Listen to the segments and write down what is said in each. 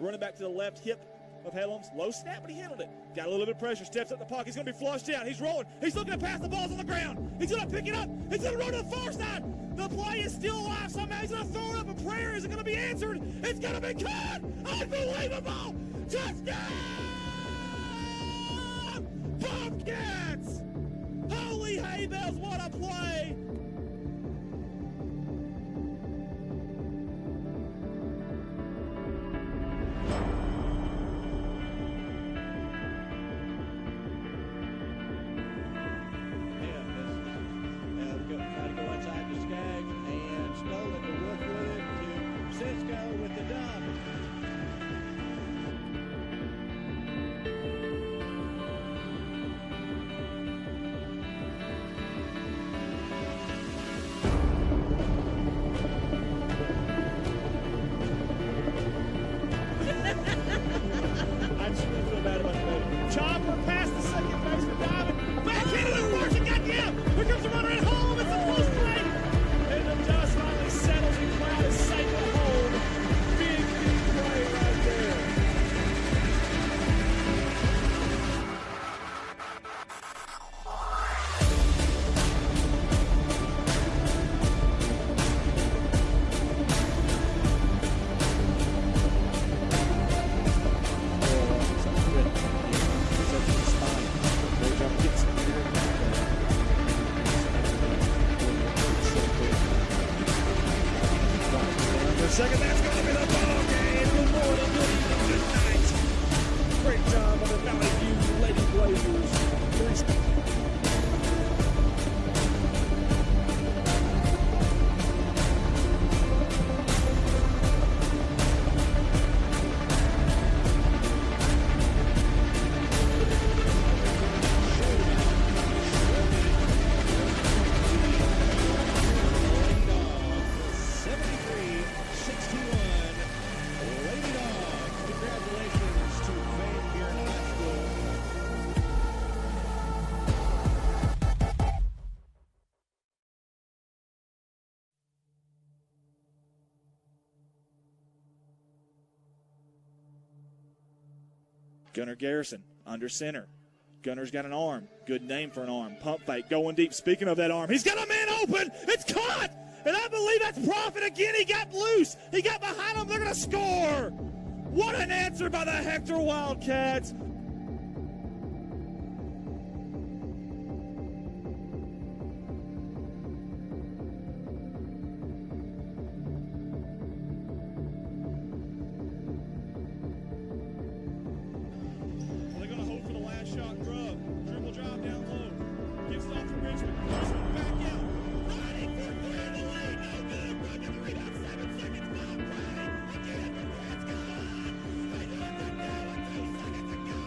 Running back to the left hip of Helms. Low snap, but he handled it. Got a little bit of pressure. Steps up the pocket. He's going to be flushed out. He's rolling. He's looking to pass the balls on the ground. He's going to pick it up. He's going to run to the far side. The play is still alive. Somehow he's going to throw it up. A prayer isn't going to be answered. It's going to be caught. Unbelievable. Touchdown! Bobcats! Holy hay bells, what a play! With the dub. I just really feel bad about that. Chopper past the second baseman, diving back into the first and got down. Here comes the runner at home. It's a close break. And the dust finally settles and crowd is safe at home. Big play right there. Second, that's going to be the ball game. Good morning, good evening, good night. Great job by the Valley View Lady Blazers. Gunnar Garrison under center. Gunner's got an arm. Good name for an arm. Pump fake going deep. Speaking of that arm, he's got a man open. It's caught. And I believe that's Profit again. He got loose. He got behind him. They're going to score. What an answer by the Hector Wildcats. Shot Grub, dribble drive down low, gives it off to Richmond, Richmond back out, running for three in the lane, no good, Grub got the rebound, 7 seconds, ball play, again for Redline, they do it right now with 2 seconds to go,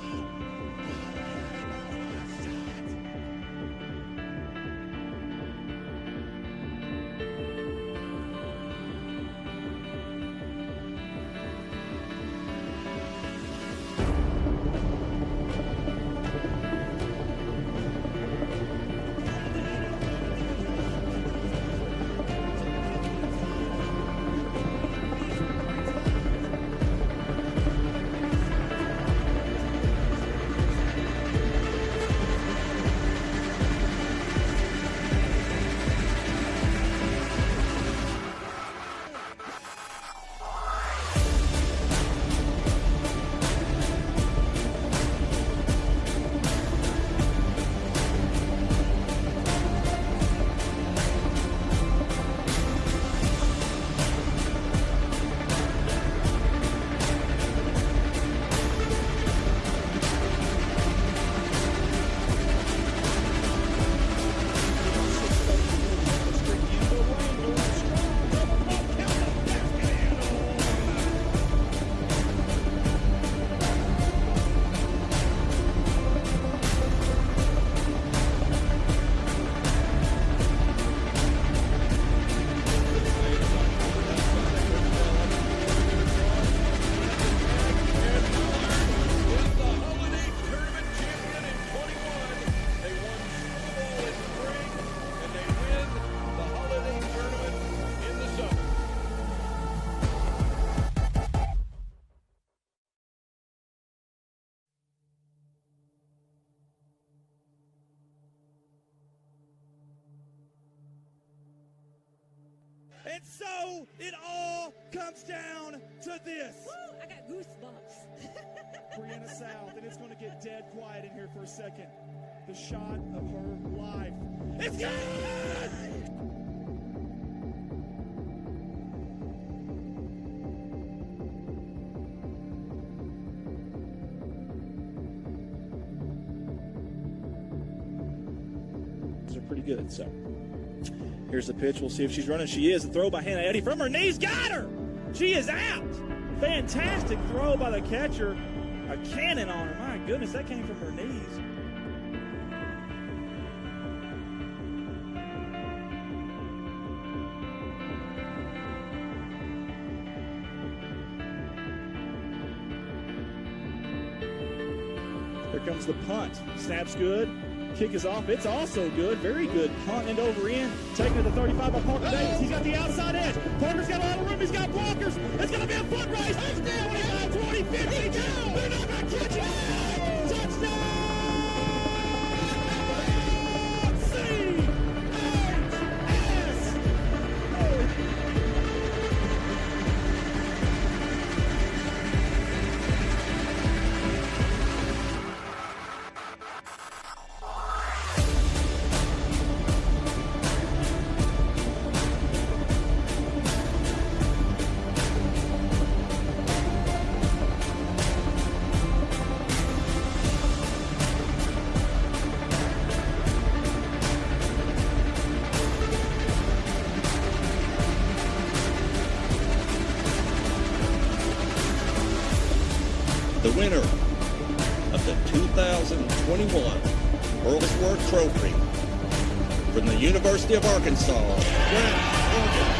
And so it all comes down to this. Woo, I got goosebumps. Brianna South, and it's going to get dead quiet in here for a second. The shot of her life. It's good! These are pretty good, so. Here's the pitch. We'll see if she's running. She is. A throw by Hannah Eddy from her knees. Got her! She is out! Fantastic throw by the catcher. A cannon on her. My goodness, that came from her knees. Here comes the punt. Snap's good. Kick is off. It's also good. Very good. Punt and over in. Taking it to 35 by Parker Davis. He's got the outside edge. Parker's got a lot of room. He's got blockers. It's going to be a foot race. Touchdown. 25, 20, 50. They're not going to catch it. Touchdown. The winner of the 2021 Earlsworth Trophy from the University of Arkansas, Grant Morgan.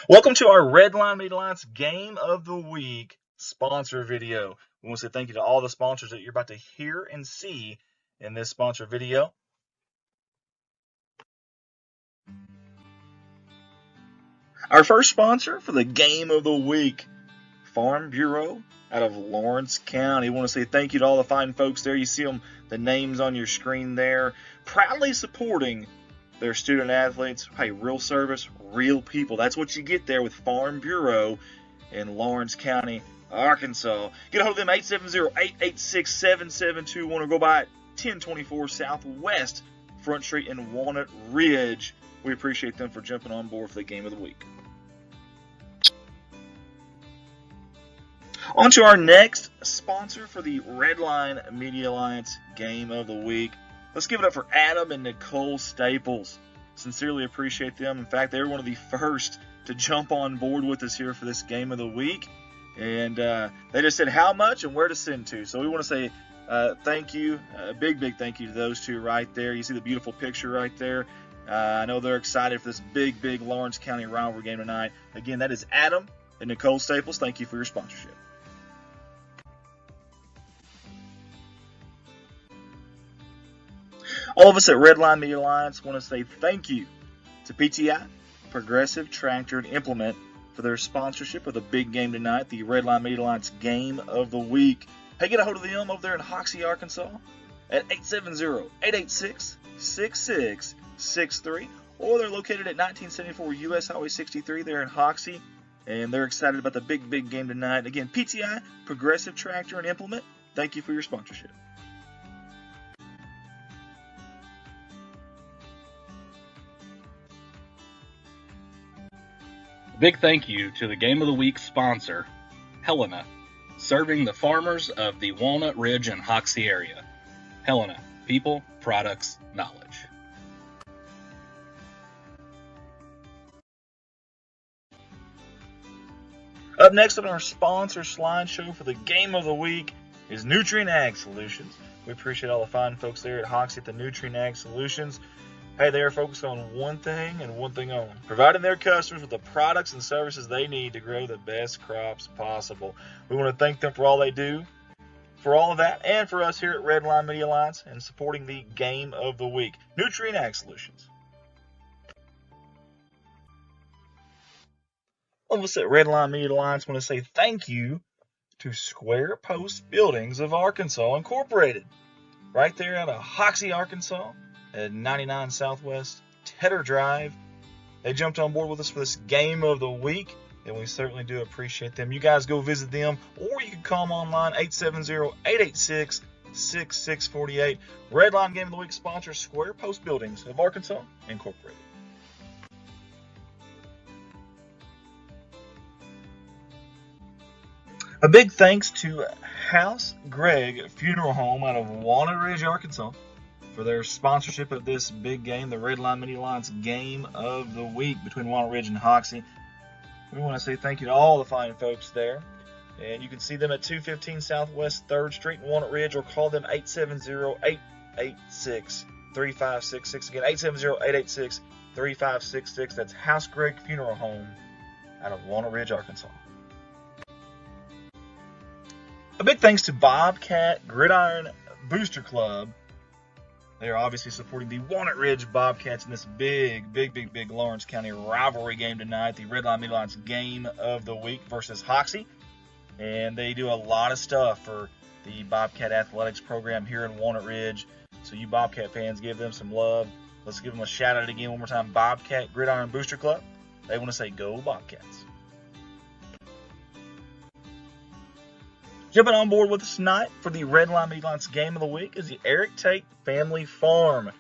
Welcome to our Redline Media Alliance Game of the Week sponsor video. We want to say thank you to all the sponsors that you're about to hear and see in this sponsor video. Our first sponsor for the game of the week, Farm Bureau out of Lawrence County. I want to say thank you to all the fine folks there. You see them, the names on your screen there, proudly supporting their student athletes. Hey, real service, real people. That's what you get there with Farm Bureau in Lawrence County, Arkansas. Get a hold of them, 870-886-7721, or go by 1024 Southwest Front Street in Walnut Ridge. We appreciate them for jumping on board for the game of the week. On to our next sponsor for the Redline Media Alliance game of the week. Let's give it up for Adam and Nicole Staples. Sincerely appreciate them. In fact, they were one of the first to jump on board with us here for this game of the week. And they just said how much and where to send to. So we want to say thank you, a big thank you to those two right there. You see the beautiful picture right there. I know they're excited for this big Lawrence County rivalry game tonight. Again, that is Adam and Nicole Staples. Thank you for your sponsorship. All of us at Redline Media Alliance want to say thank you to PTI, Progressive Tractor and Implement, for their sponsorship of the big game tonight, the Redline Media Alliance game of the week. Hey, get a hold of them over there in Hoxie, Arkansas at 870-886-6663, or they're located at 1974 U.S. Highway 63 there in Hoxie, and they're excited about the big game tonight. Again, PTI, Progressive Tractor and Implement, thank you for your sponsorship. Big thank you to the Game of the Week sponsor, Helena, serving the farmers of the Walnut Ridge and Hoxie area. Helena, people, products, knowledge. Up next on our sponsor slideshow for the game of the week is Nutrient Ag Solutions. We appreciate all the fine folks there at Hoxie at the Nutrient Ag Solutions. Hey, they are focused on one thing and one thing only, providing their customers with the products and services they need to grow the best crops possible. We want to thank them for all they do, for all of that, and for us here at Redline Media Alliance and supporting the game of the week. Nutrient Ag Solutions. All of us at Redline Media Alliance want to say thank you to Square Post Buildings of Arkansas Incorporated, right there out of Hoxie, Arkansas, at 99 Southwest Tedder Drive. They jumped on board with us for this game of the week, and we certainly do appreciate them. You guys go visit them, or you can call them online, 870-886-6648. Redline Game of the Week sponsor, Square Post Buildings of Arkansas Incorporated. A big thanks to House Greg Funeral Home out of Walnut Ridge, Arkansas, for their sponsorship of this big game, the Redline Media Alliance game of the week between Walnut Ridge and Hoxie. We want to say thank you to all the fine folks there. And you can see them at 215 Southwest 3rd Street in Walnut Ridge, or call them 870-886-3566. Again, 870-886-3566. That's House Greg Funeral Home out of Walnut Ridge, Arkansas. A big thanks to Bobcat Gridiron Booster Club. They are obviously supporting the Walnut Ridge Bobcats in this big Lawrence County rivalry game tonight, the Redline Media Alliance game of the week versus Hoxie. And they do a lot of stuff for the Bobcat athletics program here in Walnut Ridge. So you Bobcat fans, give them some love. Let's give them a shout out again one more time. Bobcat Gridiron Booster Club. They want to say go Bobcats. Jumping on board with us tonight for the Redline Media Alliance game of the week is the Eric Tate Family Farm.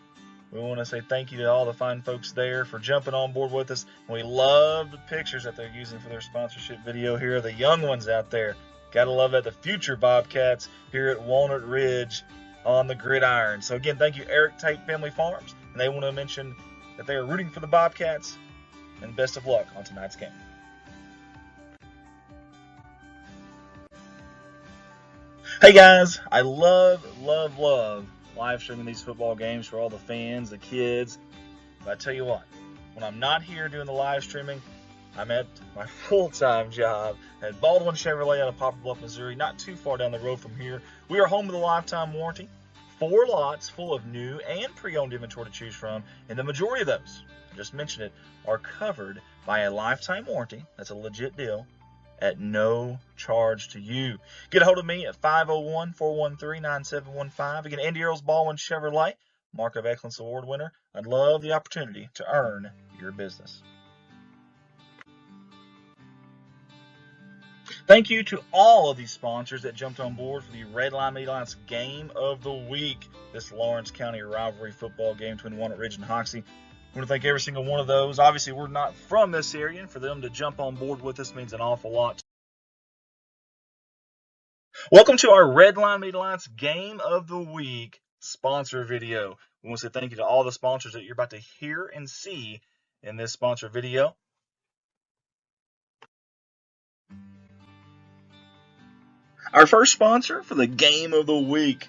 We want to say thank you to all the fine folks there for jumping on board with us. We love the pictures that they're using for their sponsorship video here. The young ones out there. Gotta love it. The future Bobcats here at Walnut Ridge on the gridiron. So again, thank you, Eric Tate Family Farms. And they want to mention that they are rooting for the Bobcats. And best of luck on tonight's game. Hey guys, I love live streaming these football games for all the fans, the kids. But I tell you what, when I'm not here doing the live streaming, I'm at my full-time job at Baldwin Chevrolet out of Poplar Bluff, Missouri, not too far down the road from here. We are home with a lifetime warranty, 4 lots full of new and pre-owned inventory to choose from, and the majority of those, I just mentioned it, are covered by a lifetime warranty. That's a legit deal at no charge to you. Get a hold of me at 501-413-9715. Again, Andy Earls Baldwin Chevrolet, Mark of Excellence Award winner. I'd love the opportunity to earn your business. Thank you to all of these sponsors that jumped on board for the Redline Media Alliance Game of the Week, this Lawrence County rivalry football game between Walnut Ridge and Hoxie. I want to thank every single one of those. Obviously, we're not from this area, and for them to jump on board with us means an awful lot. Welcome to our Redline Media Alliance Game of the Week sponsor video. We want to say thank you to all the sponsors that you're about to hear and see in this sponsor video. Our first sponsor for the Game of the Week,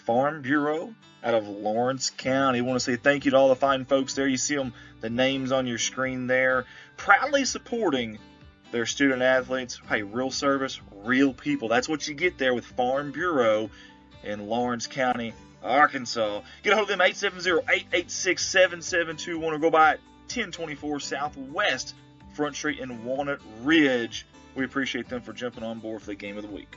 Farm Bureau out of Lawrence County. I want to say thank you to all the fine folks there. You see them, the names on your screen there, proudly supporting their student athletes. Hey, real service, real people. That's what you get there with Farm Bureau in Lawrence County, Arkansas. Get a hold of them, 870-886-7721, or go by 1024 Southwest Front Street in Walnut Ridge. We appreciate them for jumping on board for the Game of the Week.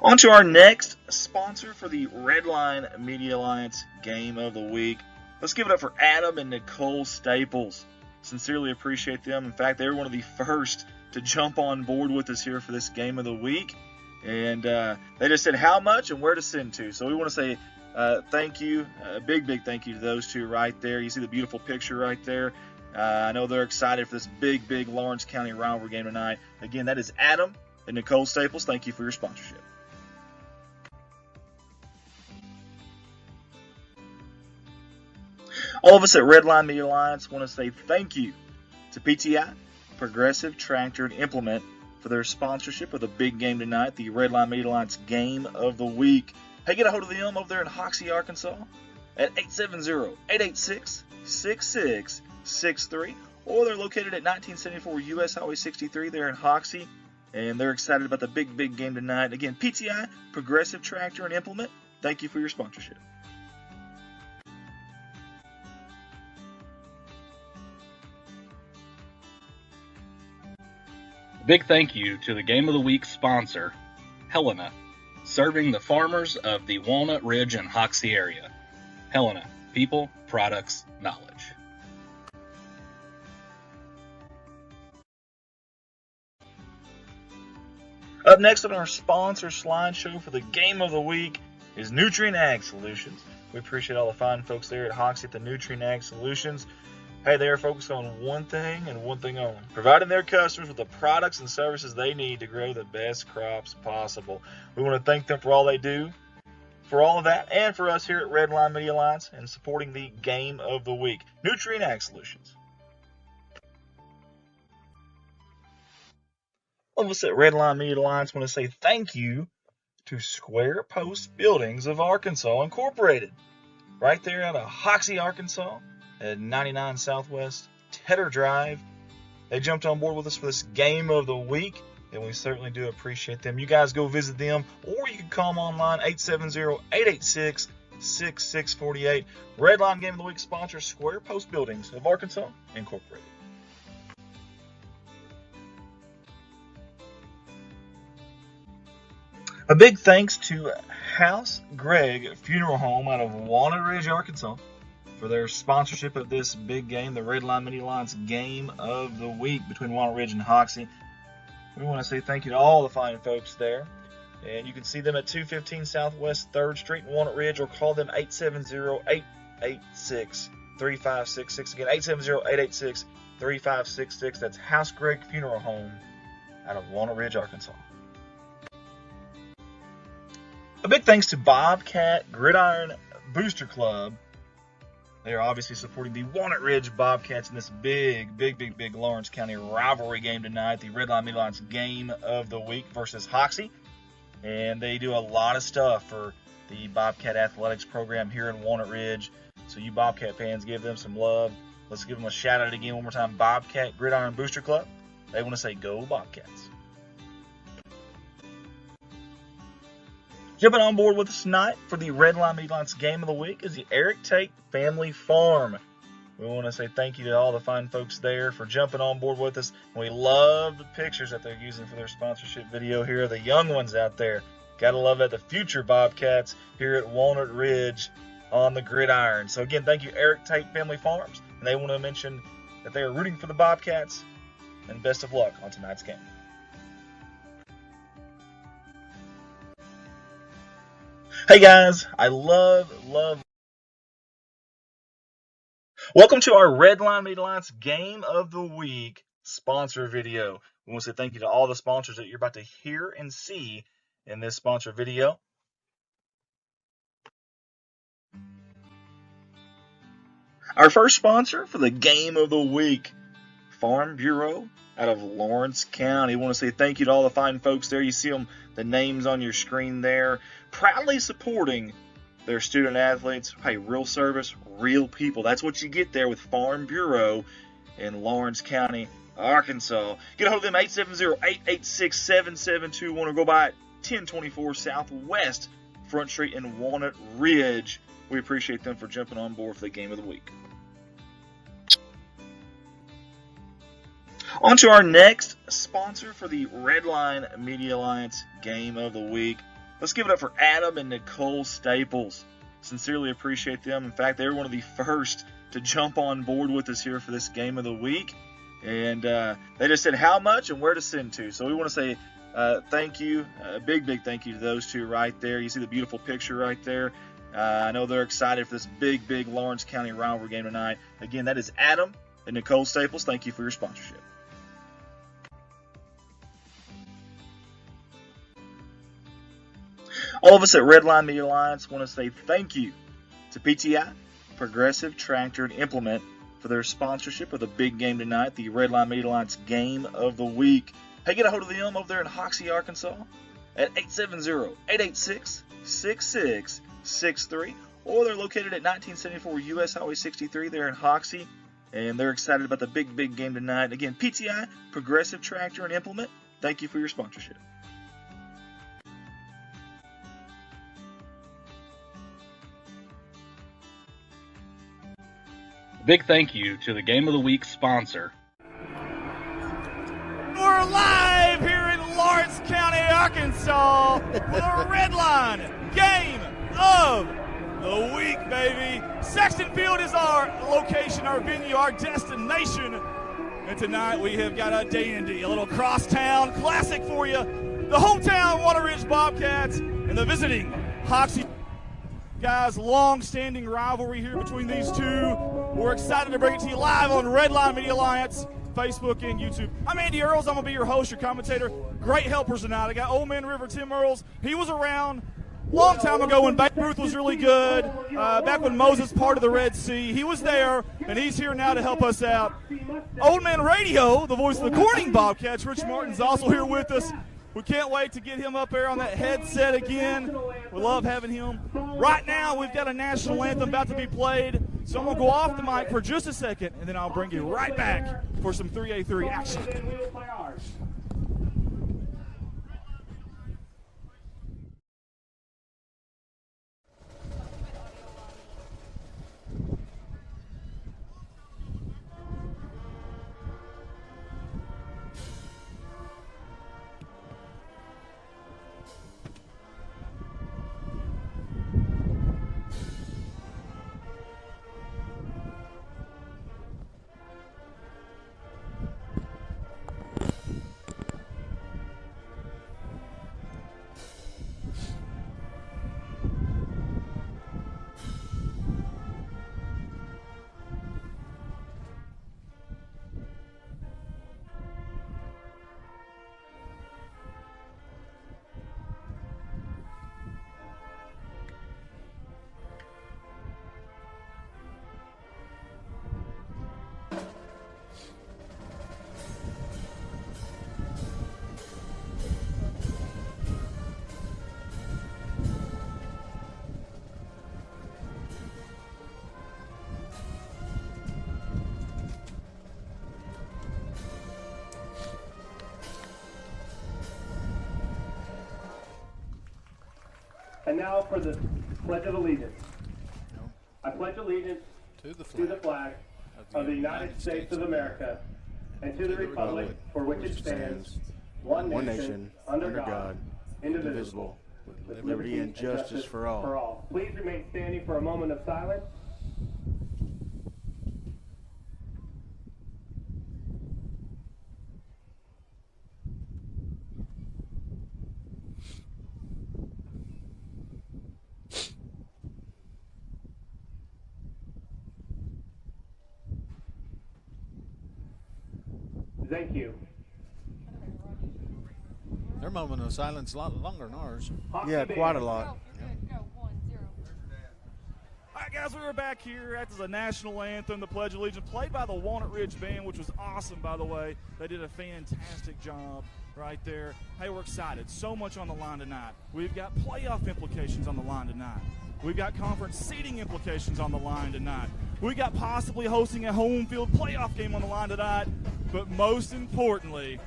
On to our next sponsor for the Redline Media Alliance Game of the Week. Let's give it up for Adam and Nicole Staples. Sincerely appreciate them. In fact, they were one of the first to jump on board with us here for this Game of the Week. And they just said how much and where to send to. So we want to say thank you, a big thank you to those two right there. You see the beautiful picture right there. I know they're excited for this big Lawrence County rivalry game tonight. Again, that is Adam and Nicole Staples. Thank you for your sponsorship. All of us at Redline Media Alliance want to say thank you to PTI, Progressive Tractor and Implement, for their sponsorship of the big game tonight, the Redline Media Alliance Game of the Week. Hey, get a hold of them over there in Hoxie, Arkansas at 870-886-6663, or they're located at 1974 U.S. Highway 63 there in Hoxie, and they're excited about the big game tonight. Again, PTI, Progressive Tractor and Implement, thank you for your sponsorship. Big thank you to the Game of the Week sponsor, Helena, serving the farmers of the Walnut Ridge and Hoxie area. Helena, people, products, knowledge. Up next on our sponsor slideshow for the Game of the Week is Nutrient Ag Solutions. We appreciate all the fine folks there at Hoxie at the Nutrient Ag Solutions. Hey, they are focused on one thing and one thing only, providing their customers with the products and services they need to grow the best crops possible. We want to thank them for all they do, for all of that, and for us here at Redline Media Alliance and supporting the Game of the Week. Nutrient Ag Solutions. All of us at Redline Media Alliance want to say thank you to Square Post Buildings of Arkansas Incorporated, right there out of Hoxie, Arkansas, at 99 Southwest Tedder Drive. They jumped on board with us for this Game of the Week, and we certainly do appreciate them. You guys go visit them, or you can call them online, 870-886-6648. Redline Game of the Week sponsor, Square Post Buildings of Arkansas Incorporated. A big thanks to House Greg Funeral Home out of Walnut Ridge, Arkansas, for their sponsorship of this big game, the Redline Media Alliance Game of the Week between Walnut Ridge and Hoxie. We want to say thank you to all the fine folks there. And you can see them at 215 Southwest 3rd Street in Walnut Ridge, or call them 870-886-3566. Again, 870-886-3566. That's House Greg Funeral Home out of Walnut Ridge, Arkansas. A big thanks to Bobcat Gridiron Booster Club. They are obviously supporting the Walnut Ridge Bobcats in this big Lawrence County rivalry game tonight, the Redline Media Alliance Game of the Week versus Hoxie. And they do a lot of stuff for the Bobcat Athletics program here in Walnut Ridge. So you Bobcat fans, give them some love. Let's give them a shout out again one more time. Bobcat Gridiron Booster Club. They want to say go Bobcats. Jumping on board with us tonight for the Redline Media Alliance Game of the Week is the Eric Tate Family Farm. We want to say thank you to all the fine folks there for jumping on board with us. We love the pictures that they're using for their sponsorship video here. The young ones out there. Gotta love that. The future Bobcats here at Walnut Ridge on the gridiron. So again, thank you, Eric Tate Family Farms. And they want to mention that they are rooting for the Bobcats. And best of luck on tonight's game. Hey guys, I love. Welcome to our Redline Media Alliance Game of the Week sponsor video. We want to say thank you to all the sponsors that you're about to hear and see in this sponsor video. Our first sponsor for the Game of the Week, Farm Bureau out of Lawrence County. I want to say thank you to all the fine folks there. You see them, the names on your screen there. Proudly supporting their student athletes. Hey, real service, real people. That's what you get there with Farm Bureau in Lawrence County, Arkansas. Get a hold of them, 870-886-7721, or go by 1024 Southwest Front Street in Walnut Ridge. We appreciate them for jumping on board for the Game of the Week. On to our next sponsor for the Redline Media Alliance Game of the Week. Let's give it up for Adam and Nicole Staples. Sincerely appreciate them. In fact, they were one of the first to jump on board with us here for this Game of the Week. And they just said how much and where to send to. So we want to say thank you, a big thank you to those two right there. You see the beautiful picture right there. I know they're excited for this big Lawrence County rivalry game tonight. Again, that is Adam and Nicole Staples. Thank you for your sponsorship. All of us at Redline Media Alliance want to say thank you to PTI, Progressive Tractor and Implement, for their sponsorship of the big game tonight, the Redline Media Alliance Game of the Week. Hey, get a hold of them over there in Hoxie, Arkansas at 870-886-6663, or they're located at 1974 U.S. Highway 63 there in Hoxie, and they're excited about the big game tonight. Again, PTI, Progressive Tractor and Implement, thank you for your sponsorship. Big thank you to the Game of the Week sponsor. We're live here in Lawrence County, Arkansas for the Redline Game of the Week, baby. Sexton Field is our location, our venue, our destination. And tonight we have got a dandy, a little crosstown classic for you. The hometown Walnut Ridge Bobcats and the visiting Hoxie. Guys, long-standing rivalry here between these two. We're excited to bring it to you live on Redline Media Alliance, Facebook and YouTube. I'm Andy Earls. I'm going to be your host, your commentator. Great helpers tonight. I got Old Man River Tim Earls. He was around a long time ago when Babe Ruth was really good, back when Moses part of the Red Sea. He was there, and he's here now to help us out. Old Man Radio, the voice of the Corning Bobcats, Rich Martin's also here with us. We can't wait to get him up there on that headset again. We love having him. Right now, we've got a national anthem about to be played, so I'm going to go off the mic for just a second, and then I'll bring you right back for some 3A3 action. And now for the Pledge of Allegiance. I pledge allegiance to the flag of the United States of America and to the republic for which it stands, one nation, under God, indivisible, with liberty and justice for all. Please remain standing for a moment of silence. Thank you. Their moment of silence a lot longer than ours. Yeah, quite a lot. All right, guys, we were back here after the national anthem, the Pledge of Allegiance, played by the Walnut Ridge Band, which was awesome, by the way. They did a fantastic job right there. Hey, we're excited. So much on the line tonight. We've got playoff implications on the line tonight. We've got conference seeding implications on the line tonight. We got possibly hosting a home field playoff game on the line tonight. But most importantly,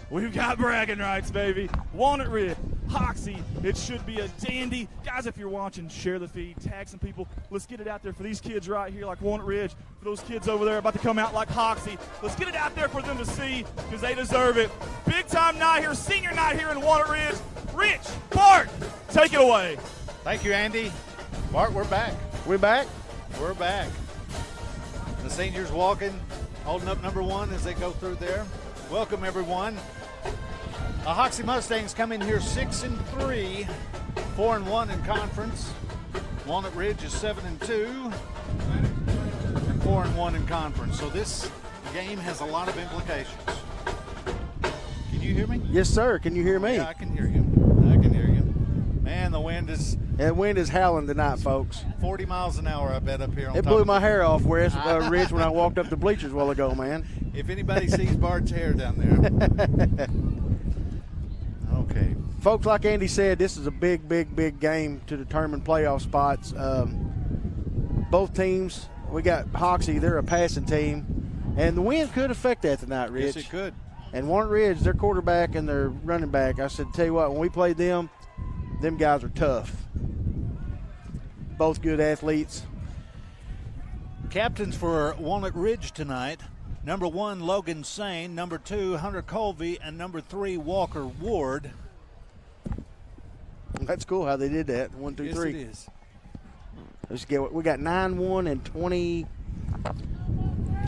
we've got bragging rights, baby. Walnut Ridge, Hoxie, it should be a dandy. Guys, if you're watching, share the feed, tag some people. Let's get it out there for these kids right here like Walnut Ridge, for those kids over there about to come out like Hoxie. Let's get it out there for them to see because they deserve it. Big time night here, senior night here in Walnut Ridge. Rich, Bart, take it away. Thank you, Andy. Bart, we're back. We back? We're back. The seniors walking, holding up number one as they go through there. Welcome, everyone. The Hoxie Mustangs come in here 6-3, 4-1 in conference. Walnut Ridge is 7-2, and 4-1 in conference. So this game has a lot of implications. Can you hear me? Yes, sir. Can you hear me? Yeah, I can hear you. I can hear you. Man, the wind is howling tonight, folks. 40 miles an hour, I bet, up here. It blew my hair off, Rich, when I walked up the bleachers a while ago, man. If anybody sees Bart's hair down there. Okay. Folks, like Andy said, this is a big, big, big game to determine playoff spots. Both teams, we got Hoxie, they're a passing team, and the wind could affect that tonight, Rich. Yes, it could. And Walnut Ridge, their quarterback and their running back, I said, tell you what, when we played them guys are tough. Both good athletes. Captains for Walnut Ridge tonight, number 1, Logan Sane, number 2, Hunter Colvey, and number 3, Walker Ward. That's cool how they did that, 1 through 3. Yes, it is. Let's get, we got 9-1 and 20.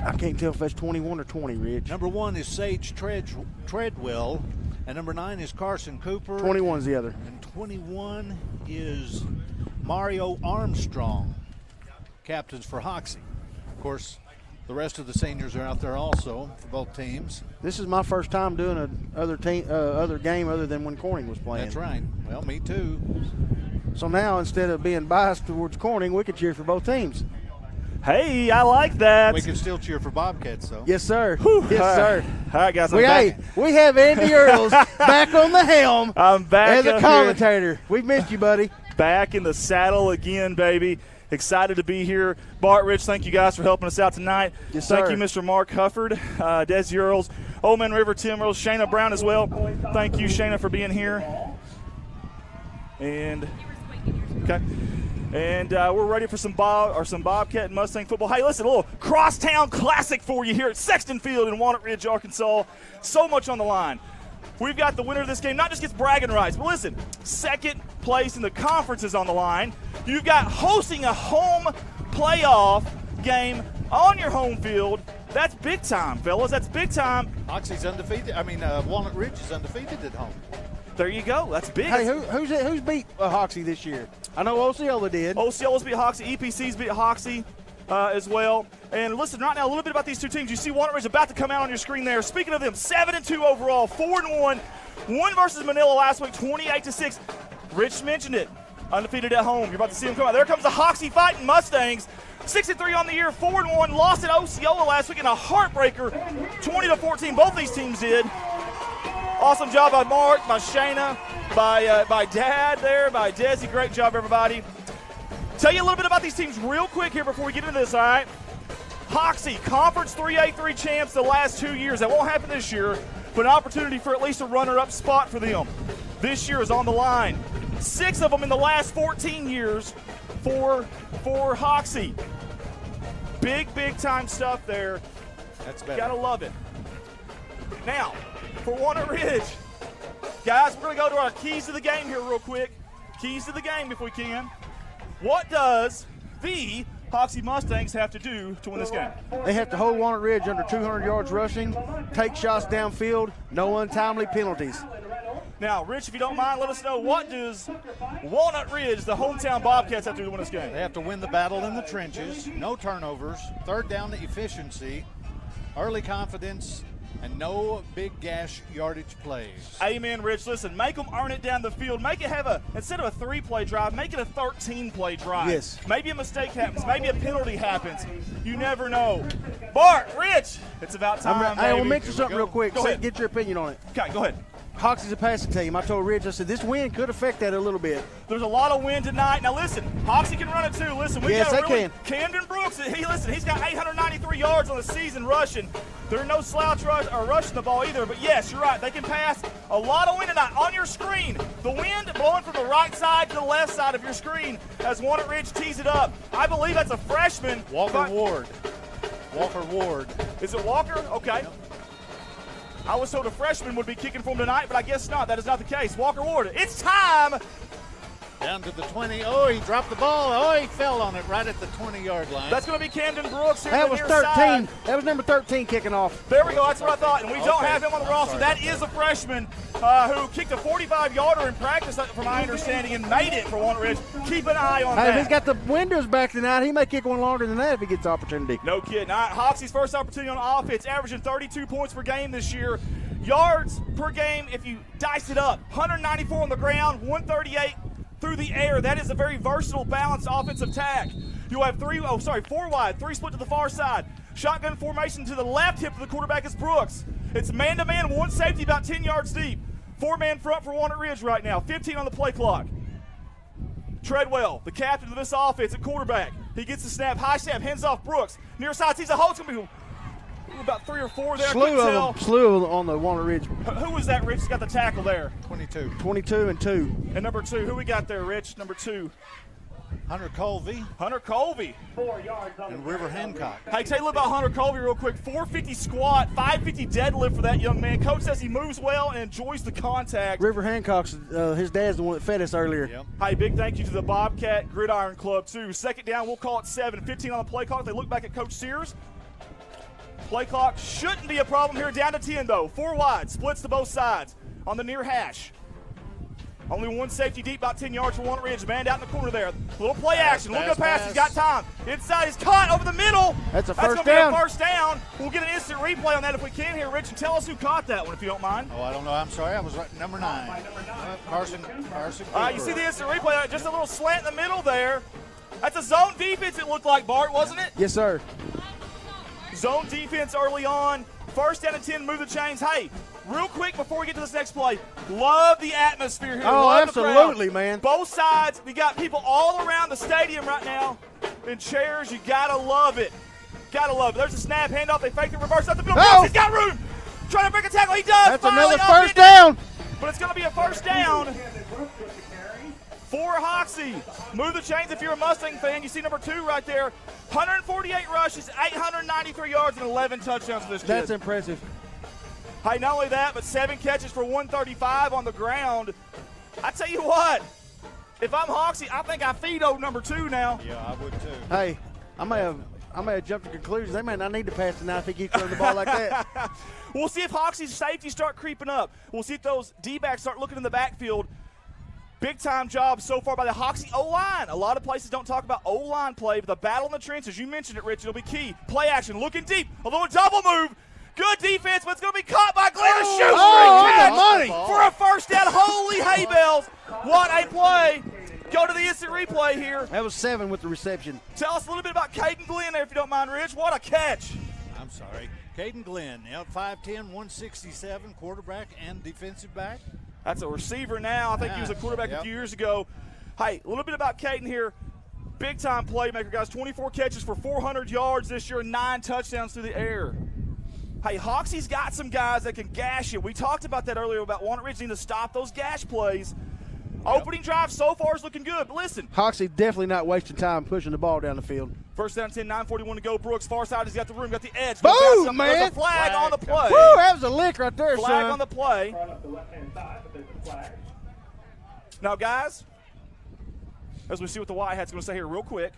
I can't tell if that's 21 or 20, Rich. Number 1 is Sage Treadwell, and number 9 is Carson Cooper. 21's the other. And 21 is Mario Armstrong, captains for Hoxie. Of course, the rest of the seniors are out there also for both teams. This is my first time doing other game other than when Corning was playing. That's right. Well, me too. So now, instead of being biased towards Corning, we can cheer for both teams. Hey, I like that. We can still cheer for Bobcats, though. Yes, sir. Whew. Yes, sir. All right, guys. We have Andy Earls back on the helm. I'm back as a commentator. We've missed you, buddy. Back in the saddle again, baby. Excited to be here. Bart, Rich, thank you guys for helping us out tonight. Yes, sir. Thank you, Mr. Mark Hufford, Desi Earls, Old Man River, Tim Earls, Shayna Brown as well. Thank you, Shayna, for being here. And okay. And we're ready for some Bobcat and Mustang football. Hey, listen, a little crosstown classic for you here at Sexton Field in Walnut Ridge, Arkansas. So much on the line. We've got the winner of this game, not just gets bragging rights, but listen, second place in the conference is on the line. You've got hosting a home playoff game on your home field. That's big time, fellas. That's big time. Hoxie's undefeated. Walnut Ridge is undefeated at home. There you go. That's big. Hey, who's beat Hoxie this year? I know Osceola did. Osceola's beat Hoxie. EPC's beat Hoxie as well. And listen, right now, a little bit about these two teams. You see Walnut Ridge about to come out on your screen there. Speaking of them, 7-2 overall, 4-1. Won versus Manila last week, 28-6. Rich mentioned it. Undefeated at home. You're about to see them come out. There comes the Hoxie Fighting Mustangs. 6-3 on the year, 4-1. Lost at Osceola last week in a heartbreaker, 20-14. Both these teams did. Awesome job by Mark, by Shayna, by Dad there, by Desi. Great job, everybody. Tell you a little bit about these teams real quick here before we get into this, all right? Hoxie, Conference 3A3 champs the last 2 years. That won't happen this year, but an opportunity for at least a runner-up spot for them. This year is on the line. 6 of them in the last 14 years for Hoxie. Big time stuff there. That's better. Gotta love it. Now, for Walnut Ridge, guys, we're going to go to our keys to the game here real quick. Keys to the game if we can. What does the Hoxie Mustangs have to do to win this game? They have to hold Walnut Ridge under 200 yards rushing, take shots downfield, no untimely penalties. Now, Rich, if you don't mind, let us know, what does Walnut Ridge, the hometown Bobcats, have to do to win this game? They have to win the battle in the trenches, no turnovers, third down efficiency, early confidence, and no big gash yardage plays. Amen, Rich. Listen, make them earn it down the field. Make it have instead of a 3-play drive, make it a 13-play drive. Yes. Maybe a mistake happens. Maybe a penalty happens. You never know. Bart, Rich, it's about time, I will baby. mention something real quick. Go ahead. Get your opinion on it. Okay, go ahead. Hoxie's a passing team. I told Ridge, I said, this win could affect that a little bit. There's a lot of wind tonight. Now listen, Hoxie can run it too. Listen, we Yes, got they really can. Camden Brooks. He's got 893 yards on the season rushing. There's no slouch rushing the ball either. But yes, you're right. They can pass. A lot of wind tonight on your screen. The wind blowing from the right side to the left side of your screen as Walnut Ridge tees it up. I believe that's a freshman. Walker Ward. Is it Walker? Okay. Yep. I was told a freshman would be kicking for him tonight, but I guess not. That is not the case. Walker Ward, it's time. Down to the 20. Oh, he dropped the ball. Oh, he fell on it right at the 20-yard line. That's going to be Camden Brooks here That on the was near 13. side. That was number 13 kicking off. There we go. That's what I thought. And we don't Okay. have him on the roster. That is a freshman who kicked a 45-yarder in practice, from my understanding, and made it for Walnut Ridge. Keep an eye on Hey, that. if he's got the windows back tonight, he may kick one longer than that if he gets the opportunity. No kidding. All right, Hoxie's first opportunity on offense, averaging 32 points per game this year. Yards per game, if you dice it up, 194 on the ground, 138 through the air. That is a very versatile, balanced offensive attack. You'll have 4 wide, 3 split to the far side. Shotgun formation to the left hip of the quarterback is Brooks. It's man-to-man, 1 safety about 10 yards deep. 4-man front for Walnut Ridge right now, 15 on the play clock. Treadwell, the captain of this offense at quarterback. He gets the snap, high snap, hands off Brooks. Near side, sees a hole. It's going to be about 3 or 4 there. Slew on the Walnut Ridge. Who was that, Rich? Got the tackle there. 22. 22 and 2. And number 2, who we got there, Rich? Number 2. Hunter Colvey Hunter Colvey. and River Hancock. Hey, tell you a little about Hunter Colvey real quick. 450 squat, 550 deadlift for that young man. Coach says he moves well and enjoys the contact. River Hancock's, his dad's the one that fed us earlier. Yep. Hey, big thank you to the Bobcat Gridiron Club, too. Second down, we'll call it 7. 15 on the play clock. They look back at Coach Sears. Play clock shouldn't be a problem here. Down to 10, though. 4 wide, splits to both sides on the near hash. Only 1 safety deep, about 10 yards for Walnut Ridge. Man out in the corner there. Little play action. Look at the pass. He's got time. Inside, he's caught over the middle. That's a That's first gonna down. Be a first down. We'll get an instant replay on that if we can here, Rich. And tell us who caught that one, if you don't mind. Oh, I don't know. I'm sorry. I was right. Number 9. Carson. You see the instant replay. Just a little slant in the middle there. That's a zone defense, it looked like, Bart, wasn't it? Yes, sir. Zone defense early on. First down and 10, move the chains. Hey, real quick before we get to this next play, love the atmosphere here. Oh, Love the crowd. absolutely, man. Both sides, we got people all around the stadium right now in chairs. You gotta love it. Gotta love it. There's a snap, handoff. They fake the reverse up the middle. Oh. He's got room. Trying to break a tackle. He does. That's Finally another up first in it. down. But it's going to be a first down for Hoxie. Move the chains if you're a Mustang fan. You see number 2 right there. 148 rushes, 893 yards, and 11 touchdowns for this kid. That's impressive. Hey, not only that, but 7 catches for 135 on the ground. I tell you what, if I'm Hoxie, I think I feed old number 2 now. Yeah, I would too. Hey, I may have jumped to conclusions. They may not need to pass tonight if he keeps throwing the ball like that. We'll see if Hoxie's safeties start creeping up. We'll see if those D-backs start looking in the backfield. Big-time job so far by the Hoxie O-line. A lot of places don't talk about O-line play, but the battle in the trenches, you mentioned it, Rich, it'll be key. Play action, looking deep, a little double move. Good defense, but it's going to be caught by Glenn Shoestring. on the money. For a first down. Holy hay bells. What a play. Go to the instant replay here. That was 7 with the reception. Tell us a little bit about Caden Glenn there, if you don't mind, Rich. What a catch. I'm sorry. Caden Glenn, out 5'10", 167, quarterback and defensive back. That's a receiver now. I think he was a quarterback a few years ago. Hey, a little bit about Caden here. Big-time playmaker, guys. 24 catches for 400 yards this year, 9 touchdowns through the air. Hey, Hoxie's got some guys that can gash you. We talked about that earlier about Walnut Ridge needing to stop those gash plays. Opening drive so far is looking good, but listen. Hoxie definitely not wasting time pushing the ball down the field. First down 10, 9:41 to go. Brooks, far side, he's got the room, got the edge. Boom, man. There's a flag on the play. Woo, that was a lick right there, flag son. on the play. Now, guys, as we see what the Whitehat's going to say here real quick.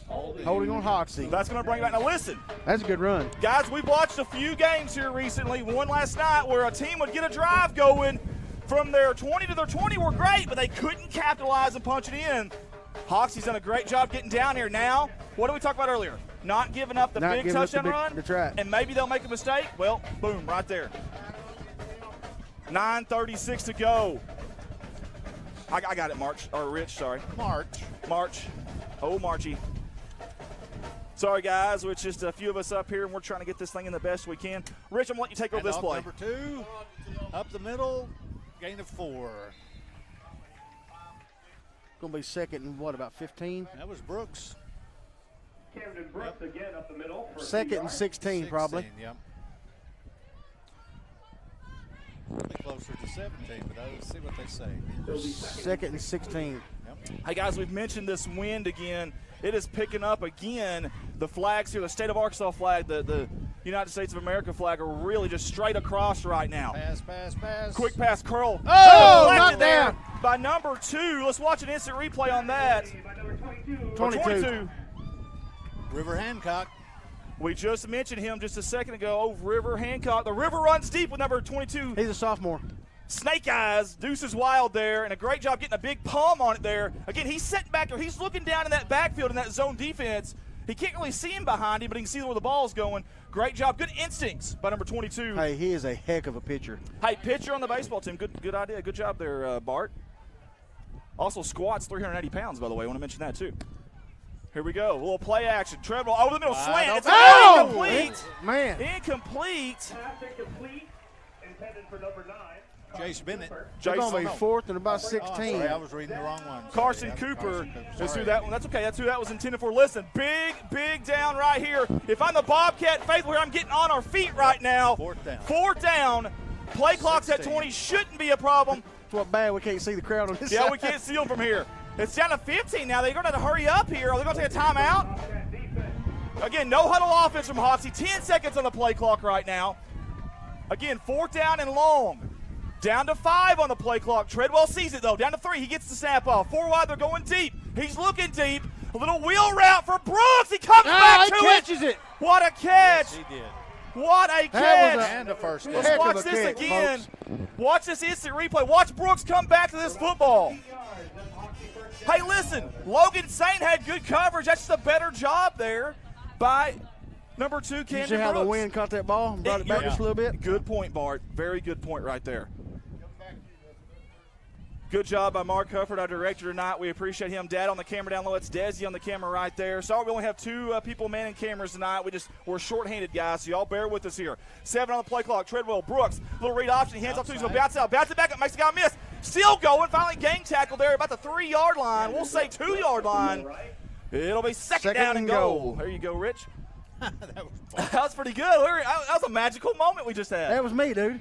Holding on Hoxie. That's going to bring it back. Now, listen. That's a good run. Guys, we've watched a few games here recently, one last night, where a team would get a drive going from their 20 to their 20 were great, but they couldn't capitalize and punch it in. Hoxie's done a great job getting down here. Now, what did we talk about earlier? Not giving up the big touchdown run, that's right. and maybe they'll make a mistake. Well, boom, right there. 9:36 to go. I got it, Rich, sorry. March. Oh, Marchie. Sorry, guys. It's just a few of us up here, and we're trying to get this thing in the best we can. Rich, I'm going to let you take over this play. Number 2, up the middle, gain of 4. Going to be second and what, about 15? That was Brooks. Camden Brooks again up the middle. Second and 16, probably. Yep. Closer to 17, but let's see what they say. Second and 16. Yep. Hey, guys, we've mentioned this wind again. It is picking up again. The flags here, the state of Arkansas flag, the United States of America flag, are really just straight across right now. Pass. Quick pass, curl. Oh, knocked down. By number 2. Let's watch an instant replay on that. 22. River Hancock. We just mentioned him just a second ago. Oh, River Hancock. The River runs deep with number 22. He's a sophomore. Snake Eyes, Deuces Wild there, and a great job getting a big palm on it there. Again, he's sitting back there. He's looking down in that backfield in that zone defense. He can't really see him behind him, but he can see where the ball's going. Great job. Good instincts by number 22. Hey, he is a heck of a pitcher. Hey, pitcher on the baseball team. Good idea. Good job there, Bart. Also squats 380 pounds, by the way. I want to mention that, too. Here we go. A little play action. Treadwell over the middle slant. It's incomplete. Man. Incomplete. Intended for number 9. Jace Bennett. It's going to be fourth and about 16. Sorry, I was reading the wrong one. Carson Cooper is who that one. That's okay. That's who that was intended for. Listen, big down right here. If I'm the Bobcat faithful here, I'm getting on our feet right now. Fourth down. Play clock's at 20. Shouldn't be a problem. It's what bad we can't see the crowd on this side. Yeah, we can't see them from here. It's down to 15 now. They're going to have to hurry up here. Are they going to take a timeout? Again, no huddle offense from Hoxie. 10 seconds on the play clock right now. Again, fourth down and long. Down to 5 on the play clock. Treadwell sees it, though. Down to 3. He gets the snap off. 4 wide. They're going deep. He's looking deep. A little wheel route for Brooks. He comes back to it. He catches it. What a catch. Yes, he did. What a catch. And a first down. Let's watch this again. Watch this instant replay. Watch Brooks come back to this football. Hey, listen. Logan Saint had good coverage. That's just a better job there by number 2, Camden Brooks. You see how the wind caught that ball and brought it back just a little bit? Good point, Bart. Very good point right there. Good job by Mark Hufford, our director tonight. We appreciate him. Dad on the camera down low. It's Desi on the camera right there. Sorry we only have 2 people manning cameras tonight. We're short-handed, guys, so y'all bear with us here. 7 on the play clock. Treadwell, Brooks, little read option. He hands off to. He's going to bounce out. Bounce it back up. Makes the guy miss. Still going. Finally gang tackle there about the 3-yard line. We'll say 2-yard line. It'll be second down and goal. There you go, Rich. that was pretty good. That was a magical moment we just had. That was me, dude.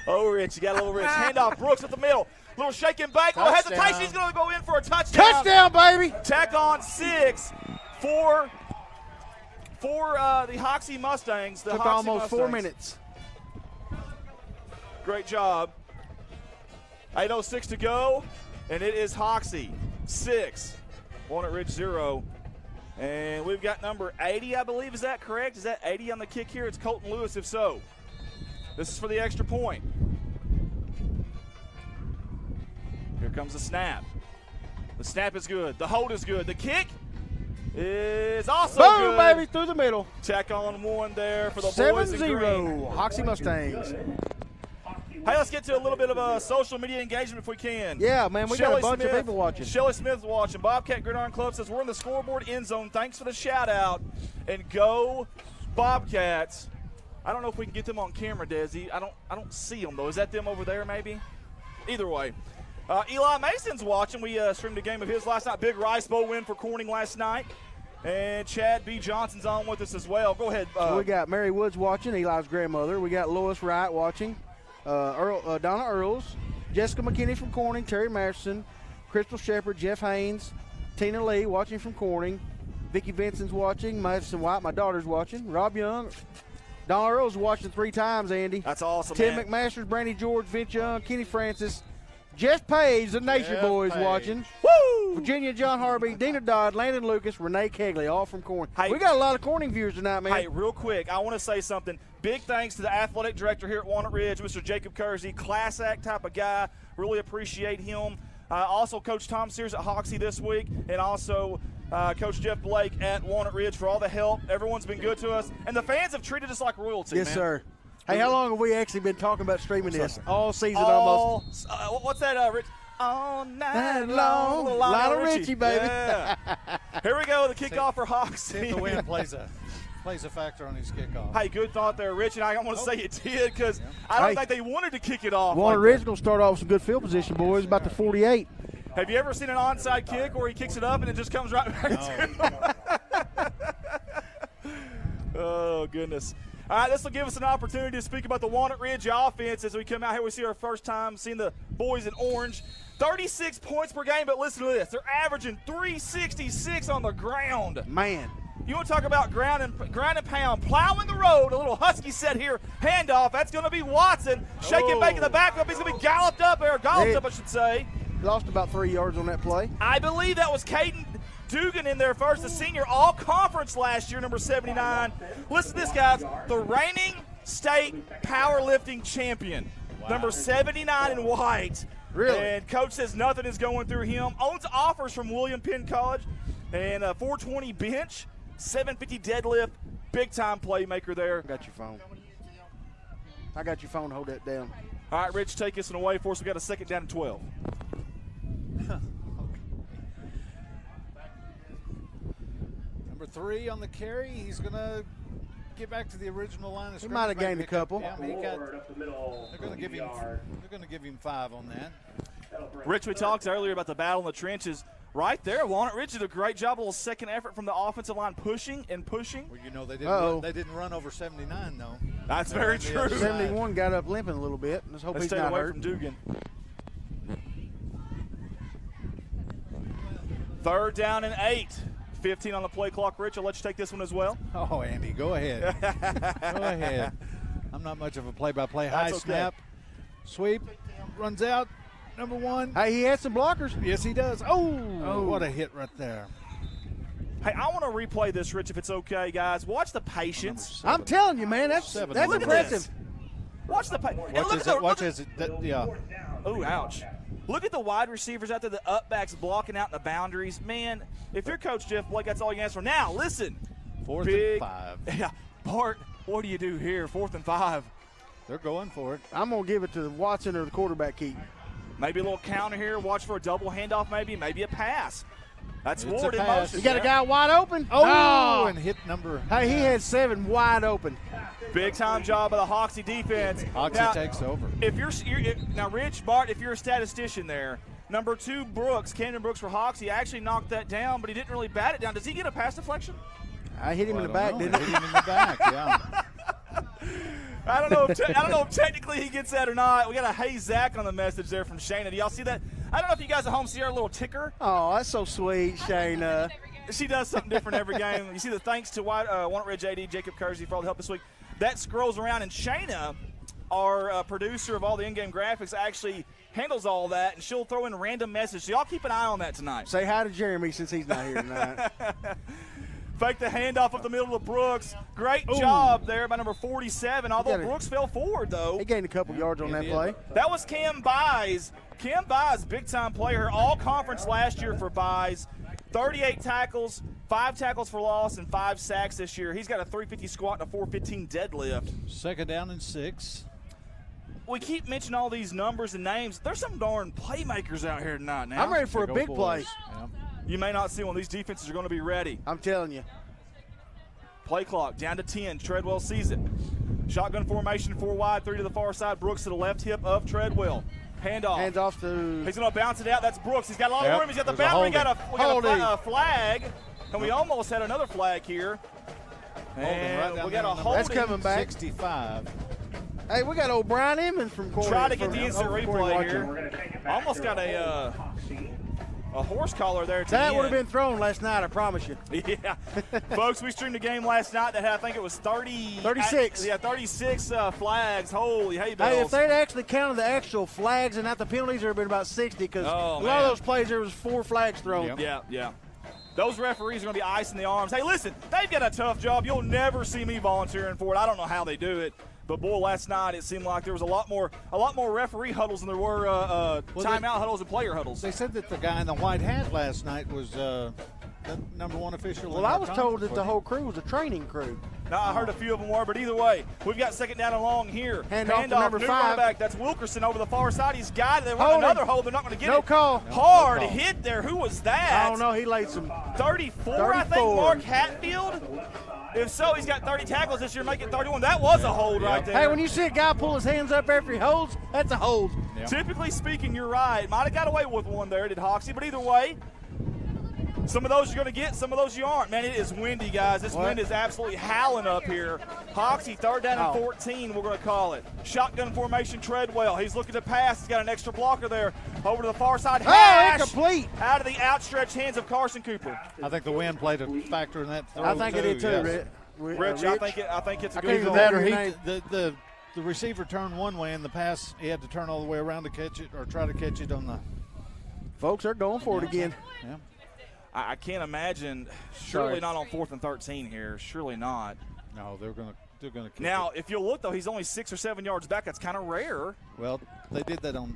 Oh, Rich, you got a little Rich. Handoff, Brooks at the middle. Little shake and bake. Little hesitation. He's going to go in for a touchdown. Touchdown, baby. Tack on 6 for the Hoxie Mustangs. Took almost 4 minutes. Great job. 8:06 to go, and it is Hoxie 6, Walnut Ridge 0. And we've got number 80, I believe. Is that correct? Is that 80 on the kick here? It's Colton Lewis, if so. This is for the extra point. Here comes the snap. The snap is good. The hold is good. The kick is also good. Boom, baby, through the middle. Tack on 1 there for the 7-0, boys in green. Hoxie Mustangs. Hey, let's get to a little bit of a social media engagement if we can. Yeah, man, we got a bunch of people watching. Shelly Smith's watching. Bobcat Gridiron Club says we're in the scoreboard end zone. Thanks for the shout-out. And go Bobcats. I don't know if we can get them on camera, Desi. I don't see them, though. Is that them over there, maybe? Either way. Eli Mason's watching. We streamed a game of his last night. Big Rice Bowl win for Corning last night. And Chad B. Johnson's on with us as well. Go ahead. So we got Mary Woods watching, Eli's grandmother. We got Lois Wright watching. Donna Earls, Jessica McKinney from Corning, Terry Masterson, Crystal Shepard, Jeff Haynes, Tina Lee watching from Corning, Vicki Vincent's watching, Madison White, my daughter's watching, Rob Young, Donna Earls watching 3 times, Andy. That's awesome, Tim man. McMasters, Brandy George, Vince Young, Kenny Francis, Jess Page, the Nature Jeff Boys Page. watching. Woo! Virginia John Harvey, Dina Dodd, Landon Lucas, Renee Kegley, all from Corning. Hey. We got a lot of Corning viewers tonight, man. Hey, real quick, I want to say something. Big thanks to the athletic director here at Walnut Ridge, Mr. Jacob Kersey, class act type of guy. Really appreciate him. Also, Coach Tom Sears at Hoxie this week, and also Coach Jeff Blake at Walnut Ridge for all the help. Everyone's been good to us, and the fans have treated us like royalty, Yes, man. sir. Hey, how long have we actually been talking about streaming this? All season almost. What's that, Rich? All night long. Little Lionel Richie, baby. Yeah. Here we go, the kickoff for See if the Hoxie. wind plays a factor on his kickoff. Hey, good thought there, Rich, and I want to say it did because I don't Hey. think they wanted to kick it off. Walnut like Ridge that. going to start off with some good field position, boys, about the 48. Have you ever seen an onside kick where he kicks it up and it just comes right back to him? Oh, goodness. All right, this will give us an opportunity to speak about the Walnut Ridge offense as we come out here. We see our first time seeing the boys in orange. 36 points per game, but listen to this. They're averaging 366 on the ground. Man. You want to talk about ground and pound, plowing the road. A little Husky set here, handoff. That's going to be Watson. Shaking back in the backfield. He's going to be galloped up, I should say. Lost about 3 yards on that play. I believe that was Caden Dugan in there first, the senior all-conference last year, number 79. Listen to this, guys. The reigning state powerlifting champion, number 79 in white. Really? And coach says nothing is going through him. Owns offers from William Penn College and a 420 bench, 750 deadlift. Big-time playmaker there. I got your phone. I got your phone. Hold that down. All right, Rich, take us away for us. We got a second down and 12. Number 3 on the carry. He's going to get back to the original line of He scrimmage. might have gained Maybe a couple. Yeah, he got, Forward up the middle. they're going to give him 5 on that. Rich, we talked earlier about the battle in the trenches. Right there, Walnut Ridge did a great job. A little second effort from the offensive line, pushing and pushing. Well, you know, they didn't run over 79, though. That's They very ran the other true. side. 71 got up limping a little bit. Let's hope Let's he's stay not away hurt. from Dugan. Third down and 8. 15 on the play clock. Rich, I'll let you take this one as well. Oh, Andy, go ahead. Go ahead. I'm not much of a play-by-play. High That's okay. snap, sweep, runs out. Number 1. Hey, he had some blockers. Yes, he does. Oh, what a hit right there. Hey, I want to replay this, Rich, if it's okay, guys. Watch the patience. I'm telling you, man, that's Seven. Look at impressive. this. Watch the patience. Yeah. Oh, ouch. Look at the wide receivers out there, the up-backs blocking out in the boundaries. Man, if you're Coach Jeff Blake, that's all you ask for. Now, listen. 4th Big, and 5. Yeah, Bart, what do you do here? 4th and 5. They're going for it. I'm going to give it to Watson or the quarterback keep. Maybe a little counter here. Watch for a double handoff, maybe a pass. That's It's a Ward in pass. motion. You got a there. guy wide open? Oh, and hit number. Hey, he had 7 wide open. Big time job of the Hoxie defense. Hoxie Now, takes over. If now, Rich, Bart, if you're a statistician there, number 2 Brooks, Camden Brooks for Hoxie, actually knocked that down, but he didn't really bat it down. Does he get a pass deflection? I hit him in the back, didn't Hit him in the back, yeah. I don't know if technically he gets that or not. We got a hey Zach on the message there from Shayna. Do y'all see that? I don't know if you guys at home see our little ticker. Oh, that's so sweet, Shayna. She does something different every game. You see the thanks to Walnut Ridge AD Jacob Kersey for all the help this week. That scrolls around, and Shayna, our producer of all the in-game graphics, actually handles all that, and she'll throw in random messages. So y'all keep an eye on that tonight. Say hi to Jeremy since he's not here tonight. Fake the handoff up the middle of Brooks. Great job there by number 47, although Brooks fell forward, though. He gained a couple yards on that play. That was Cam Byes. Cam Byes, big-time player, all-conference last year for Byes. 38 tackles, 5 tackles for loss, and 5 sacks this year. He's got a 350 squat and a 415 deadlift. 2nd down and 6. We keep mentioning all these numbers and names. There's some darn playmakers out here tonight now. I'm ready for a Go big boys. play. Yeah. You may not see one. These defenses are going to be ready. I'm telling you. Play clock down to 10. Treadwell sees it. Shotgun formation, 4 wide, 3 to the far side. Brooks to the left hip of Treadwell. Handoff. Hands off to. He's going to bounce it out. That's Brooks. He's got a lot of room. He's got the There's a boundary. We got holding. a flag. And we almost had another flag here. Holding right And down we got there a on number holding. That's coming back. 65. Hey, we got old Brian Emmons from Corey. Try to get the instant replay here. Almost got a horse collar there. That would have been thrown last night, I promise you. Yeah. Folks, we streamed a game last night that had, I think it was 36. 36 flags. Holy hay bells. Hey, if they'd actually counted the actual flags and not the penalties, there would have been about 60 because a lot of those plays, there was 4 flags thrown. Yep. Yeah. Those referees are going to be icing the arms. Hey, listen, they've got a tough job. You'll never see me volunteering for it. I don't know how they do it. But, boy, last night it seemed like there was a lot more referee huddles than there were timeout huddles and player huddles. They said that the guy in the white hat last night was the number 1 official. Well, I was told that the whole crew was a training crew. Now, I heard a few of them were, but either way, we've got second down and long here. Handoff to number new 5. running back. That's Wilkerson over the far side. He's guided. They want another hold. They're not going to get it. No call. Hard hit there. Who was that? I don't know. He laid some. 34, I think, Mark Hatfield. If so, he's got 30 tackles this year, make it 31. That was a hold right there. Hey, when you see a guy pull his hands up after he holds, that's a hold. Yep. Typically speaking, you're right. Might have got away with one there, did Hoxie. But either way, some of those you're going to get, some of those you aren't. Man, it is windy, guys. This wind is absolutely howling up here. Hoxie, third down and 14, we're going to call it. Shotgun formation, Treadwell. He's looking to pass. He's got an extra blocker there. Over to the far side. Incomplete. Out of the outstretched hands of Carson Cooper. I think the wind played a factor in that throw. I think it did too, Rich, I think it's a good goal. The receiver turned one way in the pass. He had to turn all the way around to catch it or try to catch it on the. Folks are going for it again. Yeah. I can't imagine. Surely not on 4th and 13 here. Surely not. No, they're gonna kick now, it. if you'll look though, he's only 6 or 7 yards back. That's kind of rare. Well, they did that on.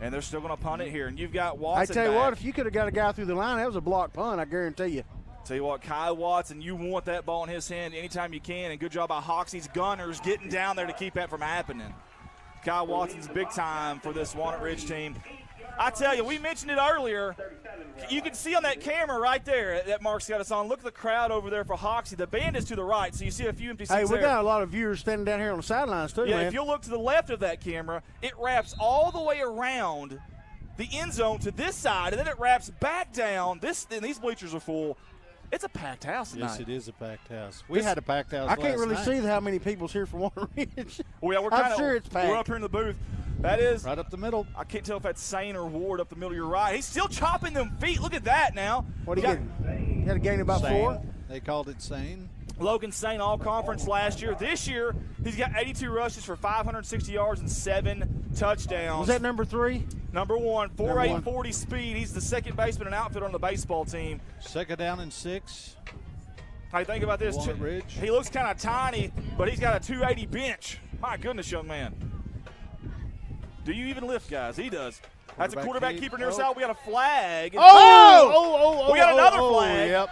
And they're still going to punt it here. And you've got Watson. I tell you back. what, if you could have got a guy through the line, that was a blocked punt. I guarantee you. Tell you what, Kai Watson, you want that ball in his hand anytime you can. And good job by Hoxie's Gunners getting down there to keep that from happening. Kai Watson's big time for this Walnut Ridge team. I tell you, we mentioned it earlier. You can see on that camera right there that Mark's got us on. Look at the crowd over there for Hoxie. The band is to the right, so you see a few empty seats Hey, we there. got a lot of viewers standing down here on the sidelines too, Yeah, man. if you'll look to the left of that camera, it wraps all the way around the end zone to this side, and then it wraps back down. And these bleachers are full. It's a packed house tonight. Yes, it is a packed house. We had a packed house. I can't really night. see how many people's here for Walnut Ridge. Well, yeah, I'm sure it's packed. We're up here in the booth. That is right up the middle. I can't tell if that's Sane or Ward up the middle. You're right. He's still chopping them feet. Look at that now. What do you get? He had a gain of about Sane. 4. They called it Sane. Logan Sane all-conference last year. This year, he's got 82 rushes for 560 yards and 7 touchdowns. Was that number 3? Number 1, 4.8 40 speed. He's the second baseman and outfielder on the baseball team. Second down and 6. Hey, think about this. Walnut Ridge. He looks kind of tiny, but he's got a 280 bench. My goodness, young man. Do you even lift, guys? He does. That's a quarterback keeper near side. We got a flag. We got another flag. Yep.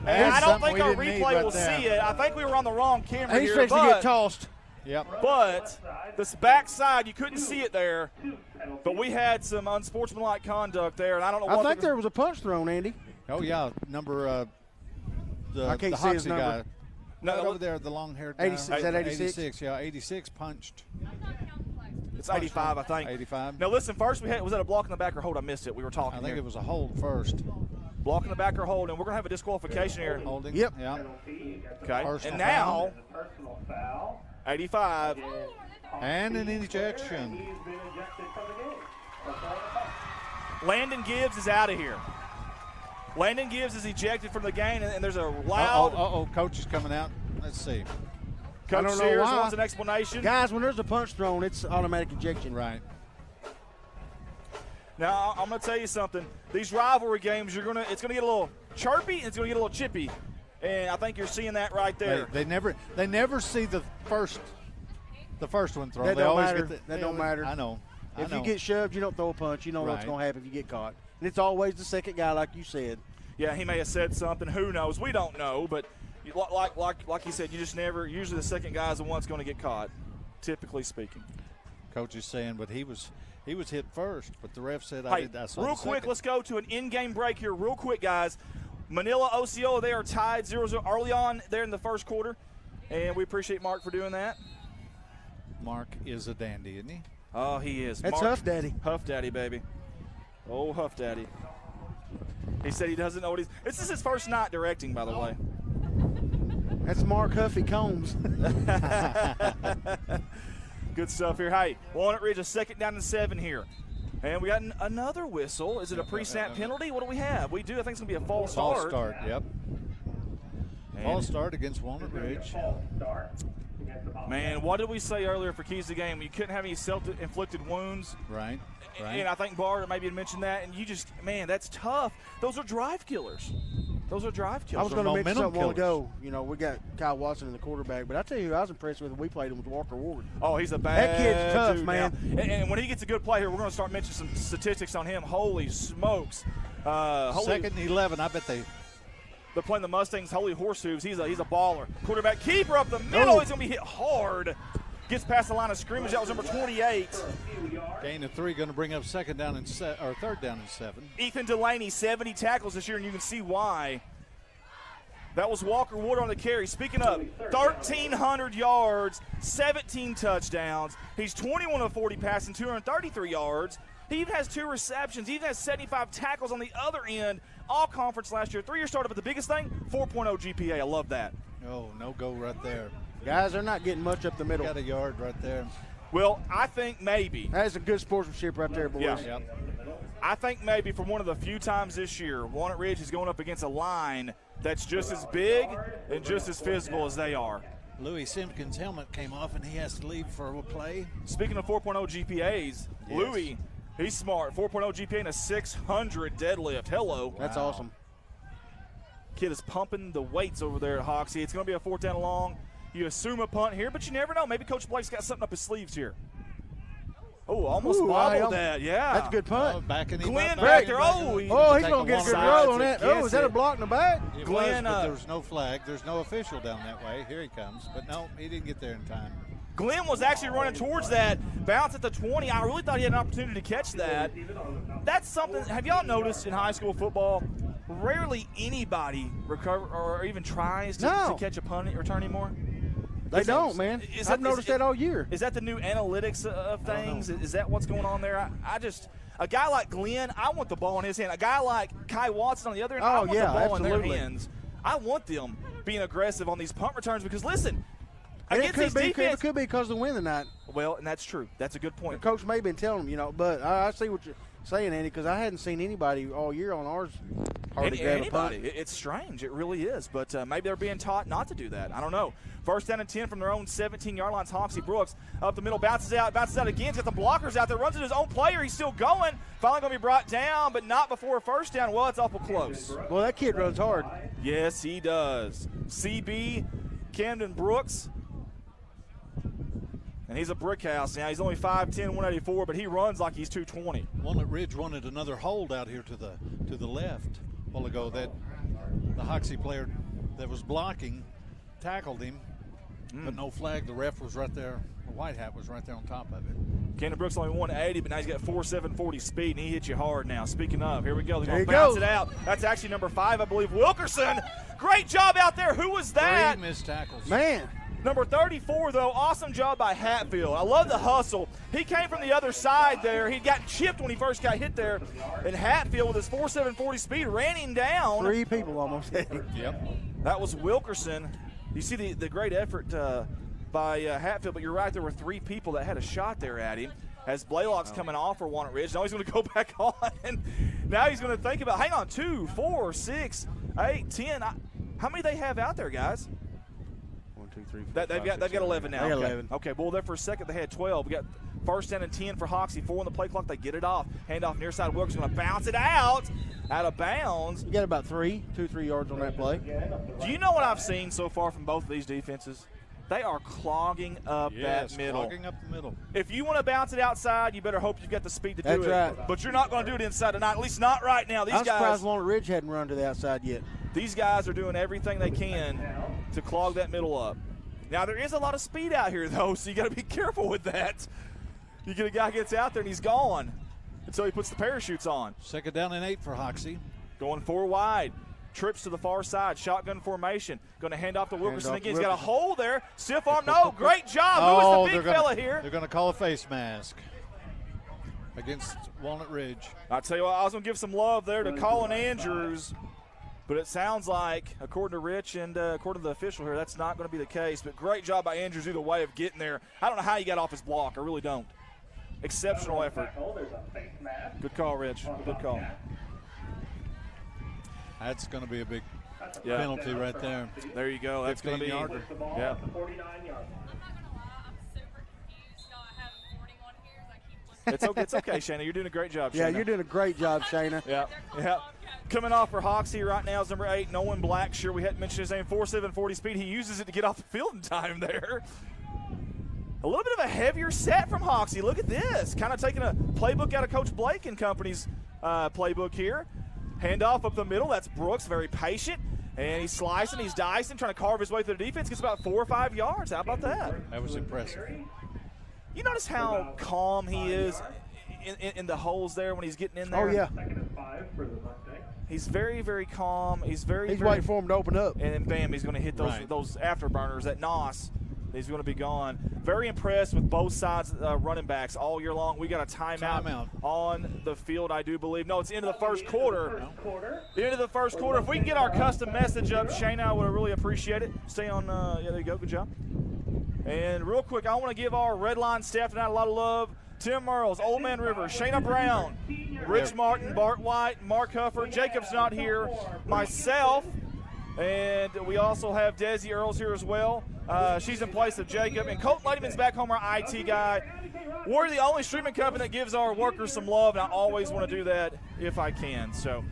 And I don't think our replay will see it. I think we were on the wrong camera He's here. fixing to get tossed. Yep. But this backside, you couldn't see it there. But we had some unsportsmanlike conduct there, and I don't know what. I think there was a punch thrown, Andy. Oh yeah, number the I can't the see his Hoxie number. guy. No, Right over there, the long-haired guy. 86, is that 86? 86, yeah, 86 punched. It's 85, I think. 85. Now listen, first was that a block in the back or hold? I missed it. We were talking. I think here. it was a hold first. Block in the back or hold, and we're gonna have a disqualification here. Holding. Yep. Yeah. Okay. Personal And now, foul. 85. And an ejection. Landon Gibbs is out of here. Landon Gibbs is ejected from the game, and there's a loud. Coach is coming out. Let's see. Coach I don't know Sears why. wants an explanation. Guys, when there's a punch thrown, it's automatic ejection. Right. Now I'm going to tell you something. These rivalry games, it's going to get a little chirpy and it's going to get a little chippy, and I think you're seeing that right there. They never see the first one thrown. That they don't always matter. Get That don't matter. I know. If you get shoved, you don't throw a punch. You know what's Right. going to happen if you get caught. And it's always the second guy, like you said. Yeah, he may have said something. Who knows? We don't know. But like you said, you just never. Usually, the second guy is the one that's going to get caught. Typically speaking. Coach is saying, but he was hit first. But the ref said, Hey, I saw real the quick, second. let's go to an in-game break here, real quick, guys. Manila, Osceola, they are tied 0-0 early on there in the first quarter, and we appreciate Mark for doing that. Mark is a dandy, isn't he? Oh, he is. That's Mark, Huff Daddy. Huff Daddy, baby. Oh, Huff Daddy. He said he doesn't know what he's – this is his first night directing, by the way. That's Mark Huffy Combs. Good stuff here. Hey, Walnut Ridge, a 2nd down and 7 here. And we got another whistle. Is it a pre-snap penalty? What do we have? We do. I think it's going to be a false start. False start, yep. And false start against Walnut Ridge. Man, what did we say earlier for keys to the game? You couldn't have any self-inflicted wounds. Right. And I think Barr maybe had mentioned that. And you just, man, that's tough. Those are drive killers. Those are drive killers. I was going to mention something a while ago. You know, we got Kyle Watson in the quarterback, but I tell you who I was impressed with when we played him was Walker Ward. Oh, he's a bad That kid's tough, dude, man. And when he gets a good play here, we're going to start mentioning some statistics on him. Holy smokes. 2nd and 11, I bet they're playing the Mustangs. Holy horse hooves. He's a baller. Quarterback keeper up the middle. He's going to be hit hard. Gets past the line of scrimmage. That was number 28. Gain of 3, going to bring up 3rd down and 7. Ethan Delaney, 70 tackles this year, and you can see why. That was Walker Ward on the carry. Speaking of, 1,300 yards, 17 touchdowns. He's 21 of 40 passing, 233 yards. He even has 2 receptions. He even has 75 tackles on the other end. All conference last year. 3-year starter, but the biggest thing, 4.0 GPA. I love that. Oh, no go right there. Guys, they're not getting much up the middle. Got a yard right there. Well, I think maybe. That is a good sportsmanship right there, boys. Yeah. Yep. I think maybe for one of the few times this year, Walnut Ridge is going up against a line that's just as big and just as physical as they are. Louis Simpkins' helmet came off, and he has to leave for a play. Speaking of 4.0 GPAs, Yes. Louis, he's smart. 4.0 GPA and a 600 deadlift. Hello. That's awesome. Kid is pumping the weights over there at Hoxie. It's going to be a 4th down and long. You assume a punt here, but you never know. Maybe Coach Blake's got something up his sleeves here. Oh, almost bobbled that. Yeah. That's a good punt. Backing him Glenn up, back there. backing him Oh, he's going to get a good roll on that. Oh, is that a block in the back? It Glenn, was, but there's no flag. There's no official down that way. Here he comes. But no, he didn't get there in time. Glenn was actually running towards that, bounce at the 20. I really thought he had an opportunity to catch that. That's something, have y'all noticed in high school football, rarely anybody recover or even tries to catch a punt return anymore? They don't, man. I've noticed that all year. Is that the new analytics of things? Is that what's going on there? I just, a guy like Glenn, I want the ball in his hand. A guy like Kai Watson on the other end, I want the ball in their hands. I want them being aggressive on these punt returns because, listen, against these defense. It could be because of the win tonight. Well, and that's true. That's a good point. The coach may have been telling them, but I see what you're saying, Andy, because I hadn't seen anybody all year on ours hardly grab a punt. It's strange. It really is. But maybe they're being taught not to do that. I don't know. 1st down and 10 from their own 17-yard line. Hoxie Brooks up the middle, bounces out again. He's got the blockers out there, runs into his own player. He's still going. Finally going to be brought down, but not before a 1st down. Well, it's awful close. Well, that kid runs hard. Yes, he does. CB, Camden Brooks. And he's a brick house now. He's only 5'10", 184, but he runs like he's 220. Walnut Ridge wanted another hold out here to the left a while ago. That the Hoxie player that was blocking tackled him, but no flag. The ref was right there. The white hat was right there on top of it. Camden Brooks only 180, but now he's got 4.740 speed, and he hits you hard now. Speaking of, here we go. They're going to bounce it out. That's actually number 5, I believe, Wilkerson. Great job out there. Who was that? 3 missed tackles. Man. Number 34, though, awesome job by Hatfield. I love the hustle. He came from the other side there. He'd gotten chipped when he first got hit there. And Hatfield, with his 4.740 speed, ran him down. 3 people almost hit him. Yep. That was Wilkerson. You see the great effort by Hatfield, but you're right, there were 3 people that had a shot there at him. As Blaylock's coming off for Walnut Ridge. Now he's going to go back on. Now he's going to think about, hang on, 2, 4, 6, 8, 10. How many they have out there, guys? 1, 2, 3, 4, They've got 11 now. They got 11. Okay, well, there for a second they had 12. We got 1st down and 10 for Hoxie. 4 on the play clock. They get it off. Hand off near side. Wilkerson going to bounce it out of bounds. You got about 3 yards on that play. Do you know what I've seen so far from both of these defenses? They are clogging up that middle. Clogging up the middle. If you want to bounce it outside, you better hope you've got the speed to do it. That's right. But you're not going to do it inside tonight, at least not right now. I'm surprised Walnut Ridge hadn't run to the outside yet. These guys are doing everything they can to clog that middle up. Now, there is a lot of speed out here, though, so you got to be careful with that. You get a guy gets out there, and he's gone until he puts the parachutes on. 2nd down and 8 for Hoxie. Going 4 wide. Trips to the far side. Shotgun formation. Going to hand off to Wilkerson again. He's got a hole there. Stiff arm. No, great job. Who is the big fella here? They're going to call a face mask against Walnut Ridge. I'll tell you what, I was going to give some love there to Colin Andrews. But it sounds like, according to Rich and according to the official here, that's not going to be the case. But great job by Andrews either way of getting there. I don't know how he got off his block. I really don't. Exceptional effort. Good call, Rich. Good call. That's going to be a big penalty right there. There you go. That's going to be. Yarder. Yeah. It's okay, Shayna. You're doing a great job, Shayna. Yeah, you're doing a great job, Shayna. Yeah. Coming off for Hoxie right now is number 8, Nolan Blackshear. We hadn't mentioned his name. 4.7 40 speed. He uses it to get off the field in time there. A little bit of a heavier set from Hoxie. Look at this. Kind of taking a playbook out of Coach Blake and company's playbook here. Handoff up the middle. That's Brooks, very patient. And he's slicing, he's dicing, trying to carve his way through the defense. Gets about 4 or 5 yards. How about that? That was impressive. You notice how calm he is in the holes there when he's getting in there? Oh, yeah. He's very, very calm. He's waiting for him to open up. And then, bam, he's going to hit those afterburners, that NOS. He's going to be gone. Very impressed with both sides running backs all year long. We got a timeout on the field, I do believe. No, it's the end of the first quarter. The end of the first quarter. If we can get our custom message up, Shayna, I would really appreciate it. Stay on. Yeah, there you go. Good job. And real quick, I want to give our Redline staff tonight a lot of love. Tim Merles, Old Man River, Shayna Brown, Rich Martin, Bart White, Mark Huffer. Jacob's not here. Myself, and we also have Desi Earls here as well. She's in place of Jacob. And Colton Ladyman's back home, our IT guy. We're the only streaming company that gives our workers some love, and I always want to do that if I can. So,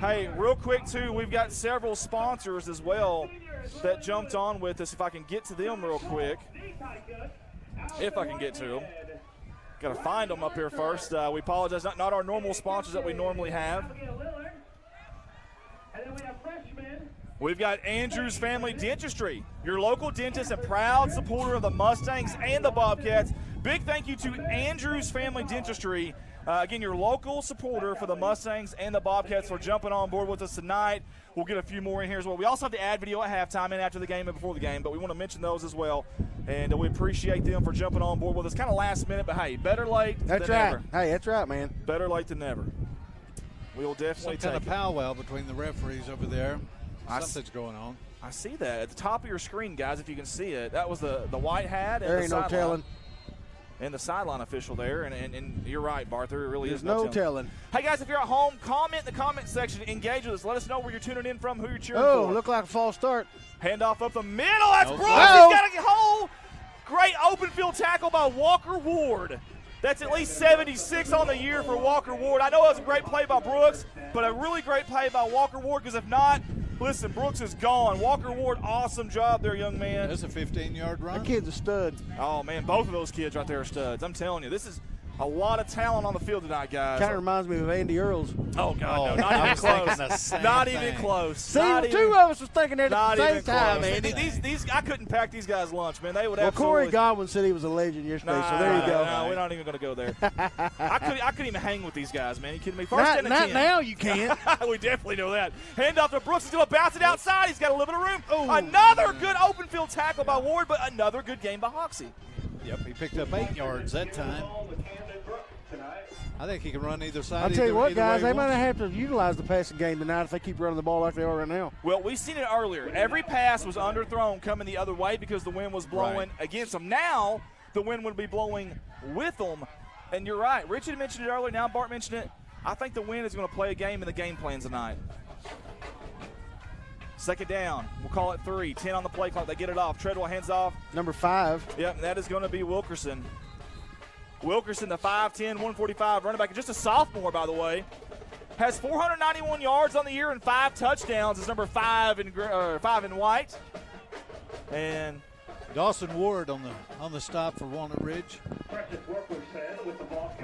hey, real quick, too, we've got several sponsors as well that jumped on with us. If I can get to them real quick. If I can get to them. Got to find them up here first. We apologize. Not our normal sponsors that we normally have. We've got Andrews Family Dentistry, your local dentist and proud supporter of the Mustangs and the Bobcats. Big thank you to Andrews Family Dentistry. Again, your local supporter for the Mustangs and the Bobcats for jumping on board with us tonight. We'll get a few more in here as well. We also have the ad video at halftime and after the game and before the game, but we want to mention those as well. And we appreciate them for jumping on board with us. Kind of last minute, but hey, better late than never. Hey, that's right, man. Better late than never. We'll definitely Some kind take of powwow between the referees over there. Something's going on. I see that at the top of your screen, guys, if you can see it. That was the white hat. And there ain't no telling. And the sideline official there, and you're right, Bart. There really is no telling. Hey, guys, if you're at home, comment in the comment section. Engage with us. Let us know where you're tuning in from, who you're cheering for. Oh, look like a false start. Handoff up the middle. That's Brooks. He's got a hole. Great open field tackle by Walker Ward. That's at least 76 on the year for Walker Ward. I know it was a great play by Brooks, but a really great play by Walker Ward, because if not, listen, Brooks is gone. Walker Ward, awesome job there, young man. That's a 15-yard run. That kid's a stud. Oh, man, both of those kids right there are studs. I'm telling you, this is a lot of talent on the field tonight, guys. Kind of reminds me of Andy Earls. Oh, God, no, not even close. Not even close. See, the two of us was thinking that at the same time, man. These, I couldn't pack these guys lunch, man. They would absolutely. Corey Godwin said he was a legend yesterday, so there you go. No, we're not even going to go there. I couldn't even hang with these guys, man. You kidding me? First not now, you can't. We definitely know that. Hand off to Brooks. He's going to bounce it outside. He's got a little bit of room. Oh. Another good open field tackle by Ward, but another good game by Hoxie. Yep, he picked up 8 yards that time. I think he can run either side. I'll tell you what, guys, they might have to utilize the passing game tonight if they keep running the ball like they are right now. Well, we've seen it earlier. Every pass was underthrown coming the other way because the wind was blowing against them. Now the wind would be blowing with them. And you're right. Richard mentioned it earlier. Now Bart mentioned it. I think the wind is going to play a game in the game plan tonight. Second down. We'll call it 3. 10 on the play clock. They get it off. Treadwell hands off. Number 5. Yep, and that is going to be Wilkerson. Wilkerson, the 5'10", 145 running back, just a sophomore, by the way, has 491 yards on the year and 5 touchdowns. Is number 5 in white. And Dawson Ward on the stop for Walnut Ridge.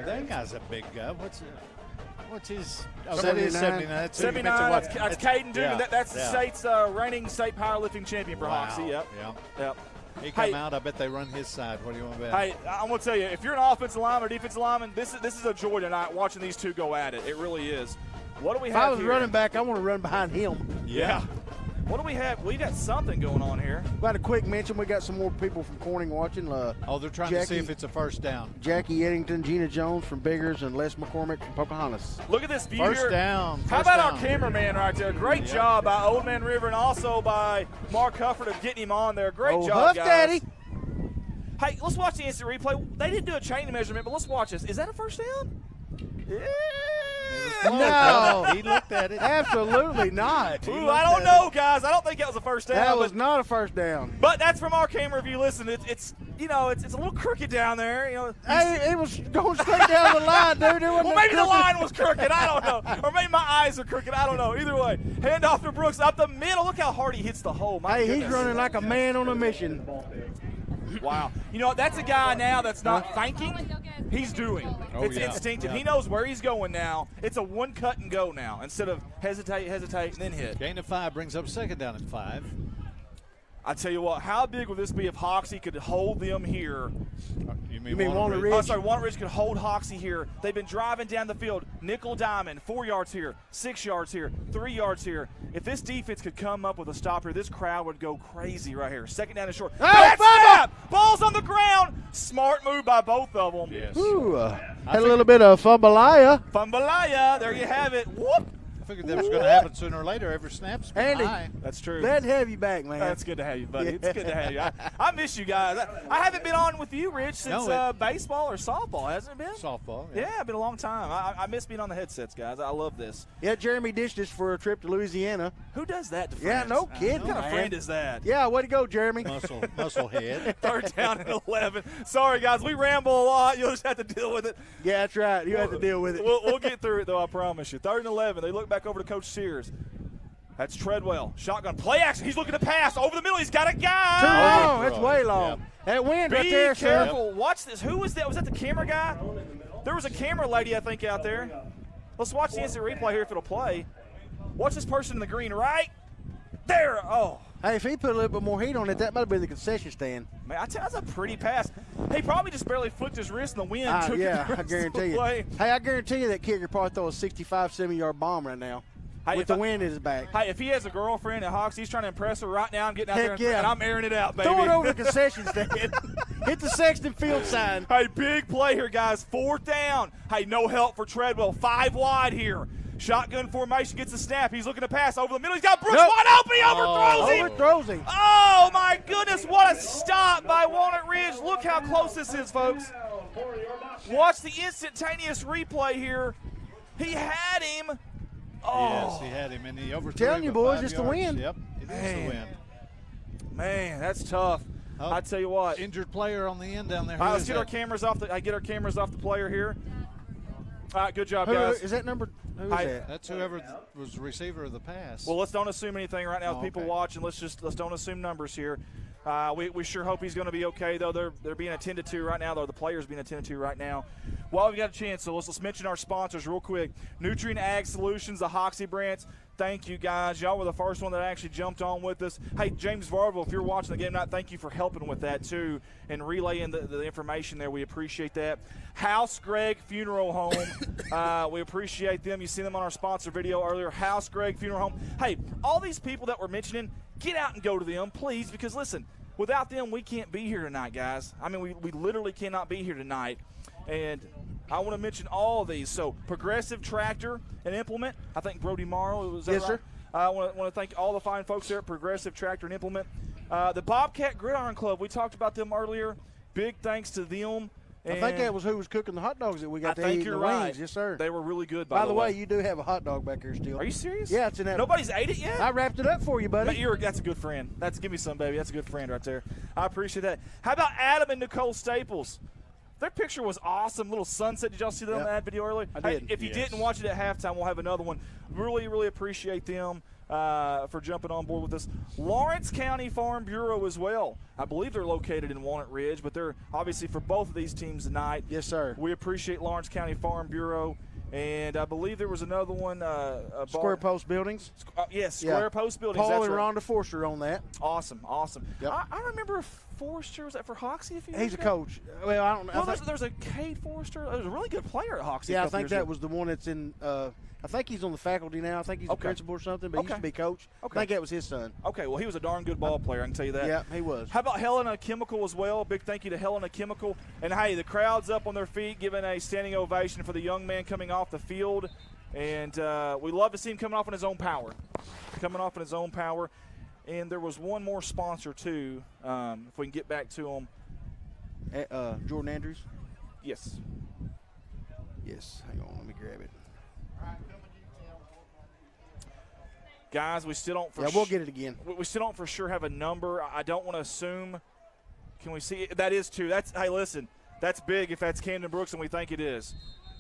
That guy's a big guy. What's his? Oh, 79. That is 79. 79. That's Caden Dugan. Yeah, that's the state's reigning state powerlifting champion for Hoxie. Yep. He come out. I bet they run his side. What do you want to bet? Hey, I'm going to tell you, if you're an offensive lineman or defensive lineman, this is a joy tonight watching these two go at it. It really is. What do we have here? If I was running back, I want to run behind him. Yeah. What do we have? We got something going on here. About a quick mention, we got some more people from Corning watching. They're trying to see if it's a first down. Jackie Eddington, Gina Jones from Biggers, and Les McCormick from Pocahontas. Look at this view First here. down. How about our cameraman right there? Great job by Old Man River and also by Mark Hufford of getting him on there. Great job, Huff guys. Daddy. Hey, let's watch the instant replay. They didn't do a chain measurement, but let's watch this. Is that a first down? Yeah. No. He looked at it. Absolutely not. Ooh, I don't know, guys. I don't think that was a first down. That was not a first down. But that's from our camera view. Listen, it's a little crooked down there. Hey, it was going straight down the line, dude. Well, maybe the line was crooked. I don't know. Or maybe my eyes are crooked. I don't know. Either way, hand off to Brooks up the middle. Look how hard he hits the hole. My he's running like a man on a mission. Wow. That's a guy now that's not thinking. He's doing. It's instinctive. Yeah. He knows where he's going now. It's a one cut and go now instead of hesitate, and then hit. Gain of 5 brings up second down and 5. I tell you what, how big would this be if Hoxie could hold them here? You mean Walnut Ridge? Oh, sorry, Walnut Ridge could hold Hoxie here. They've been driving down the field, nickel diamond, 4 yards here, 6 yards here, 3 yards here. If this defense could come up with a stop here, this crowd would go crazy right here. Second down and short. Oh, snap! Ball's on the ground. Smart move by both of them. Yes. Ooh, had a little bit of fumbalaya. Fumbalaya, there you have it. Whoop! I figured that was going to happen sooner or later. Every snap's been Andy, high. That's true. Glad to have you back, man. That's good to have you, buddy. It's good to have you. I miss you guys. I haven't been on with you, Rich, since baseball or softball, hasn't it been? Softball. Yeah, it's been a long time. I miss being on the headsets, guys. I love this. Yeah, Jeremy dished us for a trip to Louisiana. Who does that to Yeah, friends? no kidding. What kind of friend is that? Yeah, way to go, Jeremy. Muscle head. Third down and 11. Sorry, guys. We ramble a lot. You'll just have to deal with it. Yeah, that's right. You have to deal with it. We'll get through it, though, I promise you. Third and 11. They look back over to Coach Sears. That's Treadwell. Shotgun. Play action. He's looking to pass. Over the middle. He's got a guy. Too long. That's way long. Yep. That wind Be right there, careful. sir. Watch this. Who was that? Was that the camera guy? There was a camera lady, I think, out there. Let's watch the instant replay here if it'll play. Watch this person in the green right there. Oh. Hey, if he put a little bit more heat on it, that might have been the concession stand. Man, I tell you, that's a pretty pass. He probably just barely flicked his wrist and the wind took Yeah, it. I guarantee you. Hey, I guarantee you that kicker probably throw a 65, 70-yard bomb right now with the wind in his back. Hey, if he has a girlfriend at Hoxie, he's trying to impress her right now. I'm getting out Heck there yeah. and I'm airing it out, baby. Throw it over the concession stand. Hit the Sexton Field sign. Hey, big play here, guys. Fourth down. Hey, no help for Treadwell. 5 wide here. Shotgun formation, gets the snap. He's looking to pass over the middle. He's got Brooks wide open. He overthrows him. Overthrows him. Oh, my goodness. What a stop by Walnut Ridge. Look how close this is, folks. Watch the instantaneous replay here. He had him. Oh. Yes, he had him, and he overthrew Telling him you, boys, 5 it's the yards. wind. Yep, it is the wind. Man, that's tough. I tell you what. Injured player on the end down there. All right, let's get our cameras off the player here. All right, good job, guys. Is that number? Who is that? That's whoever was the receiver of the pass. Well, let's don't assume anything right now. People watching, let's don't assume numbers here. We sure hope he's going to be okay, though. They're being attended to right now, though. The players being attended to right now. While we've got a chance, so let's mention our sponsors real quick. Nutrient Ag Solutions, the Hoxie branch. Thank you, guys. Y'all were the first one that actually jumped on with us. Hey, James Varville, if you're watching the game tonight, thank you for helping with that, too, and relaying the information there. We appreciate that. House Greg Funeral Home. We appreciate them. You see them on our sponsor video earlier. House Greg Funeral Home. Hey, all these people that we're mentioning, get out and go to them, please, because, listen, without them, we can't be here tonight, guys. I mean, we literally cannot be here tonight. And I want to mention all of these. So, Progressive Tractor and Implement. I think Brody Morrow, was that Yes, right? sir. I want to thank all the fine folks there at Progressive Tractor and Implement. The Bobcat Gridiron Club, we talked about them earlier. Big thanks to them. I think that was who was cooking the hot dogs that we got to eat. I think you're right. Wings. Yes, sir. They were really good, by the way. You do have a hot dog back here still. Are you serious? Yeah, it's in that. Nobody's ate it yet? I wrapped it up for you, buddy. That's a good friend. Give me some, baby. That's a good friend right there. I appreciate that. How about Adam and Nicole Staples? Their picture was awesome. Little sunset. Did y'all see them in that video earlier? I did. Hey, if you didn't watch it at halftime, we'll have another one. Really, really appreciate them for jumping on board with us. Lawrence County Farm Bureau as well. I believe they're located in Walnut Ridge, but they're obviously for both of these teams tonight. Yes, sir. We appreciate Lawrence County Farm Bureau. And I believe there was another one. Square Post Buildings. Yes, Square Post Buildings. Paul that's and right. Rhonda Forster on that. Awesome. Yep. I remember Forrester? Was that for Hoxie? He's a coach. Well, I don't know. Well, there's a Cade Forrester. There's a really good player at Hoxie. Yeah, I think that was the one that's in. I think he's on the faculty now. I think he's a principal or something, but he used to be coach. I think that was his son. Okay, well, he was a darn good ball player, I can tell you that. Yeah, he was. How about Helena Chemical as well? Big thank you to Helena Chemical. And, hey, the crowd's up on their feet giving a standing ovation for the young man coming off the field. And we love to see him coming off in his own power. And there was one more sponsor, too, if we can get back to him. Jordan Andrews? Yes. Yes. Hang on. Let me grab it. Guys, we still don't we'll get it again. We still don't for sure have a number. I don't want to assume. Can we see? That is 2. Hey, listen, that's big if that's Camden Brooks, and we think it is.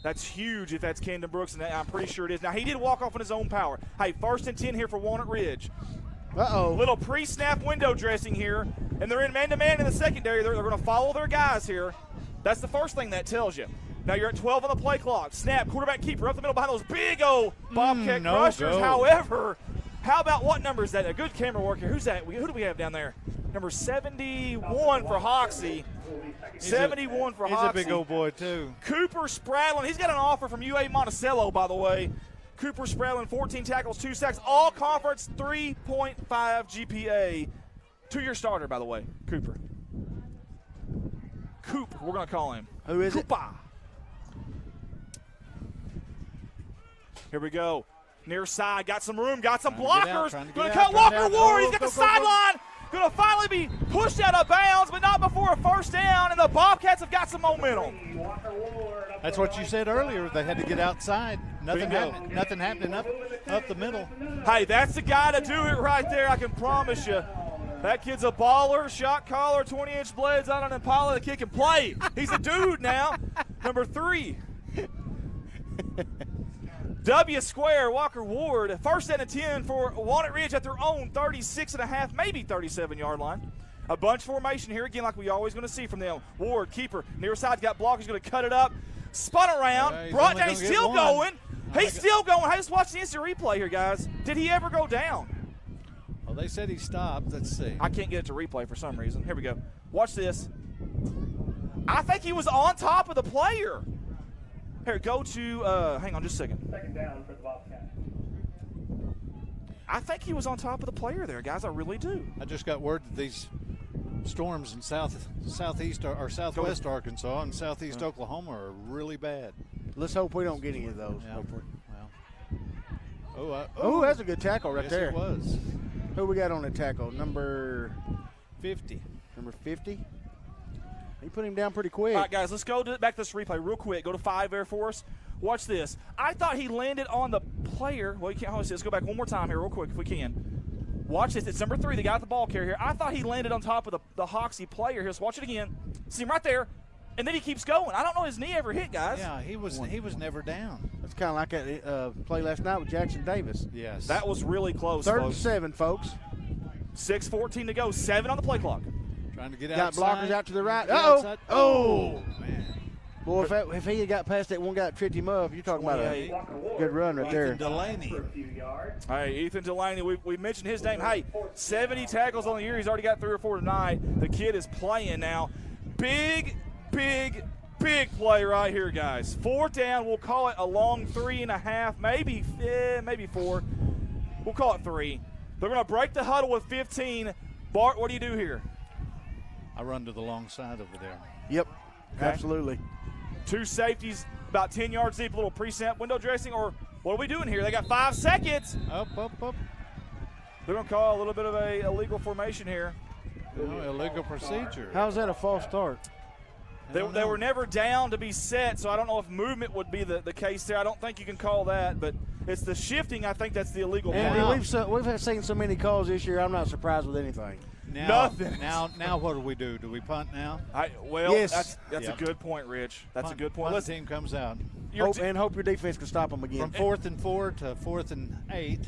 That's huge if that's Camden Brooks, and I'm pretty sure it is. Now, he did walk off on his own power. Hey, 1st and 10 here for Walnut Ridge. Uh-oh. Little pre-snap window dressing here, and they're in man-to-man in the secondary. They're going to follow their guys here. That's the first thing that tells you. Now you're at 12 on the play clock. Snap, quarterback keeper up the middle behind those big old Bobcat crushers. However, how about what number is that? A good camera work here. Who's that? Who do we have down there? Number 71 for Hoxie. 71 for Hoxie. He's a big old boy, too. Cooper Spradlin. He's got an offer from UA Monticello, by the way. Cooper Spradlin, 14 tackles, 2 sacks, all conference, 3.5 GPA. 2-year starter, by the way, Cooper. Coop, we're going to call him. Who is it? Here we go. Near side, got some room, got some blockers. Going to cut Walker Ward. He's got the sideline. Going to finally be pushed out of bounds, but not before a first down, and the Bobcats have got some momentum. That's what you said earlier. They had to get outside. Nothing happening up the middle. Hey, that's the guy to do it right there, I can promise you. That kid's a baller, shot caller, 20-inch blades on an Impala, the kid can play. He's a dude now. Number 3. W square, Walker Ward. 1st and 10 for Walnut Ridge at their own 36.5, maybe 37-yard line. A bunch formation here again, like we always going to see from them. Ward, keeper, near side, got blockers, going to cut it up, spun around, brought down. He's still going. He's still going. I just watched the instant replay here, guys. Did he ever go down? Well, they said he stopped. Let's see. I can't get it to replay for some reason. Here we go. Watch this. I think he was on top of the player. Here, go to, hang on just a second. 2nd down for the Bobcats. I think he was on top of the player there, guys. I really do. I just got word that these storms in southeast or southwest Arkansas and southeast Oklahoma are really bad. Let's hope we don't get any of those. Yeah. Well. Oh, that's a good tackle right there. It was. Who we got on the tackle? Number 50. Number 50. He put him down pretty quick. All right, guys, let's go back to this replay real quick. Go to 5 there for us. Watch this. I thought he landed on the player. Well, you can't hold it. Let's go back one more time here real quick if we can. Watch this. It's number 3. They got the ball carrier here. I thought he landed on top of the Hoxie player here. So watch it again. See him right there. And then he keeps going. I don't know his knee ever hit, guys. Yeah, he was never down. It's kind of like that play last night with Jackson Davis. Yes. That was really close, 3rd and 7, folks. 6:14 to go. 7 on the play clock. Trying to get got outside. Blockers out to the right. Oh, man. Boy, if he had got past that one guy that tripped him up, you're talking about a good run right there. Ethan Delaney. Hey, Ethan Delaney, we mentioned his name. Hey, 70 tackles on the year. He's already got 3 or 4 tonight. The kid is playing now. Big play right here, guys. 4th down. We'll call it a long 3.5, maybe 4. We'll call it 3. They're going to break the huddle with 15. Bart, what do you do here? I run to the long side over there. Yep, okay. Absolutely. 2 safeties, about 10 yards deep, a little pre-snap window dressing, or what are we doing here? They got 5 seconds. Up. They're going to call a little bit of a illegal formation here. Illegal procedure. How's that a false start? They were never down to be set, so I don't know if movement would be the case there. I don't think you can call that, but it's the shifting. I think that's the illegal part. And we've seen so many calls this year, I'm not surprised with anything. Nothing. Now what do we do? Do we punt now? Yes. That's a good point, Rich. That's a good point. Punt team comes out. Hope your defense can stop them again. From 4th and 4 to 4th and 8.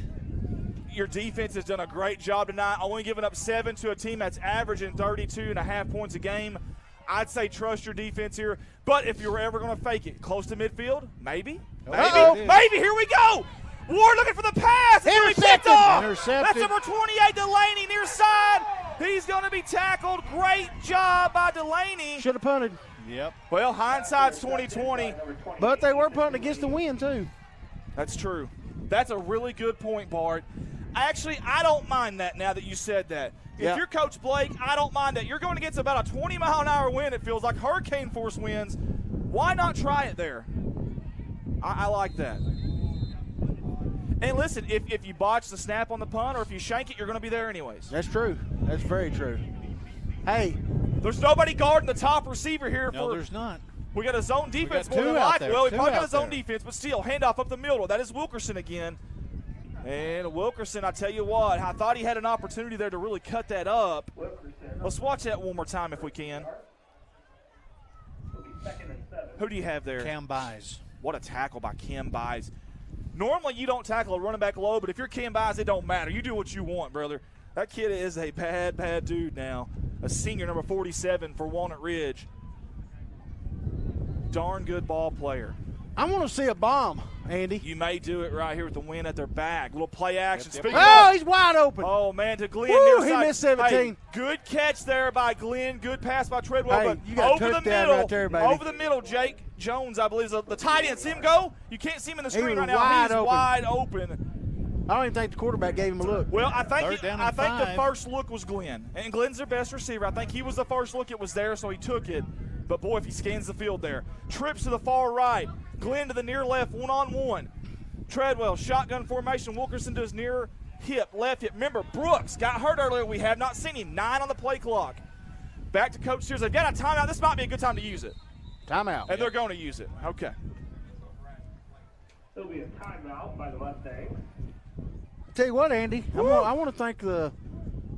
Your defense has done a great job tonight, only giving up 7 to a team that's averaging 32.5 points a game. I'd say trust your defense here, but if you're ever going to fake it, close to midfield, maybe. Here we go. Ward looking for the pass. It's picked off. Intercepted. That's number 28, Delaney, near side. He's going to be tackled. Great job by Delaney. Should have punted. Yep. Well, hindsight's 20/20. But they were punting against the wind, too. That's true. That's a really good point, Bart. Actually, I don't mind that now that you said that. If you're Coach Blake, I don't mind that. You're going against about a 20-mile-an-hour wind. It feels like hurricane force winds. Why not try it there? I like that. And listen, if you botch the snap on the punt or if you shank it, you're going to be there anyways. That's true. That's very true. Hey. There's nobody guarding the top receiver here. No, there's not. We got a zone defense got more than two out likely. there. Well, we Two probably got out a zone there. defense, but still, handoff up the middle. That is Wilkerson again. And Wilkerson, I tell you what, I thought he had an opportunity there to really cut that up. Let's watch that one more time if we can. Who do you have there? Cam Byes. What a tackle by Cam Byes. Normally you don't tackle a running back low, but if you're Cam Byes, it don't matter. You do what you want, brother. That kid is a bad, bad dude now. A senior, number 47 for Walnut Ridge. Darn good ball player. I want to see a bomb, Andy. You may do it right here with the wind at their back. Little play action. Oh, he's wide open. Oh, man, to Glenn. Woo, near he side. missed 17. Hey, good catch there by Glenn. Good pass by Treadwell. Hey, but you got a over the touchdown middle, right there, baby. over the middle, Jake Jones, I believe, is the tight end. See him go? You can't see him in the screen was right now. wide He's open. wide open. I don't even think the quarterback gave him a look. Well, I think Third down I and think the 5. first look was Glenn. And Glenn's their best receiver. I think he was the first look. It was there, so he took it. But, boy, if he scans the field there. Trips to the far right. Glenn to the near left, one-on-one. Treadwell, shotgun formation. Wilkerson to his near hip, left hip. Remember, Brooks got hurt earlier. We have not seen him. 9 on the play clock. Back to Coach Sears. They've got a timeout. This might be a good time to use it. Timeout. And they're going to use it. Okay. There'll be a timeout by the Mustangs. Tell you what, Andy, I want to thank the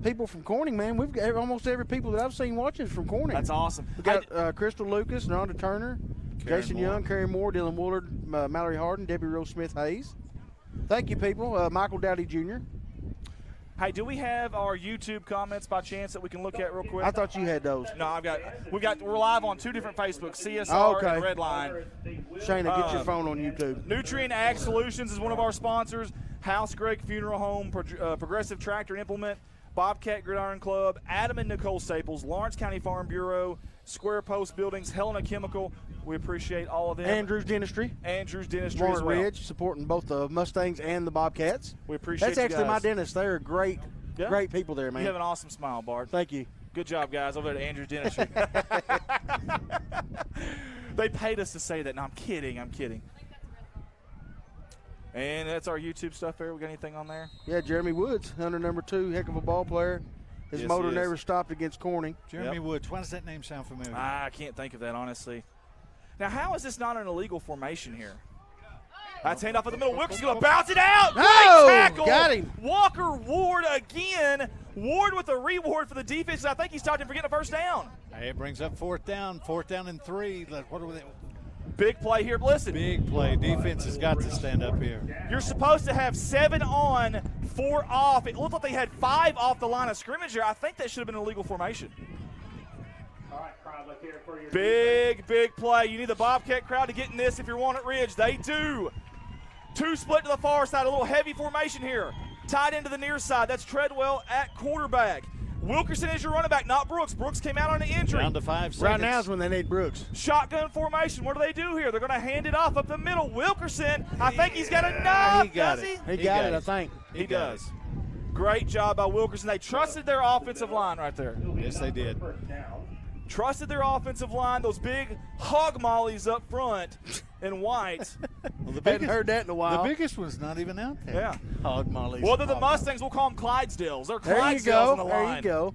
people from Corning, man. We've got almost every people that I've seen watching is from Corning. That's awesome. We got Crystal Lucas, Rhonda Turner, Jason Moore. Young, Kerry Moore, Dylan Woolard, Mallory Harden, Debbie Rose Smith Hayes. Thank you, people. Michael Dowdy Jr. Hey, do we have our YouTube comments by chance that we can look at real quick? I thought you had those. No, we're live on 2 different Facebooks, CSR and Redline. Shayna, get your phone on YouTube. Nutrient Ag Solutions is one of our sponsors. House Greg Funeral Home, Progressive Tractor Implement, Bobcat Gridiron Club, Adam and Nicole Staples, Lawrence County Farm Bureau, Square Post Buildings, Helena Chemical. We appreciate all of them. Andrews Dentistry. Andrews Dentistry Walnut as well. Ridge, supporting both the Mustangs and the Bobcats. We appreciate That's you actually guys. my dentist. They're great, Yeah. great people there, man. You have an awesome smile, Bart. Thank you. Good job, guys, over there at Andrews Dentistry. They paid us to say that. No, I'm kidding. And that's our YouTube stuff there. We got anything on there? Yeah, Jeremy Woods, under number 2, heck of a ball player. His Yes, motor he is. never stopped against Corning. Jeremy Woods. Why does that name sound familiar? I can't think of that, honestly. Now, how is this not an illegal formation here? That's handoff in the middle. Wilkes going to bounce it out. Great tackle. Got him. Walker Ward again. Ward with a reward for the defense. I think he stopped him for getting a first down. Hey, it brings up 4th down. 4th down and 3. What are they? Big play here. But listen, Big play. Defense has got to stand up here. you're supposed to have 7 on, 4 off. It looked like they had 5 off the line of scrimmage here. I think that should have been an illegal formation. All right, crowd, look here for your Big play. You need the Bobcat crowd to get in this if you're Walnut Ridge. They do. 2 split to the far side. A little heavy formation here. Tied into the near side. That's Treadwell at quarterback. Wilkerson is your running back, not Brooks. Brooks came out on an injury. Down to 5 seconds. Right now is when they need Brooks. Shotgun formation. What do they do here? They're going to hand it off up the middle. Wilkerson, I think he's got enough. He got does it. he? He got it, I think. He does. Great job by Wilkerson. They trusted their offensive line right there. Yes, they did. first down. Trusted their offensive line. Those big hog mollies up front in white. Well, Hadn't heard that in a while. The biggest one's not even out there. Yeah. Hog mollies. Well, they're the Mustangs. We'll call them Clydesdales. They're There you Clydesdales go. on the line. There you go.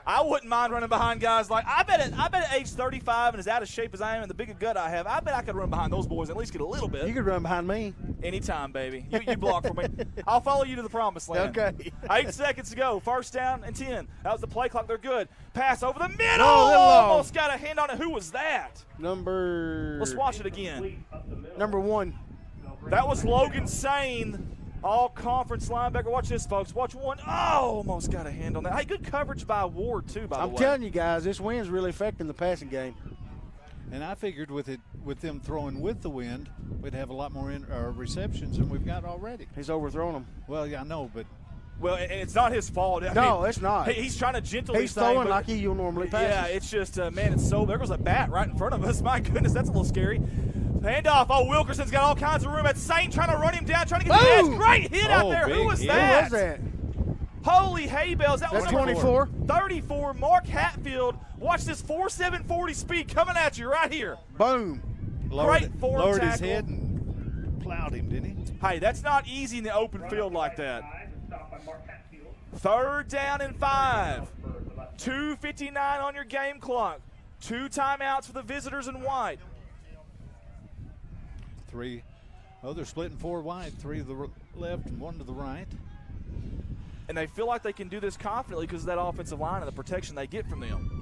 I wouldn't mind running behind guys like I bet at age 35 and as out of shape as I am and the big gut I have, I bet I could run behind those boys and at least get a little bit. You could run behind me. Anytime, baby. You block for me. I'll follow you to the promised land. Okay. 8 seconds to go. First down and 10. That was the play clock. They're good. Pass over the middle. Oh, they're long. Almost got a hand on it. Who was that? Number 1. That was Logan Sane, all-conference linebacker. Watch this, folks. Watch one. Oh, almost got a hand on that. Hey, good coverage by Ward, too, by the way. I'm telling you guys, this wind's really affecting the passing game. And I figured with them throwing with the wind, we'd have a lot more receptions than we've got already. He's overthrown them. Well, yeah, I know, but Well, and it's not his fault. No, it's not. He's trying to gently. He's throwing like he normally passes. Yeah, it's just man, it's so. There goes a bat right in front of us. My goodness, that's a little scary. Handoff. Oh, Wilkerson's got all kinds of room. At Saint trying to run him down, trying to get the edge. Great hit out there. Who was that? Who was that? Holy hay bells. That's 24. 34. Mark Hatfield. Watch this 4.740 speed coming at you right here. Boom. Great form lowered tackle. his head and plowed him, didn't he? Hey, that's not easy in the open field like that. 3rd down and 5. 2:59 on your game clock. 2 timeouts for the visitors in white. 3. Oh, they're splitting 4 wide. 3 to the left and 1 to the right. And they feel like they can do this confidently because of that offensive line and the protection they get from them.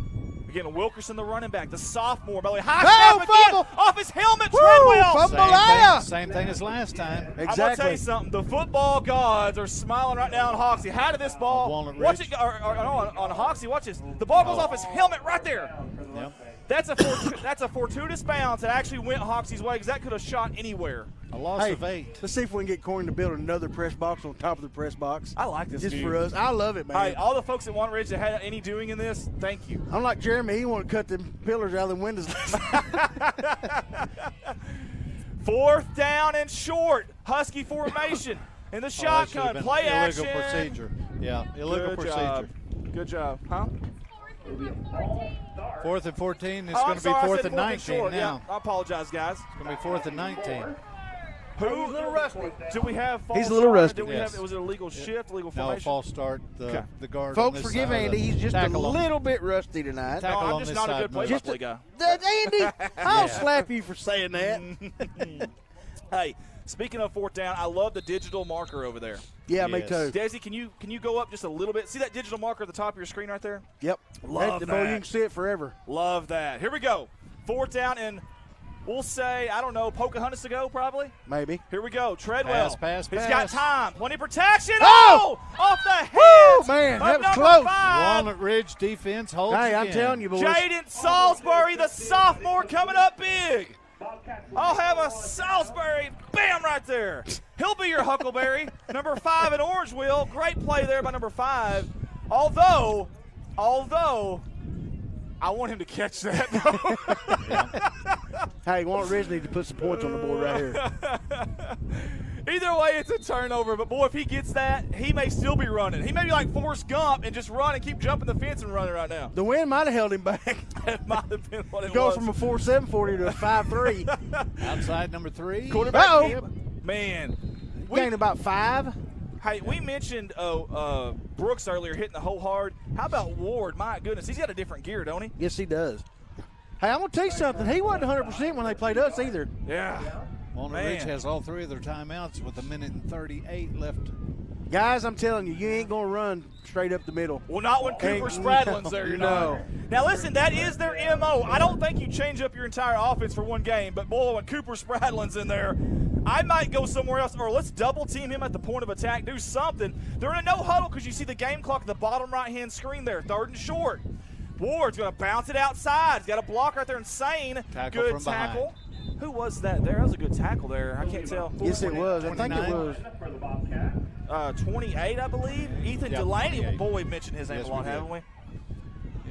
Again, Wilkerson, the running back, the sophomore. By the way, high snap again off his helmet. Treadwell. Same thing as last time. Exactly. I'm going to tell you something. The football gods are smiling right now on Hoxie. How did this ball? Watch it on Hoxie. Watch this. The ball goes off his helmet right there. Yep. That's a fortuitous bounce that actually went Hoxie's way because that could have shot anywhere. A loss of 8. Let's see if we can get Corning to build another press box on top of the press box. I like this just dude. for us. I love it, man. Hey, all the folks at Walnut Ridge that had any doing in this, thank you. I'm like Jeremy. He want to cut the pillars out of the windows. 4th down and short. Husky formation in the shotgun. Play action. Illegal procedure. Yeah, illegal procedure. Good job. Huh? 4th and 14. It's going to be 4th and 19 now. Yeah, I apologize, guys. It's going to be 4th and 19. He's a little rusty. Do we have false He's a little rusty. Did we have, was it a legal shift, legal formation? No, false start. The guard. Folks, forgive Andy. He's just a little bit rusty tonight. No, I'm just not a good play-by-play guy. Andy, I'll slap you for saying that. Hey, speaking of 4th down, I love the digital marker over there. Yeah, me too. Desi, can you go up just a little bit? See that digital marker at the top of your screen right there? Yep. Love that. Boy, you can see it forever. Love that. Here we go. 4th down and we'll say, I don't know, Pocahontas to go probably? Maybe. Here we go. Treadwell. Pass. He's got time. Plenty of protection. Oh! Off the head. Oh, man, that was close. 5. Walnut Ridge defense holds Hey, I'm again. telling you, boys. Jaden Salisbury, the sophomore, coming up big. I'll have a Salisbury, bam, right there. He'll be your Huckleberry. Number 5 in Orangeville. Great play there by number 5. Although, I want him to catch that. Hey, Walnut Ridge need to put some points on the board right here. Either way, it's a turnover. But, boy, if he gets that, he may still be running. He may be like Forrest Gump and just run and keep jumping the fence and running right now. The wind might have held him back. That might have been what it Go was. from a 4.740 to a 5.3. Outside number 3. Quarterback. Man. Gained about 5. Hey, we mentioned Brooks earlier hitting the hole hard. How about Ward? My goodness, he's got a different gear, don't he? Yes, he does. Hey, I'm going to tell you something. He wasn't 100% when they played us either. Yeah. Walnut Ridge has all 3 of their timeouts with 1:38 left. Guys, I'm telling you, you ain't going to run straight up the middle. Well, not when Cooper Spradlin's there, you're not. Now, listen, that is their MO. I don't think you change up your entire offense for one game, but, boy, when Cooper Spradlin's in there, I might go somewhere else, or let's double team him at the point of attack, do something. They're in a no huddle because you see the game clock at the bottom right-hand screen there, 3rd and short. Ward's going to bounce it outside. He's got a block right there, insane. Tackle good from tackle. behind. Who was that there? That was a good tackle there. I can't tell. Yes, it was. I think it was. 28, I believe. Ethan Delaney. 28. Boy, we mentioned his name Yes, a lot, we did. haven't we?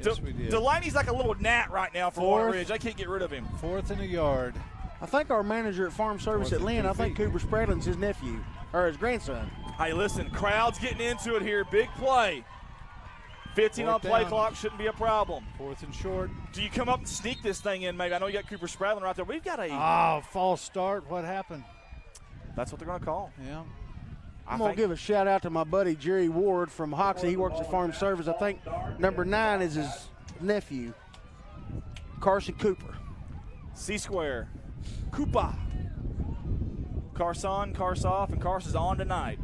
Yes, we did. Delaney's like a little gnat right now for Walnut Ridge. I can't get rid of him. 4th and a yard. I think our manager at Farm Service at Lynn, I think Cooper Spradlin's his nephew, or his grandson. Hey, listen, crowd's getting into it here. Big play. 15 on play clock shouldn't be a problem. 4th and short. Do you come up and sneak this thing in, maybe? I know you got Cooper Spradlin right there. We've got a... Oh, false start. What happened? That's what they're going to call. Yeah. I'm going to give a shout out to my buddy Jerry Ward from Hoxie. He works at Farm Service. I think number 9 is his nephew, Carson Cooper. C-square. Koopa. Carson, Carsoff, and Carson's on tonight.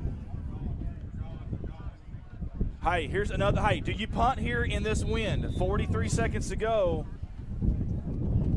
Hey, here's another. Hey, do you punt here in this wind? 43 seconds to go.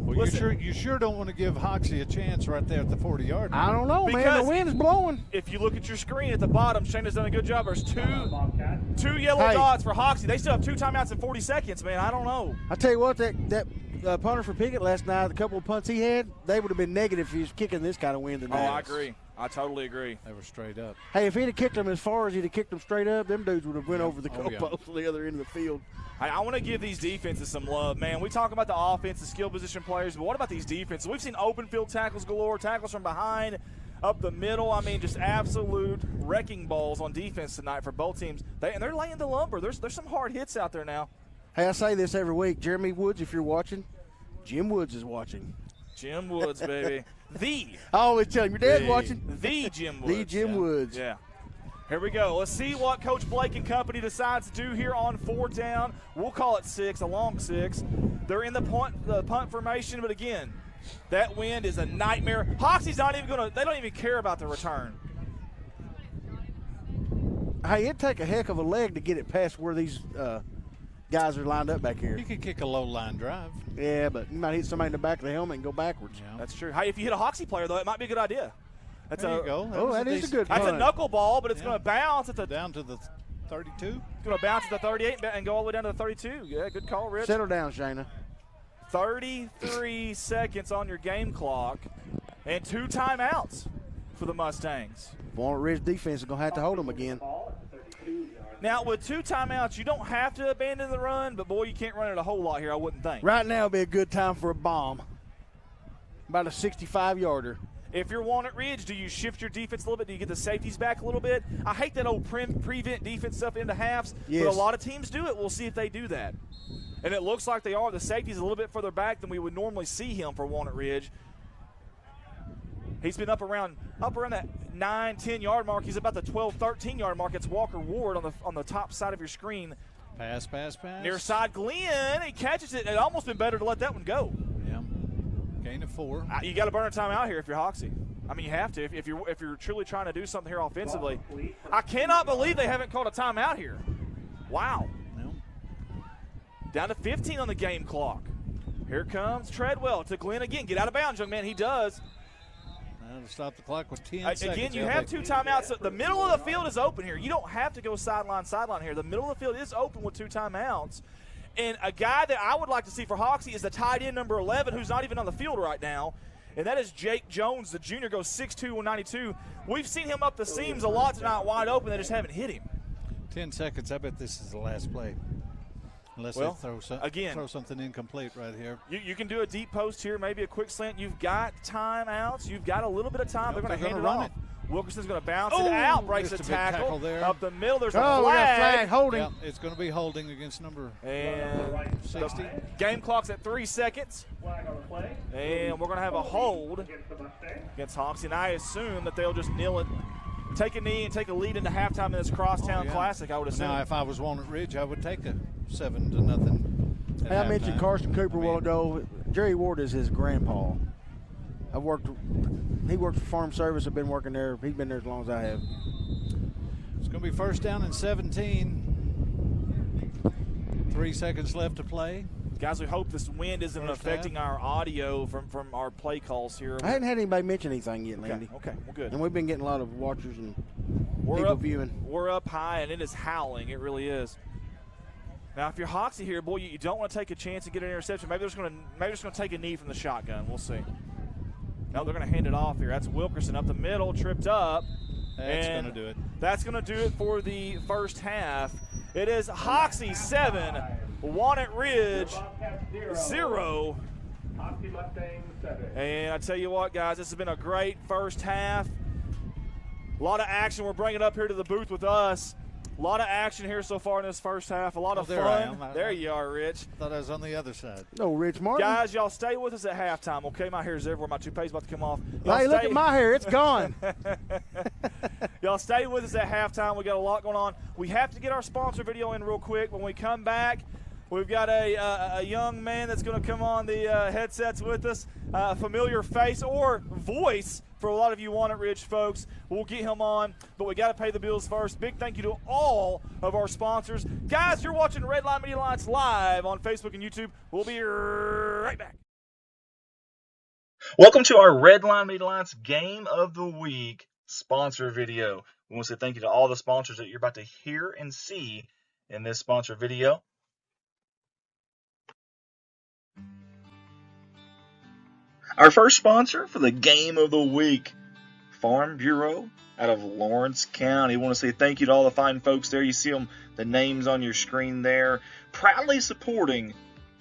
Well, you sure don't want to give Hoxie a chance right there at the 40-yard line. I don't know, man. The wind is blowing. If you look at your screen at the bottom, Shayna's done a good job. There's two yellow dots for Hoxie. They still have 2 timeouts in 40 seconds, man. I don't know. I tell you what, that punter for Pickett last night, the couple of punts he had, they would have been negative if he was kicking this kind of wind than that. I agree. I totally agree. They were straight up. Hey, if he'd have kicked them as far as he'd have kicked them straight up, them dudes would have went over the goalpost to the other end of the field. I want to give these defenses some love, man. We talk about the offense, the skill position players, but what about these defenses? We've seen open field tackles galore, tackles from behind, up the middle. I mean, just absolute wrecking balls on defense tonight for both teams. They're laying the lumber. There's some hard hits out there now. Hey, I say this every week. Jeremy Woods, if you're watching, Jim Woods is watching. Jim Woods, baby. I always tell him, your dad's watching. The Jim Woods. The Jim Woods. Yeah. Here we go. Let's see what Coach Blake and company decides to do here on 4th down. We'll call it 6, a long 6. They're in the punt formation, but again, that wind is a nightmare. Hoxie's not even going to – they don't even care about the return. Hey, it'd take a heck of a leg to get it past where these guys are lined up back here. You could kick a low-line drive. Yeah, but you might hit somebody in the back of the helmet and go backwards. Yeah. That's true. Hey, if you hit a Hoxie player, though, it might be a good idea. There you go. That is a good That's punt. a knuckleball, but it's going to bounce at the down to the 32. It's going to bounce at the 38 and go all the way down to the 32. Yeah, good call, Rich. Settle down, Shayna. 33 seconds on your game clock and 2 timeouts for the Mustangs. Walnut Ridge defense is going to have to hold them again. Now, with 2 timeouts, you don't have to abandon the run, but, boy, you can't run it a whole lot here, I wouldn't think. Right now would be a good time for a bomb. About a 65-yarder. If you're Walnut Ridge, do you shift your defense a little bit? Do you get the safeties back a little bit? I hate that old prevent defense stuff into halves, yes, but a lot of teams do it. We'll see if they do that. And it looks like they are. The safety's a little bit further back than we would normally see him for Walnut Ridge. He's been up around that 9, 10-yard mark. He's about the 12, 13-yard mark. It's Walker Ward on the top side of your screen. Pass. Near side Glenn. He catches it. It almost been better to let that one go. Yeah. Gain of 4. You got to burn a timeout here if you're Hoxie. I mean, you have to if you're truly trying to do something here offensively. I cannot believe they haven't called a timeout here. Wow. No. Down to 15 on the game clock. Here comes Treadwell to Glenn again. Get out of bounds, young man. He does. Now to stop the clock with 10 seconds. Again, you have 2 timeouts. So the middle of the field is open here. You don't have to go sideline here. The middle of the field is open with 2 timeouts. And a guy that I would like to see for Hoxie is the tight end number 11, who's not even on the field right now, and that is Jake Jones. The junior goes 6'2", 192. We've seen him up the seams a lot tonight, wide open. They just haven't hit him. 10 seconds. I bet this is the last play. Unless they throw something incomplete right here. You can do a deep post here, maybe a quick slant. You've got timeouts. You've got a little bit of time. They're going to hand it off. Wilkerson's going to bounce it out, breaks a tackle. There. Up the middle, there's a flag. We got a flag holding. Yeah, it's going to be holding against number 60. Game clock's at 3 seconds. And we're going to have a hold against Hoxie. And I assume that they'll just kneel it, take a knee, and take a lead into halftime in this Crosstown Classic, I would assume. Now, if I was Walnut Ridge, I would take a 7-0. Hey, I mentioned Carson Cooper a while ago. Jerry Ward is his grandpa. He worked for Farm Service. I've been working there. He's been there as long as I have. It's going to be 1st down and 17. 3 seconds left to play. Guys, we hope this wind isn't affecting our audio from our play calls here. I hadn't had anybody mention anything yet, Landy. Okay, well, good. And we've been getting a lot of watchers and people viewing. We're up high, and it is howling. It really is. Now, if you're Hoxie here, boy, you don't want to take a chance and get an interception. Maybe they're just going to take a knee from the shotgun. We'll see. No, they're going to hand it off here. That's Wilkerson up the middle, tripped up. That's going to do it. That's going to do it for the first half. It is Hoxie 7, Walnut Ridge 0. And I tell you what, guys, this has been a great first half. A lot of action. We're bringing it up here to the booth with us. A lot of action here so far in this first half. A lot of fun. There you are, Rich. Thought I was on the other side. No, Rich Martin. Guys, y'all stay with us at halftime, okay? My hair's everywhere. My toupee's about to come off. Hey, look at my hair. It's gone. Y'all stay with us at halftime. We got a lot going on. We have to get our sponsor video in real quick. When we come back, we've got a young man that's going to come on the headsets with us. Familiar face or voice for a lot of you Walnut Ridge folks. We'll get him on, but we got to pay the bills first. Big thank you to all of our sponsors. Guys, you're watching Redline Media Alliance live on Facebook and YouTube. We'll be right back. Welcome to our Redline Media Alliance Game of the Week sponsor video. We want to say thank you to all the sponsors that you're about to hear and see in this sponsor video. Our first sponsor for the game of the week, Farm Bureau out of Lawrence County. I want to say thank you to all the fine folks there. You see them, the names on your screen there, proudly supporting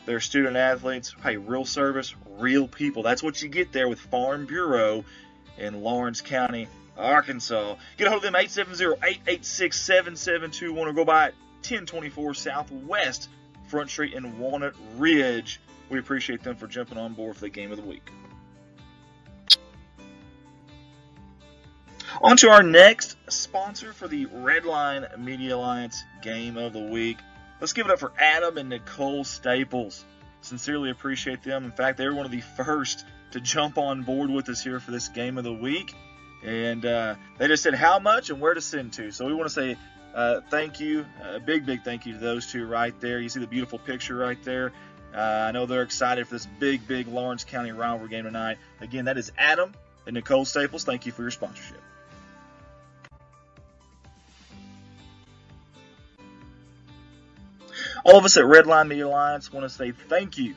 their student athletes. Hey, real service, real people. That's what you get there with Farm Bureau in Lawrence County, Arkansas. Get a hold of them, 870-886-7721, or go by 1024 Southwest Front Street in Walnut Ridge. We appreciate them for jumping on board for the game of the week. On to our next sponsor for the Redline Media Alliance game of the week. Let's give it up for Adam and Nicole Staples. Sincerely appreciate them. In fact, they were one of the first to jump on board with us here for this game of the week. And they just said how much and where to send to. So we want to say thank you, a big thank you to those two right there. You see the beautiful picture right there. I know they're excited for this big Lawrence County rivalry game tonight. Again, that is Adam and Nicole Staples. Thank you for your sponsorship. All of us at Redline Media Alliance want to say thank you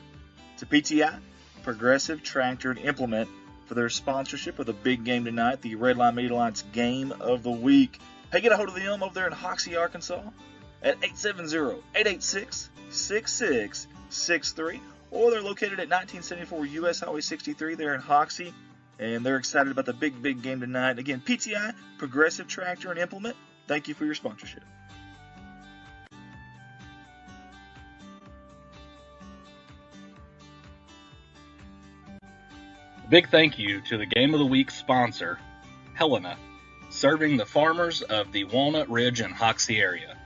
to PTI, Progressive Tractor and Implement, for their sponsorship of the big game tonight, the Redline Media Alliance game of the week. Hey, get a hold of them over there in Hoxie, Arkansas at 870-886-6663, or they're located at 1974 U.S. Highway 63 there in Hoxie, and they're excited about the big game tonight. Again, PTI, Progressive Tractor and Implement, thank you for your sponsorship. Big thank you to the Game of the Week sponsor, Helena, serving the farmers of the Walnut Ridge and Hoxie area.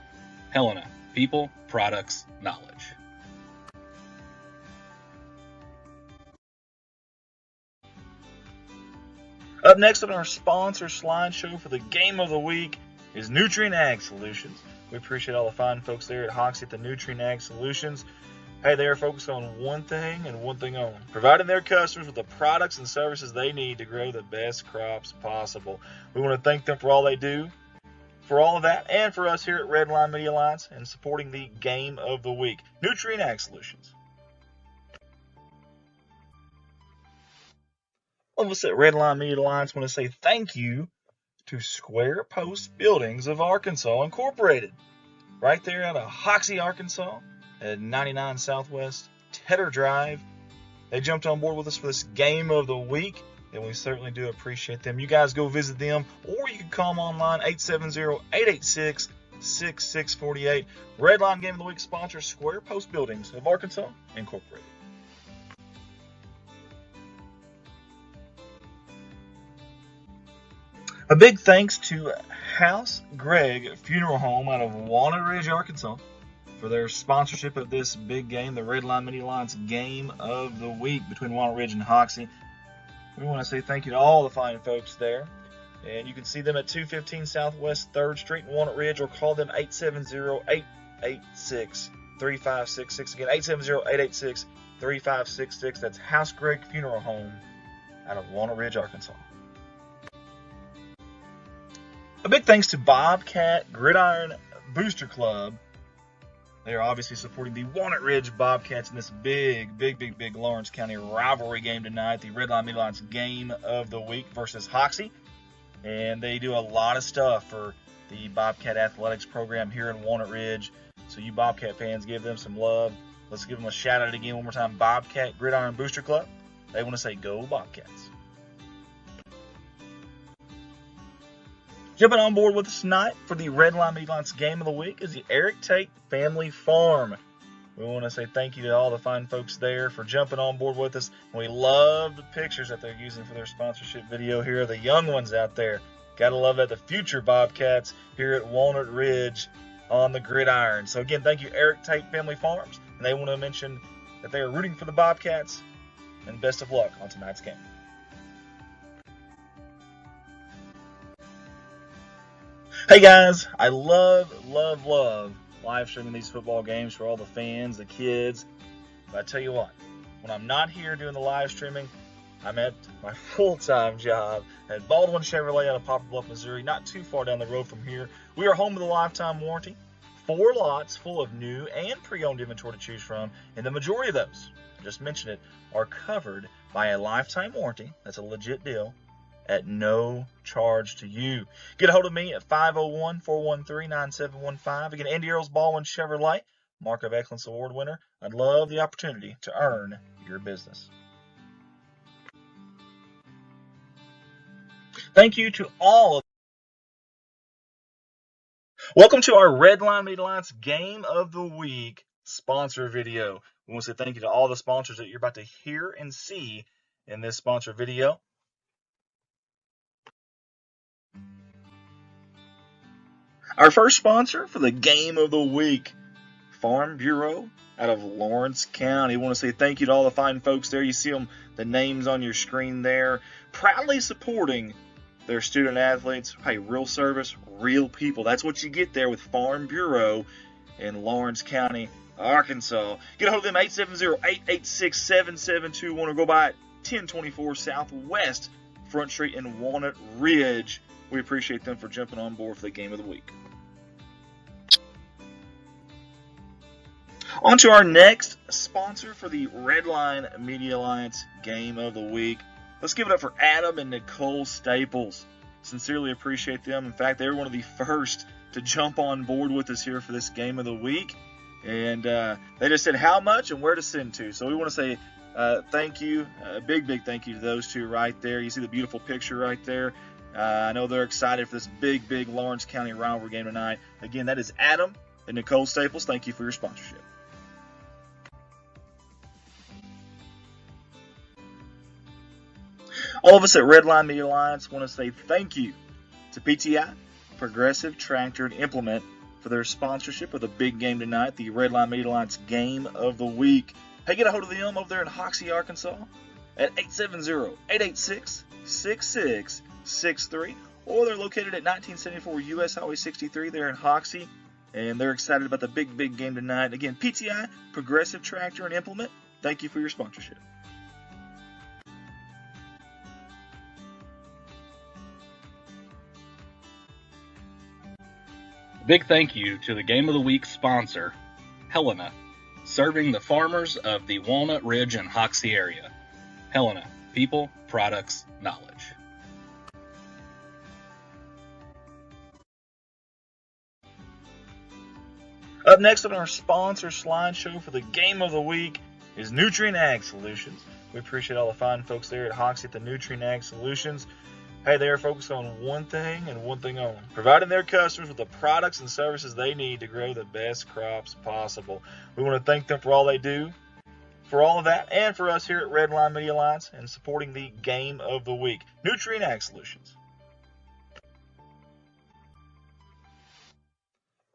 Helena, people, products, knowledge. Up next on our sponsor slideshow for the game of the week is Nutrient Ag Solutions. We appreciate all the fine folks there at Hoxie at the Nutrient Ag Solutions. Hey, they are focused on one thing and one thing only, providing their customers with the products and services they need to grow the best crops possible. We want to thank them for all they do, for all of that, and for us here at Redline Media Alliance and supporting the game of the week. Nutrient Ag Solutions. All of us at Redline Media Alliance want to say thank you to Square Post Buildings of Arkansas Incorporated, right there out of Hoxie, Arkansas, at 99 Southwest Tedder Drive. They jumped on board with us for this game of the week, and we certainly do appreciate them. You guys go visit them, or you can call them online, 870-886-6648. Redline Game of the Week sponsor, Square Post Buildings of Arkansas Incorporated. A big thanks to House Greg Funeral Home out of Walnut Ridge, Arkansas, for their sponsorship of this big game, the Redline Media Alliance game of the week between Walnut Ridge and Hoxie. We want to say thank you to all the fine folks there. And you can see them at 215 Southwest 3rd Street in Walnut Ridge, or call them 870-886-3566. Again, 870-886-3566. That's House Greg Funeral Home out of Walnut Ridge, Arkansas. A big thanks to Bobcat Gridiron Booster Club. They are obviously supporting the Walnut Ridge Bobcats in this big Lawrence County rivalry game tonight, the Redline Media Alliance game of the week versus Hoxie. And they do a lot of stuff for the Bobcat athletics program here in Walnut Ridge. So you Bobcat fans, give them some love. Let's give them a shout out again one more time. Bobcat Gridiron Booster Club. They want to say go Bobcats. Jumping on board with us tonight for the Redline Media Alliance game of the week is the Eric Tate Family Farm. We want to say thank you to all the fine folks there for jumping on board with us. We love the pictures that they're using for their sponsorship video here. The young ones out there. Gotta love that. The future Bobcats here at Walnut Ridge on the gridiron. So again, thank you, Eric Tate Family Farms. And they want to mention that they are rooting for the Bobcats. And best of luck on tonight's game. Hey guys, I love live streaming these football games for all the fans, the kids. But I tell you what, when I'm not here doing the live streaming, I'm at my full-time job at Baldwin Chevrolet out of Poplar Bluff, Missouri, not too far down the road from here. We are home with a lifetime warranty, 4 lots full of new and pre-owned inventory to choose from, and the majority of those, I just mentioned it, are covered by a lifetime warranty. That's a legit deal. At no charge to you. Get a hold of me at 501-413-9715. Again, Andy Earls Baldwin Chevrolet, Mark of Excellence Award winner. I'd love the opportunity to earn your business. Thank you to all. Welcome to our Redline Media Alliance Game of the Week sponsor video. We want to say thank you to all the sponsors that you're about to hear and see in this sponsor video. Our first sponsor for the Game of the Week, Farm Bureau out of Lawrence County. I want to say thank you to all the fine folks there. You see them, the names on your screen there, proudly supporting their student athletes. Hey, real service, real people. That's what you get there with Farm Bureau in Lawrence County, Arkansas. Get a hold of them, 870-886-7721, or go by at 1024 Southwest Front Street in Walnut Ridge. We appreciate them for jumping on board for the Game of the Week. On to our next sponsor for the Redline Media Alliance Game of the Week. Let's give it up for Adam and Nicole Staples. Sincerely appreciate them. In fact, they were one of the first to jump on board with us here for this Game of the Week. And they just said how much and where to send to. So we want to say thank you, a big thank you to those two right there. You see the beautiful picture right there. I know they're excited for this big Lawrence County rivalry game tonight. Again, that is Adam and Nicole Staples. Thank you for your sponsorship. All of us at Redline Media Alliance want to say thank you to PTI, Progressive Tractor and Implement, for their sponsorship of the big game tonight, the Redline Media Alliance Game of the Week. Hey, get a hold of them over there in Hoxie, Arkansas at 870-886-6663, or they're located at 1974 U.S. Highway 63 there in Hoxie, and they're excited about the big game tonight. Again, PTI, Progressive Tractor and Implement, thank you for your sponsorship. Big thank you to the Game of the Week sponsor, Helena, serving the farmers of the Walnut Ridge and Hoxie area. Helena, people, products, knowledge. Up next on our sponsor slideshow for the Game of the Week is Nutrient Ag Solutions. We appreciate all the fine folks there at Hoxie at the Nutrient Ag Solutions. Hey, they are focused on one thing and one thing only, providing their customers with the products and services they need to grow the best crops possible. We want to thank them for all they do, for all of that, and for us here at Redline Media Alliance and supporting the Game of the Week. Nutrient Ag Solutions.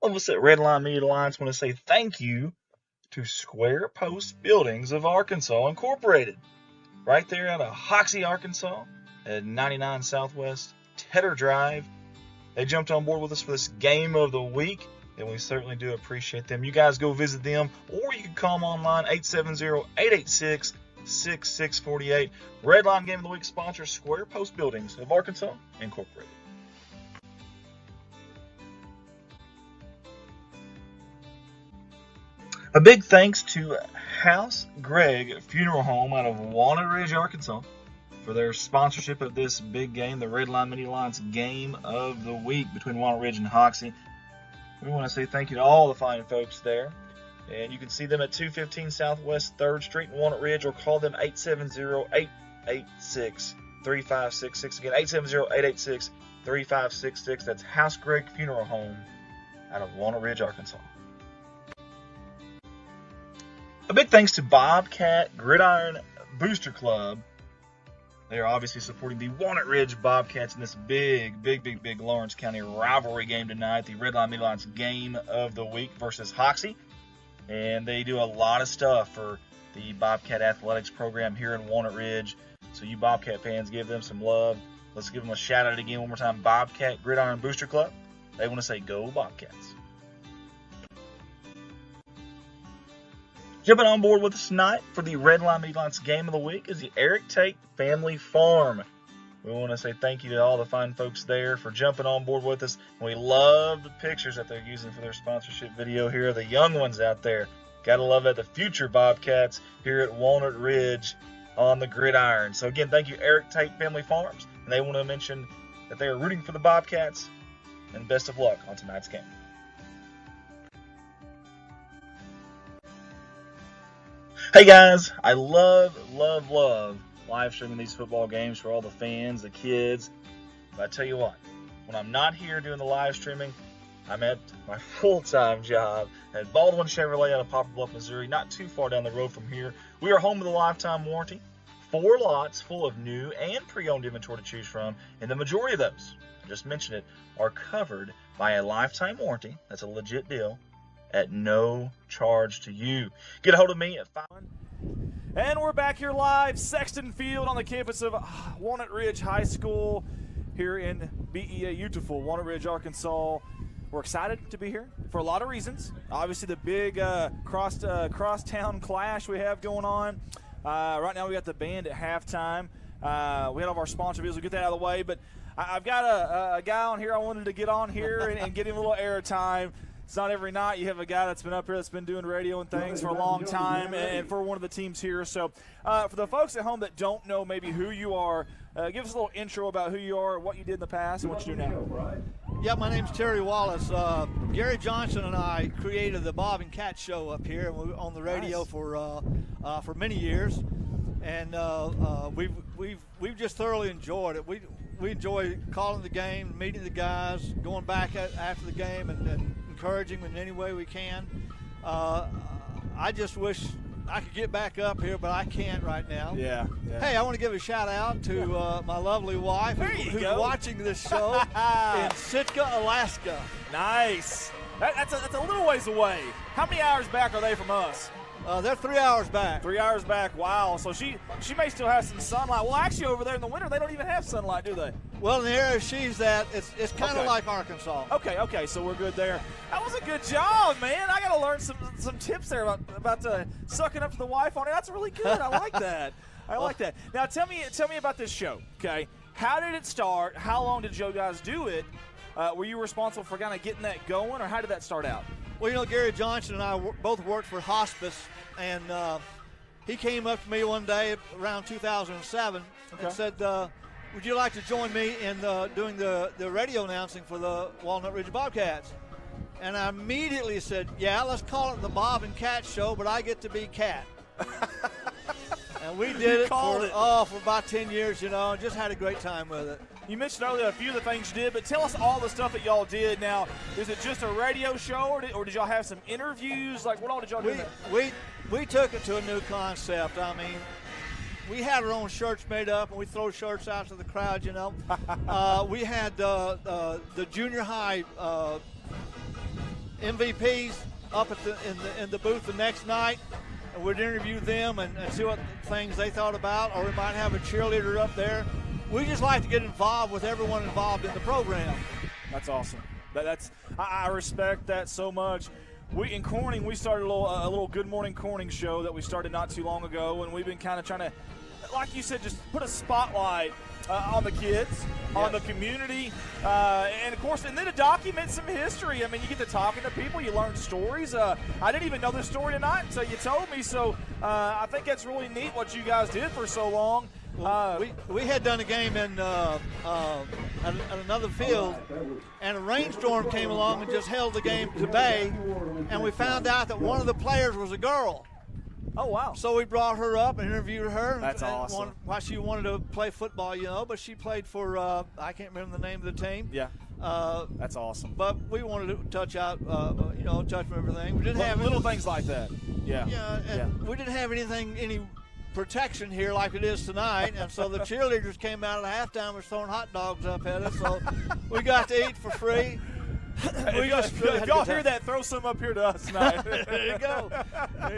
All of us at Redline Media Alliance want to say thank you to Square Post Buildings of Arkansas Incorporated, right there out of Hoxie, Arkansas, at 99 Southwest Tedder Drive. They jumped on board with us for this Game of the Week, and we certainly do appreciate them. You guys go visit them, or you can call them online, 870-886-6648. Redline Game of the Week sponsor, Square Post Buildings of Arkansas Incorporated. A big thanks to House Greg Funeral Home out of Walnut Ridge, Arkansas, for their sponsorship of this big game, the Redline Media Alliance Game of the Week between Walnut Ridge and Hoxie. We want to say thank you to all the fine folks there. And you can see them at 215 Southwest 3rd Street in Walnut Ridge, or call them 870-886-3566. Again, 870-886-3566. That's House Greg Funeral Home out of Walnut Ridge, Arkansas. A big thanks to Bobcat Gridiron Booster Club. They are obviously supporting the Walnut Ridge Bobcats in this big Lawrence County rivalry game tonight, the Redline Media Alliance Game of the Week versus Hoxie. And they do a lot of stuff for the Bobcat Athletics program here in Walnut Ridge. So you Bobcat fans, give them some love. Let's give them a shout out again one more time. Bobcat Gridiron Booster Club. They want to say go Bobcats. Jumping on board with us tonight for the Redline Media Alliance Game of the Week is the Eric Tate Family Farm. We want to say thank you to all the fine folks there for jumping on board with us. We love the pictures that they're using for their sponsorship video here. The young ones out there. Gotta love it. The future Bobcats here at Walnut Ridge. on the gridiron. So again, thank you, Eric Tate Family Farms. And they want to mention that they are rooting for the Bobcats. And best of luck on tonight's game. Hey guys, I love live streaming these football games for all the fans, the kids. But I tell you what, when I'm not here doing the live streaming, I'm at my full-time job at Baldwin Chevrolet out of Poplar Bluff, Missouri, not too far down the road from here. We are home with a lifetime warranty, 4 lots full of new and pre-owned inventory to choose from, and the majority of those, I just mentioned it, are covered by a lifetime warranty. That's a legit deal at no charge to you. Get a hold of me at 5. And we're back here live, Sexton Field on the campus of Walnut Ridge High School here in BEA, beautiful Walnut Ridge, Arkansas. We're excited to be here for a lot of reasons. Obviously, the big cross-town clash we have going on. Right now, we got the band at halftime. We had all of our sponsor videos. We'll get that out of the way. But I've got a guy on here I wanted to get on here and get him a little airtime. It's not every night you have a guy that's been up here that's been doing radio and things for a long time and for one of the teams here. So for the folks at home that don't know maybe who you are, give us a little intro about who you are, what you did in the past, and what you do now. Yeah, my name's Terry Wallace. Gary Johnson and I created the Bob and Cat show up here, and we were on the radio for many years, and we've just thoroughly enjoyed it. We enjoy calling the game, meeting the guys, going back after the game, and encouraging them in any way we can. I just wish I could get back up here, but I can't right now. Yeah. Hey, I want to give a shout out to my lovely wife who's watching this show in Sitka, Alaska. Nice. That's a little ways away. How many hours back are they from us? They're 3 hours back. 3 hours back. Wow. So she may still have some sunlight. Well, actually, over there in the winter, they don't even have sunlight, do they? Well, in the area she's at, it's kind of like Arkansas. Okay. So we're good there. That was a good job, man. I got to learn some tips there about sucking up to the wife on it. That's really good. I like that. I like that. Now, tell me about this show. Okay. How did it start? How long did you guys do it? Were you responsible for kind of getting that going, or how did that start out? Well, Gary Johnson and I both worked for hospice, and he came up to me one day around 2007 and said, would you like to join me in doing the radio announcing for the Walnut Ridge Bobcats? And I immediately said, yeah, let's call it the Bob and Cat Show, but I get to be Cat. And we did it for about 10 years, and just had a great time with it. You mentioned earlier a few of the things you did, but tell us all the stuff that y'all did. Now, is it just a radio show, or did y'all have some interviews? Like, what all did y'all do? We took it to a new concept. I mean, we had our own shirts made up, and we throw shirts out to the crowd, We had the junior high MVPs up in the booth the next night, and we'd interview them and see what things they thought about, or we might have a cheerleader up there. We just like to get involved with everyone involved in the program. That's awesome. I respect that so much. In Corning, we started a little Good Morning Corning show that we started not too long ago, and we've been kind of trying to, like you said, just put a spotlight on the kids, on the community, and of course, and then to document some history. I mean, you get to talking to people, you learn stories. I didn't even know this story tonight until you told me, so I think that's really neat what you guys did for so long. We had done a game in at another field, and a rainstorm came along and just held the game to bay, and we found out that one of the players was a girl. Oh, wow. So we brought her up and interviewed her. That's awesome. Why she wanted to play football, but she played for, I can't remember the name of the team. Yeah. That's awesome. But we wanted to touch out, touch everything. We didn't have little things like that. Yeah. Yeah, we didn't have any protection here like it is tonight, and so the cheerleaders came out at halftime was throwing hot dogs up at us, so we got to eat for free. If y'all hear that, throw some up here to us tonight. There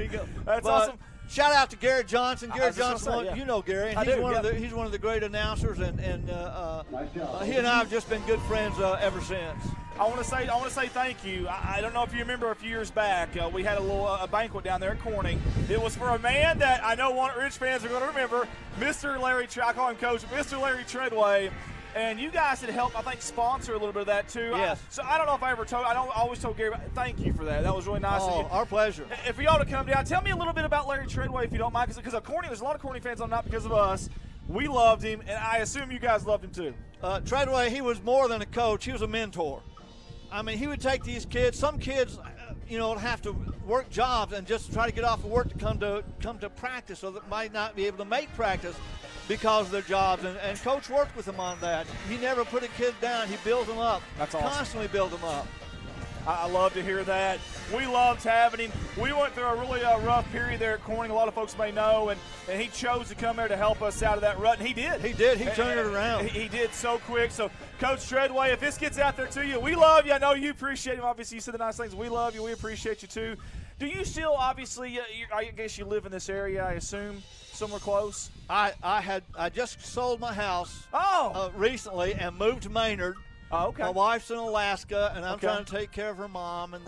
you go. That's awesome. Shout out to Gary Johnson. Gary Johnson, you know Gary. He's one of the great announcers, and he and I have just been good friends ever since. I want to say thank you. I don't know if you remember a few years back, we had a banquet down there at Corning. It was for a man that I know Walnut Ridge fans are going to remember, Mr. Larry. I call him Coach, Mr. Larry Treadway. And you guys had helped, I think, sponsor a little bit of that too. Yes. So I don't know if I ever told. I don't always told Gary. Thank you for that. That was really nice of you. Our pleasure. If y'all to come down, tell me a little bit about Larry Treadway, if you don't mind, because there's a lot of Corning fans on, not because of us. We loved him, and I assume you guys loved him too. Treadway, he was more than a coach. He was a mentor. I mean, he would take these kids. Some kids, have to work jobs and just try to get off of work to come to practice, so that might not be able to make practice because of their jobs. And Coach worked with them on that. He never put a kid down. He built them up. That's awesome. Constantly built them up. I love to hear that. We loved having him. We went through a really rough period there at Corning, a lot of folks may know, and he chose to come there to help us out of that rut, and he did. He did. He turned it around. He did so quick. So, Coach Treadway, if this gets out there to you, we love you. I know you appreciate him. Obviously, you said the nice things. We love you. We appreciate you, too. Do you still, obviously, I guess you live in this area, I assume, somewhere close? I just sold my house recently and moved to Maynard. Oh, okay. My wife's in Alaska, and I'm trying to take care of her mom and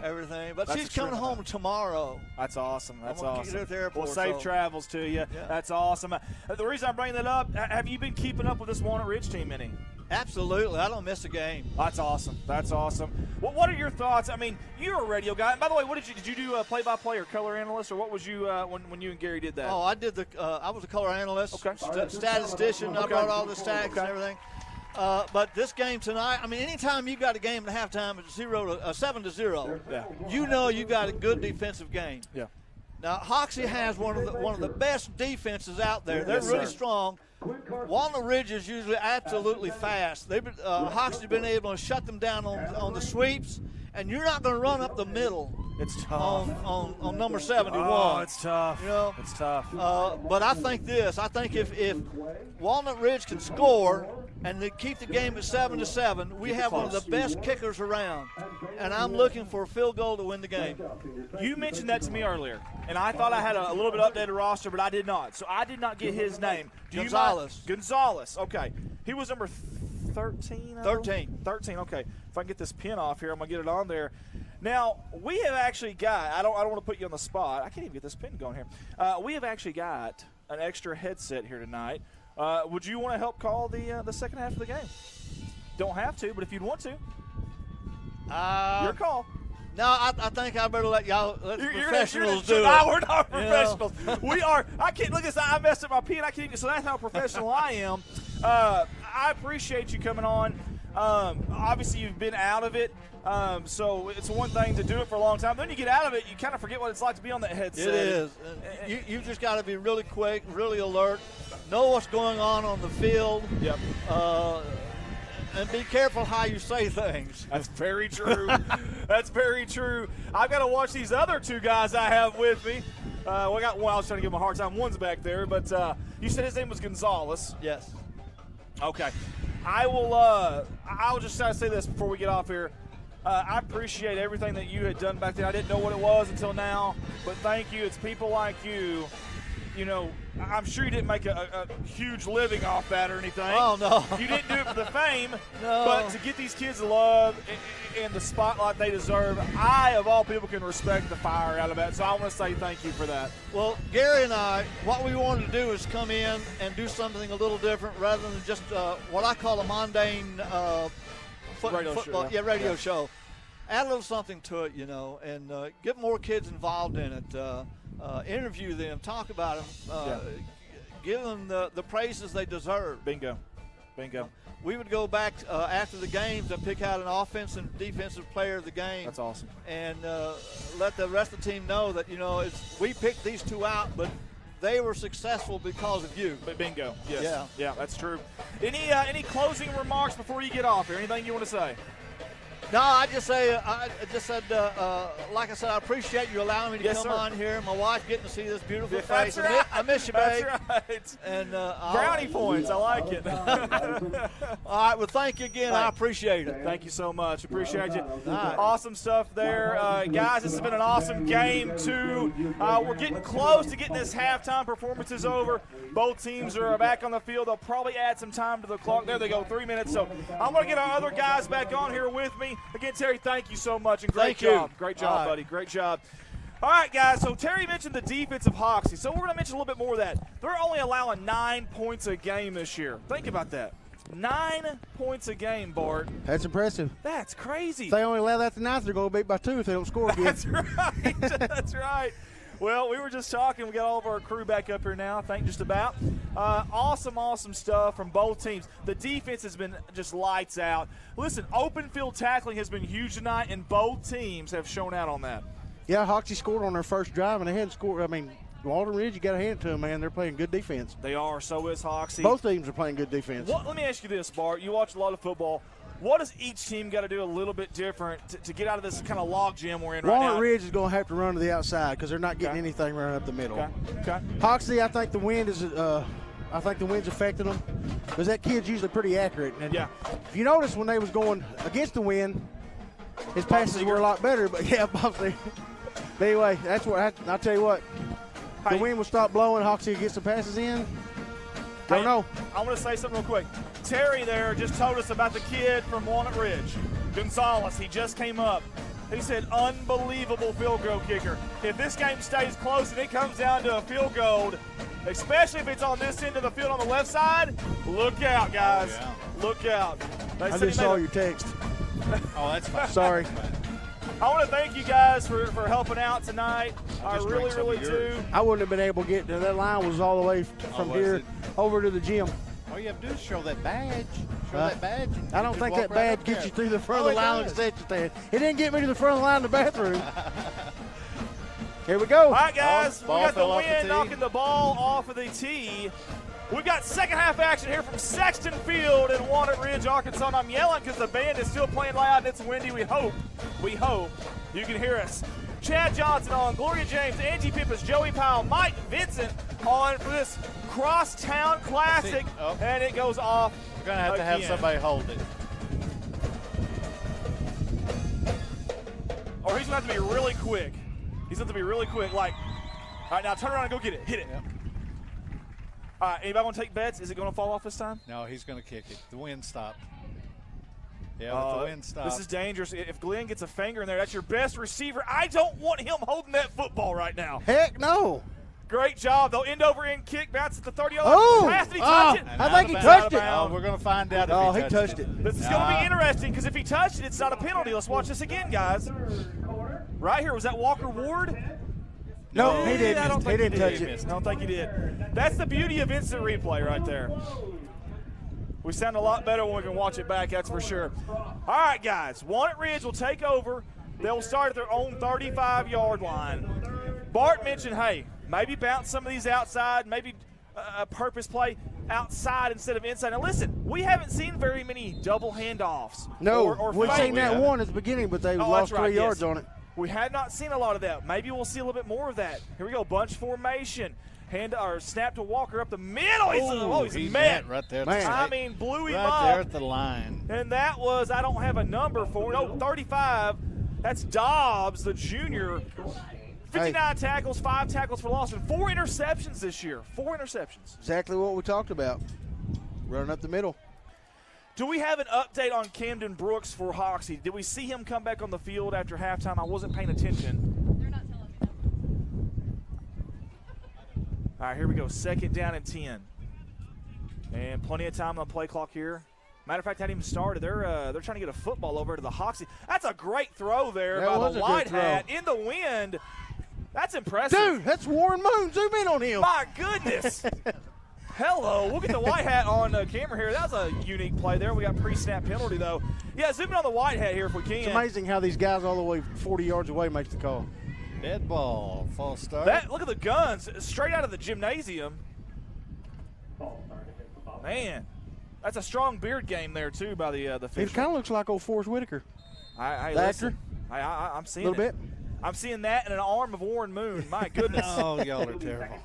everything. But she's coming home tomorrow. That's awesome. That's I'm awesome. Get her at the airport, well, safe travels to you. Yeah. That's awesome. The reason I'm bringing that up, have you been keeping up with this Walnut Ridge team any? Absolutely. I don't miss a game. That's awesome. That's awesome. What are your thoughts? I mean, you're a radio guy. And by the way, did you do play-by-play or color analyst, or what was you when you and Gary did that? Oh, I did I was a color analyst. Okay. Statistician. I brought all the stats and everything. But this game tonight, I mean, anytime you got a game at halftime at 7-0, you know you got a good defensive game. Yeah. Now Hoxie has one of the best defenses out there. They're really strong. Walnut Ridge is usually absolutely fast. Hoxie's been able to shut them down on the sweeps, and you're not going to run up the middle. It's tough. On number 71. Oh, it's tough. It's tough. But I think if Walnut Ridge can score and they keep the game at 7-7, we have one of the best kickers around. And I'm looking for a field goal to win the game. You mentioned that to me earlier, and I thought I had a little bit updated roster, but I did not. So I did not get his name. Gonzalez. Okay. He was number 13? 13, okay. If I can get this pin off here, I'm going to get it on there. Now, we have actually got, I don't want to put you on the spot. I can't even get this pin going here. We have actually got an extra headset here tonight. Would you want to help call the second half of the game? Don't have to, but if you'd want to. Your call. No, I think I better let professionals do it. No, we're not professionals. We are. I can't look at this. I messed up my pin. I can't even. So that's how professional I am. I appreciate you coming on. Obviously, you've been out of it. So it's one thing to do it for a long time. Then you get out of it, you kind of forget what it's like to be on that headset. It is. You just got to be really quick, really alert, know what's going on the field. Yep. And be careful how you say things. That's very true. That's very true. I've got to watch these other two guys I have with me. We got one. I was trying to give him a hard time. One's back there, but you said his name was Gonzalez. Yes. Okay. I'll just try to say this before we get off here. I appreciate everything that you had done back then. I didn't know what it was until now, but thank you. It's people like you. You know, I'm sure you didn't make a huge living off that or anything. Oh, no. You didn't do it for the fame. No. But to get these kids the love and the spotlight they deserve, I, of all people, can respect the fire out of that. So I want to say thank you for that. Well, Gary and I, what we wanted to do is come in and do something a little different rather than just what I call a mundane football radio show. Add a little something to it, and get more kids involved in it. Interview them, talk about them, give them the praises they deserve. Bingo. We would go back after the games and pick out an offensive and defensive player of the game. That's awesome. And let the rest of the team know that, we picked these two out, but they were successful because of you. Bingo. Yes. Yeah, that's true. Any closing remarks before you get off here? Anything you want to say? No, I just said, like I said, I appreciate you allowing me to come on here. My wife getting to see this beautiful face. Right. I miss you, babe. That's right. And brownie points. I like it. All right. Well, thank you again. I appreciate it. Thank you so much. Appreciate you. Right. Awesome stuff there, guys. This has been an awesome game too. We're getting close to getting this halftime performances over. Both teams are back on the field. They'll probably add some time to the clock. There they go, 3 minutes. So I'm going to get our other guys back on here with me. Again, Terry, thank you so much, and great job. Great job, buddy. Great job. All right, guys, so Terry mentioned the defense of Hoxie. So we're going to mention a little bit more of that. They're only allowing 9 points a game this year. Think about that. 9 points a game, Bart. That's impressive. That's crazy. If they only allow that tonight, they're going to beat by 2 if they don't score again. That's right. That's right. Well, we were just talking. We got all of our crew back up here now, I think, just about. Awesome stuff from both teams. The defense has been just lights out. Listen, open field tackling has been huge tonight, and both teams have shown out on that. Yeah, Hoxie scored on their first drive, and they hadn't scored. I mean, Walnut Ridge, you got to hand it to them, man. They're playing good defense. They are. So is Hoxie. Both teams are playing good defense. Let me ask you this, Bart. You watch a lot of football. What does each team got to do a little bit different to get out of this kind of log jam we're in right now? Walnut Ridge is going to have to run to the outside because they're not getting anything running up the middle. Okay. Hoxie, I think the wind is. I think the wind's affecting them because that kid's usually pretty accurate. And if you notice when they was going against the wind, his passes were a lot better. But Bobcats. But anyway, that's what I'll tell you what. The wind will stop blowing. Hoxie gets the passes in. Don't know. I want to say something real quick. Terry there just told us about the kid from Walnut Ridge, Gonzalez. He just came up. He said, unbelievable field goal kicker. If this game stays close and it comes down to a field goal, especially if it's on this end of the field on the left side, look out, guys. Oh, yeah. Look out. I just saw your text. Oh, that's fine. Sorry. I want to thank you guys for helping out tonight. I really do. I wouldn't have been able to get there. That line was all the way from here over to the gym. All you have to do is show that badge. Show that badge. I don't think that badge gets you through the front of the line of the concession stand. It didn't get me to the front of the line of the bathroom. Here we go. All right, guys. We got the wind knocking the ball off of the tee. We've got second half action here from Sexton Field in Walnut Ridge, Arkansas. And I'm yelling because the band is still playing loud and it's windy. We hope you can hear us. Chad Johnson on, Gloria James, Angie Pippas, Joey Powell, Mike Vincent on for this Crosstown Classic, and it goes off. We're going to have somebody hold it. Or he's going to have to be really quick. He's going to have to be really quick. Like, all right, now turn around and go get it. Hit it. Yep. All right, anybody want to take bets? Is it going to fall off this time? No, he's going to kick it. The wind stopped. Yeah, the wind stopped. This is dangerous. If Glenn gets a finger in there, that's your best receiver. I don't want him holding that football right now. Heck no. Great job. They'll end over in kick, bounce at the 30-yard line. Pass, did he touch it? I think he touched it. Oh, we're going to find out if he touched it. This is going to be interesting because if he touched it, it's not a penalty. Let's watch this again, guys. Right here, was that Walker Ward? No, he didn't. I don't think he didn't touch it. I don't think he did. That's the beauty of instant replay right there. We sound a lot better when we can watch it back, that's for sure. All right, guys. Walnut Ridge will take over. They'll start at their own 35-yard line. Bart mentioned, hey, maybe bounce some of these outside, maybe a purpose play outside instead of inside. Now, listen, we haven't seen very many double handoffs. No, or we've seen that one at the beginning, but they lost 3 yards on it. We had not seen a lot of that. Maybe we'll see a little bit more of that. Here we go, bunch formation. Snap to Walker up the middle. He's met right there. Man. I mean, blew him right up. Right there at the line. And that was, I don't have a number for it. 35. That's Dobbs, the junior. 59 tackles, 5 tackles for loss, and 4 interceptions this year. 4 interceptions. Exactly what we talked about. Running up the middle. Do we have an update on Camden Brooks for Hoxie? Did we see him come back on the field after halftime? I wasn't paying attention. They're not telling us. All right, here we go. 2nd down and 10. And plenty of time on the play clock here. Matter of fact, hadn't even started. They're trying to get a football over to the Hoxie. That's a great throw there by the white hat in the wind. That's impressive. Dude, that's Warren Moon. Zoom in on him. My goodness. Hello. We'll get the white hat on camera here. That was a unique play there. We got pre-snap penalty, though. Yeah, zoom in on the white hat here if we can. It's amazing how these guys all the way 40 yards away makes the call. Dead ball. False start. Look at the guns. Straight out of the gymnasium. Man. That's a strong beard game there, too, by the official. It kind of looks like old Forrest Whitaker. Listen, I'm seeing it. A little bit. I'm seeing that and an arm of Warren Moon. My goodness. Oh, y'all are terrible.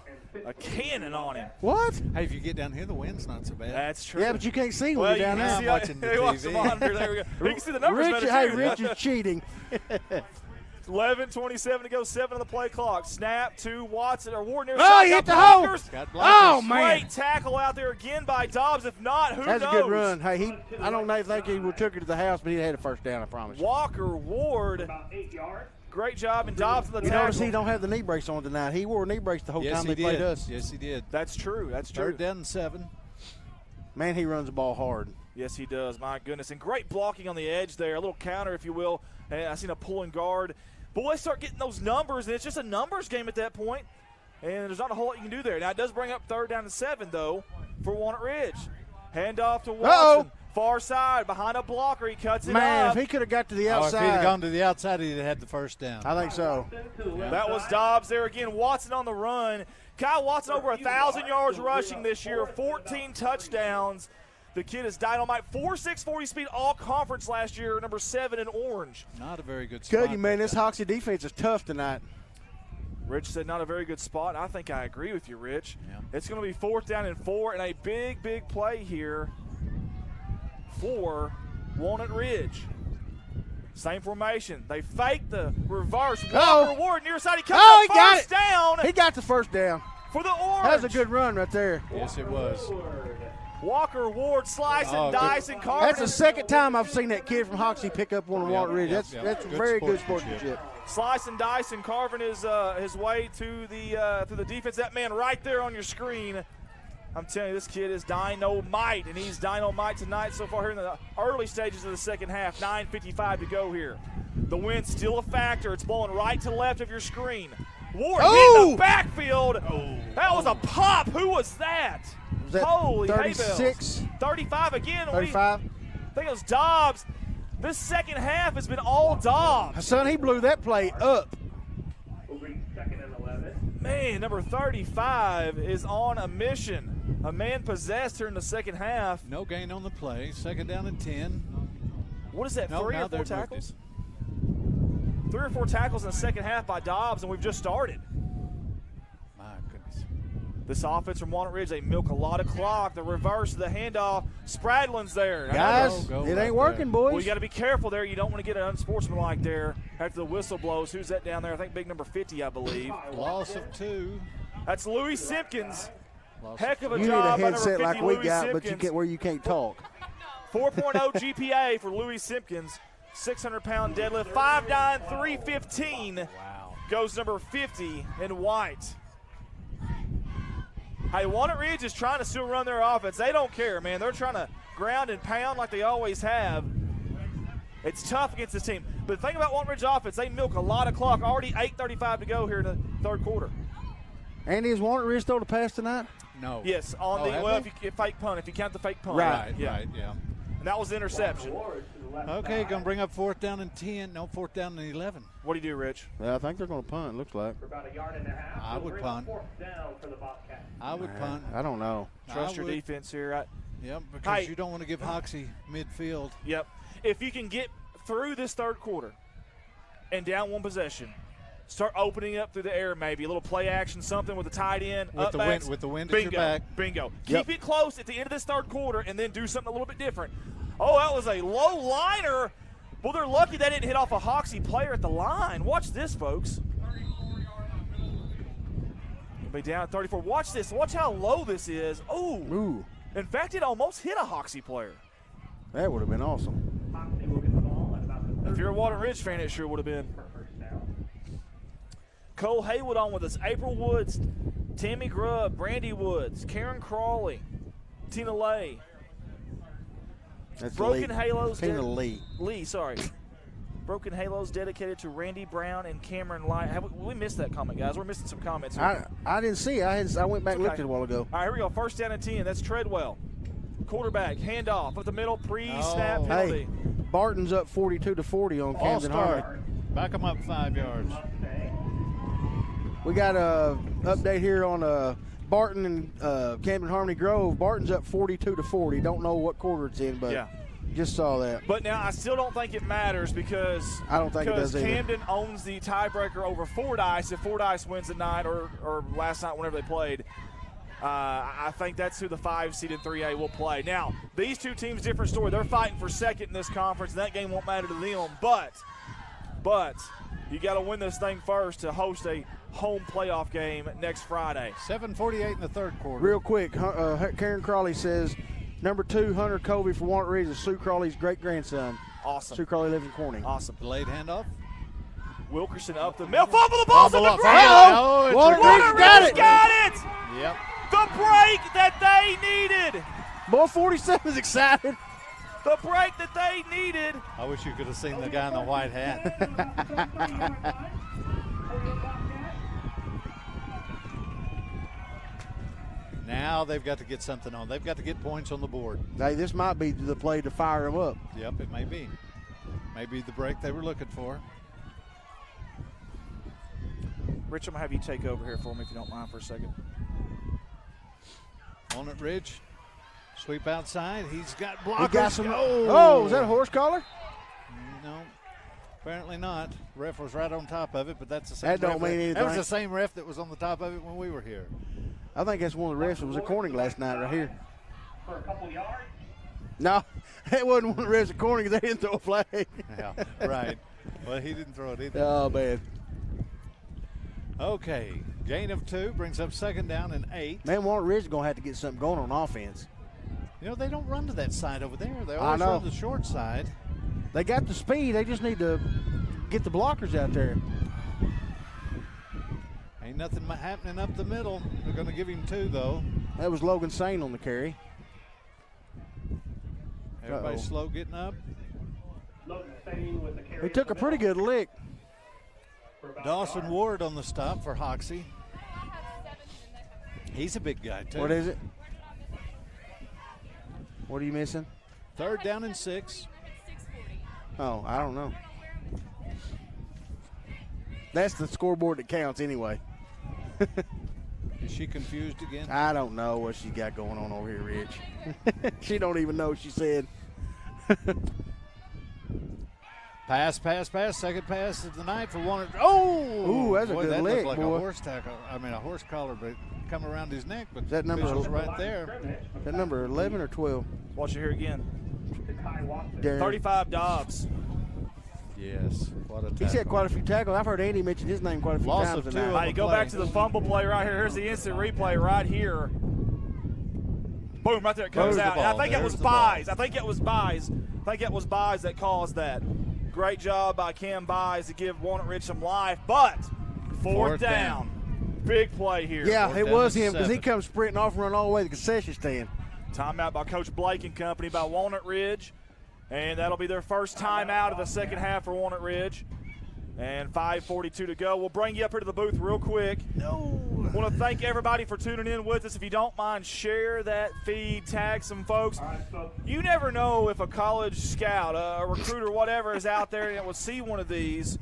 A cannon on him. What? Hey, if you get down here, the wind's not so bad. That's true. Yeah, but you can't see when you're down there. I'm watching the TV. Watch the monitor. There we go. You can see the numbers better, too. Hey, Rich is cheating. 11:27 to go, 7 on the play clock. Snap to Watson or Ward near Oh, he hit the hole. Oh, man. Great tackle out there again by Dobbs. If not, who knows? That's a good run. Hey, I don't think he would took it to the house, but he had a first down, I promise. Walker Ward. About 8 yards. Great job, and Dobbs on the You tackle. notice he don't have the knee brace on tonight. He wore knee brace the whole time they played us. Yes, he did. That's true. That's true. 3rd down and 7. Man, he runs the ball hard. Yes, he does. My goodness. And great blocking on the edge there. A little counter, if you will. And I seen a pulling guard. Boys start getting those numbers, and it's just a numbers game at that point. And there's not a whole lot you can do there. Now, it does bring up 3rd down and 7, though, for Walnut Ridge. Handoff to Watson. Far side, behind a blocker. He cuts it Man, up. if he could have got to the outside. If he'd have gone to the outside, he'd have had the first down. I think so. That was Dobbs there again. Watson on the run. Kyle Watson over 1,000 yards rushing this year, 14 touchdowns. The kid is dynamite. 4.6 40 speed all conference last year, number 7 in orange. Not a very good spot. Good, man. This Hoxie defense is tough tonight. Rich said not a very good spot. I think I agree with you, Rich. Yeah. It's going to be 4th down and 4, and a big, big play here for Walnut Ridge. Same formation. They fake the reverse. Walker Ward near side. He comes up he got first down. He got the first down. For the orange. That was a good run right there. Yes, it was. Walker Ward slicing, dicing, carving. That's the second time I've seen that kid from Hoxie pick up one of Walnut Ridge. That's good very good sportsmanship. Slicing, dicing, carving his way to the defense. That man right there on your screen. I'm telling you, this kid is dynamite, and he's dynamite tonight so far here in the early stages of the second half. 9:55 to go here. The wind's still a factor. It's blowing right to left of your screen. Ward hit the backfield. That was a pop. Who was that? Was that Holy 36? 35 again. 35? I think it was Dobbs. This second half has been all Dobbs. Son, he blew that play up. Man, number 35 is on a mission. A man possessed here in the second half. No gain on the play. 2nd down and 10. What is that, No, 3 or 4 tackles? 3 or 4 tackles in the second half by Dobbs, and we've just started. My goodness. This offense from Walnut Ridge, they milk a lot of clock. The reverse, the handoff. Spradlin's there. Guys, it ain't working, boys. Well, you got to be careful there. You don't want to get an unsportsmanlike there after the whistle blows. Who's that down there? I think big number 50, I believe. Loss of 2. That's Louis Simpkins. Heck of a you job need a by number 50, headset like we Louis got, Simpkins. but you can't, where you can't talk. 4.0 GPA for Louis Simpkins. 600-pound deadlift. 5'9", 315. Wow. Goes number 50 in white. Hey, Walnut Ridge is trying to still run their offense. They don't care, man. They're trying to ground and pound like they always have. It's tough against this team. But the thing about Walnut Ridge offense, they milk a lot of clock. Already 8:35 to go here in the third quarter. Andy, is Walnut Ridge throw the pass tonight? No. Yes, on if you fake punt, if you count the fake punt. Right, yeah. right, yeah. And that was the interception. Okay, going to bring up 4th down and 10. No, 4th down and 11. What do you do, Rich? Yeah, I think they're going to punt, looks like. For about a yard and a half. I would punt. 4th down for the Bobcats. I would punt. I don't know. Trust your defense here. Yep, because you don't want to give Hoxie midfield. Yep. If you can get through this third quarter and down one possession, start opening up through the air maybe. A little play action, something with the tight end. With the wind at your back. Bingo. Yep. Keep it close at the end of this third quarter and then do something a little bit different. Oh, that was a low liner. Well, they're lucky that didn't hit off a Hoxie player at the line. Watch this, folks. It'll be down at 34. Watch this. Watch how low this is. Oh. Ooh. In fact, it almost hit a Hoxie player. That would have been awesome. If you're a Walnut Ridge fan, it sure would have been. Cole Haywood on with us. April Woods, Tammy Grubb, Brandy Woods, Karen Crawley, Tina Lay. That's Broken Lee. Halos. Tina Lee. Lee, sorry. Broken Halos dedicated to Randy Brown and Cameron Light. We missed that comment, guys. We're missing some comments here. I didn't see it. I went back and looked at it a while ago. All right, here we go. 1st down and 10. That's Treadwell. Quarterback, handoff up the middle, pre-snap penalty. Hey, Barton's up 42-40 on Camden Harmony. Back them up 5 yards. We got a update here on Barton and Camden Harmony Grove. Barton's up 42-40. Don't know what quarter it's in, but just saw that. But now I still don't think it matters because I don't think it does either. Camden owns the tiebreaker over Fordyce. If Fordyce wins tonight or last night, whenever they played, I think that's who the 5 seed in 3A will play. Now, these two teams, different story. They're fighting for second in this conference, and that game won't matter to them. But you got to win this thing first to host a home playoff game next Friday. 7:48 in the third quarter. Real quick, Karen Crawley says, number 2, Hunter Covey for Walnut Ridge is Sue Crawley's great-grandson. Awesome. Sue Crawley lives in Corning. Awesome. Delayed handoff. Wilkerson up the middle. Fumble the ball to the ground. Walnut Ridge Got it. Yep. The break that they needed. Boy, 47 is excited. The break that they needed. I wish you could have seen the guy in the white hat. Now they've got to get something on. They've got to get points on the board. Hey, this might be the play to fire them up. Yep, it may be. Maybe the break they were looking for. Rich, I'm going to have you take over here for me if you don't mind for a second. Walnut Ridge. Sweep outside. He's got blockers. He got some, oh, is that a horse collar? No, apparently not. Ref was right on top of it, but that's the same. That don't mean anything. That was the same ref that was on the top of it when we were here. I think that's one of the refs that was at Corning last night right here. For a couple yards? No, it wasn't one of the refs at Corning because they didn't throw a flag. Yeah, right. Well, he didn't throw it either. Oh, man. Okay, gain of 2 brings up 2nd down and 8. Man, Walnut Ridge is going to have to get something going on offense. You know, they don't run to that side over there. They I always know. run to the short side. They got the speed. They just need to get the blockers out there. Ain't nothing happening up the middle. They're going to give him 2, though. That was Logan Sane on the carry. Everybody's slow getting up. Logan Sane with the carry. He took a pretty good lick. Dawson Ward on the stop for Hoxie. He's a big guy, too. What is it? What are you missing? 3rd down and 6. Oh, I don't know. That's the scoreboard that counts anyway. Is she confused again? I don't know what she got going on over here, Rich. She don't even know what she said. Pass. Second pass of the night for Walnut. Oh! Ooh, that's a boy, good that lick, looked like boy. a horse tackle. I mean, a horse collar, but come around his neck. But that number official's right there. Is that number 11 or 12? Watch it here again. Darren. 35 Dobbs. Yes. What a tackle. He's had quite a few tackles. I've heard Andy mention his name quite a few Loss times of tonight. 2 All right, go back to the fumble play right here. Here's the instant replay right here. Boom, right there it comes There's the out. And I ball. think it was There's the ball. Buys. I think it was Buys that caused that. Great job by Cam Buys to give Walnut Ridge some life, but fourth down. Big play here. Yeah, Fourth it down was and him because he 7. comes sprinting off and run all the way to the concession stand. Timeout by Coach Blake and company by Walnut Ridge. And that'll be their first timeout of the second half for Walnut Ridge. And 5:42 to go. We'll bring you up here to the booth real quick. No. Want to thank everybody for tuning in with us. If you don't mind, share that feed, tag some folks. You never know if a college scout, a recruiter, whatever is out there and will see one of these.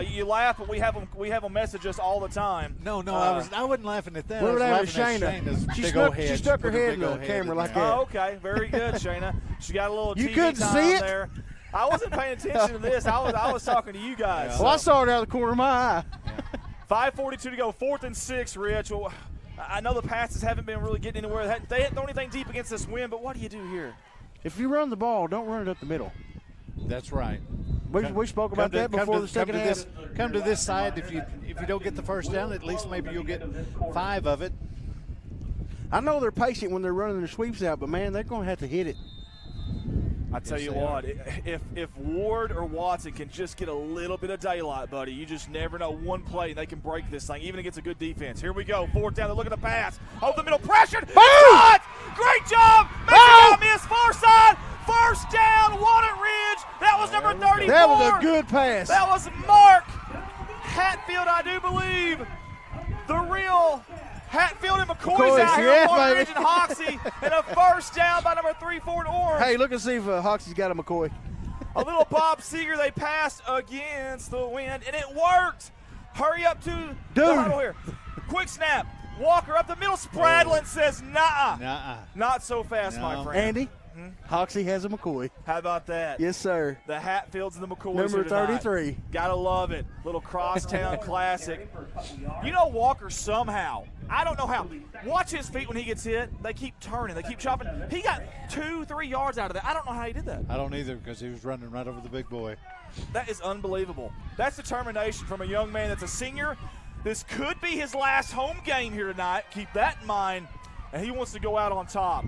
You laugh, but we have them message us all the time. No, I wasn't laughing at that. We I were was laughing at laughing at Shayna. Shayna's She big stuck- old head. she stuck her put head big in the old head camera in like there. that. Oh, okay. Very good, Shayna. She got a little You TV couldn't time see it? there. I wasn't paying attention to this. I was talking to you guys. Well, I saw it out of the corner of my eye. 5:42 to go, 4th and 6, Rich. Well, I know the passes haven't been really getting anywhere. They haven't thrown anything deep against this wind, but what do you do here? If you run the ball, don't run it up the middle. That's right. We spoke about that before the second half. Come to this side. If you don't get the first down, at least maybe you'll get 5 of it. I know they're patient when they're running their sweeps out, but, man, they're going to have to hit it. I tell you what, if Ward or Watson can just get a little bit of daylight, buddy, you just never know. One play, they can break this thing, even against a good defense. Here we go, 4th down. They look at the pass. Over the middle, pressured. Caught! Great job. Miss far side. First down, Walnut Ridge. That was number 34. That was a good pass. That was Mark Hatfield, I do believe. The real Hatfield and McCoy's out here, Walnut Ridge and Hoxie, and a first down by number 3, Fort Orange. Hey, look and see if Hoxie's got a McCoy. A little Bob Seeger, they passed against the wind, and it worked. Hurry up to the huddle here. Quick snap. Walker up the middle. Spradlin says, nah. Not so fast, my friend. Andy, Hoxie has a McCoy. How about that? Yes, sir. The Hatfields and the McCoys Number here tonight. 33. Gotta love it. Little crosstown classic. You know Walker somehow, I don't know how, watch his feet when he gets hit. They keep turning. They keep chopping. He got 2-3 yards out of that. I don't know how he did that. I don't either because he was running right over the big boy. That is unbelievable. That's determination from a young man that's a senior. This could be his last home game here tonight. Keep that in mind. And he wants to go out on top.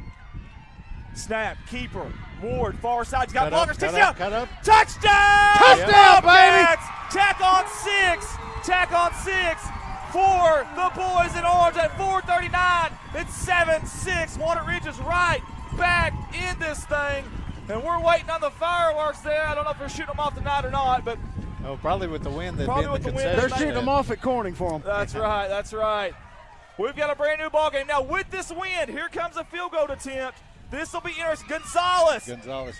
Snap, keeper, Ward, far side. He's got blockers. Cut up. Touchdown! Touchdown, baby! Tack on 6. Tack on 6 for the boys in orange at 4:39. It's 7-6. Walnut Ridge is right. back in this thing, and we're waiting on the fireworks there. I don't know if they're shooting them off tonight or not, but oh, probably with the wind. Probably with the wind. They're shooting them off at Corning for them. That's right. That's right. We've got a brand new ball game now with this wind. Here comes a field goal attempt. This will be interesting. Gonzalez,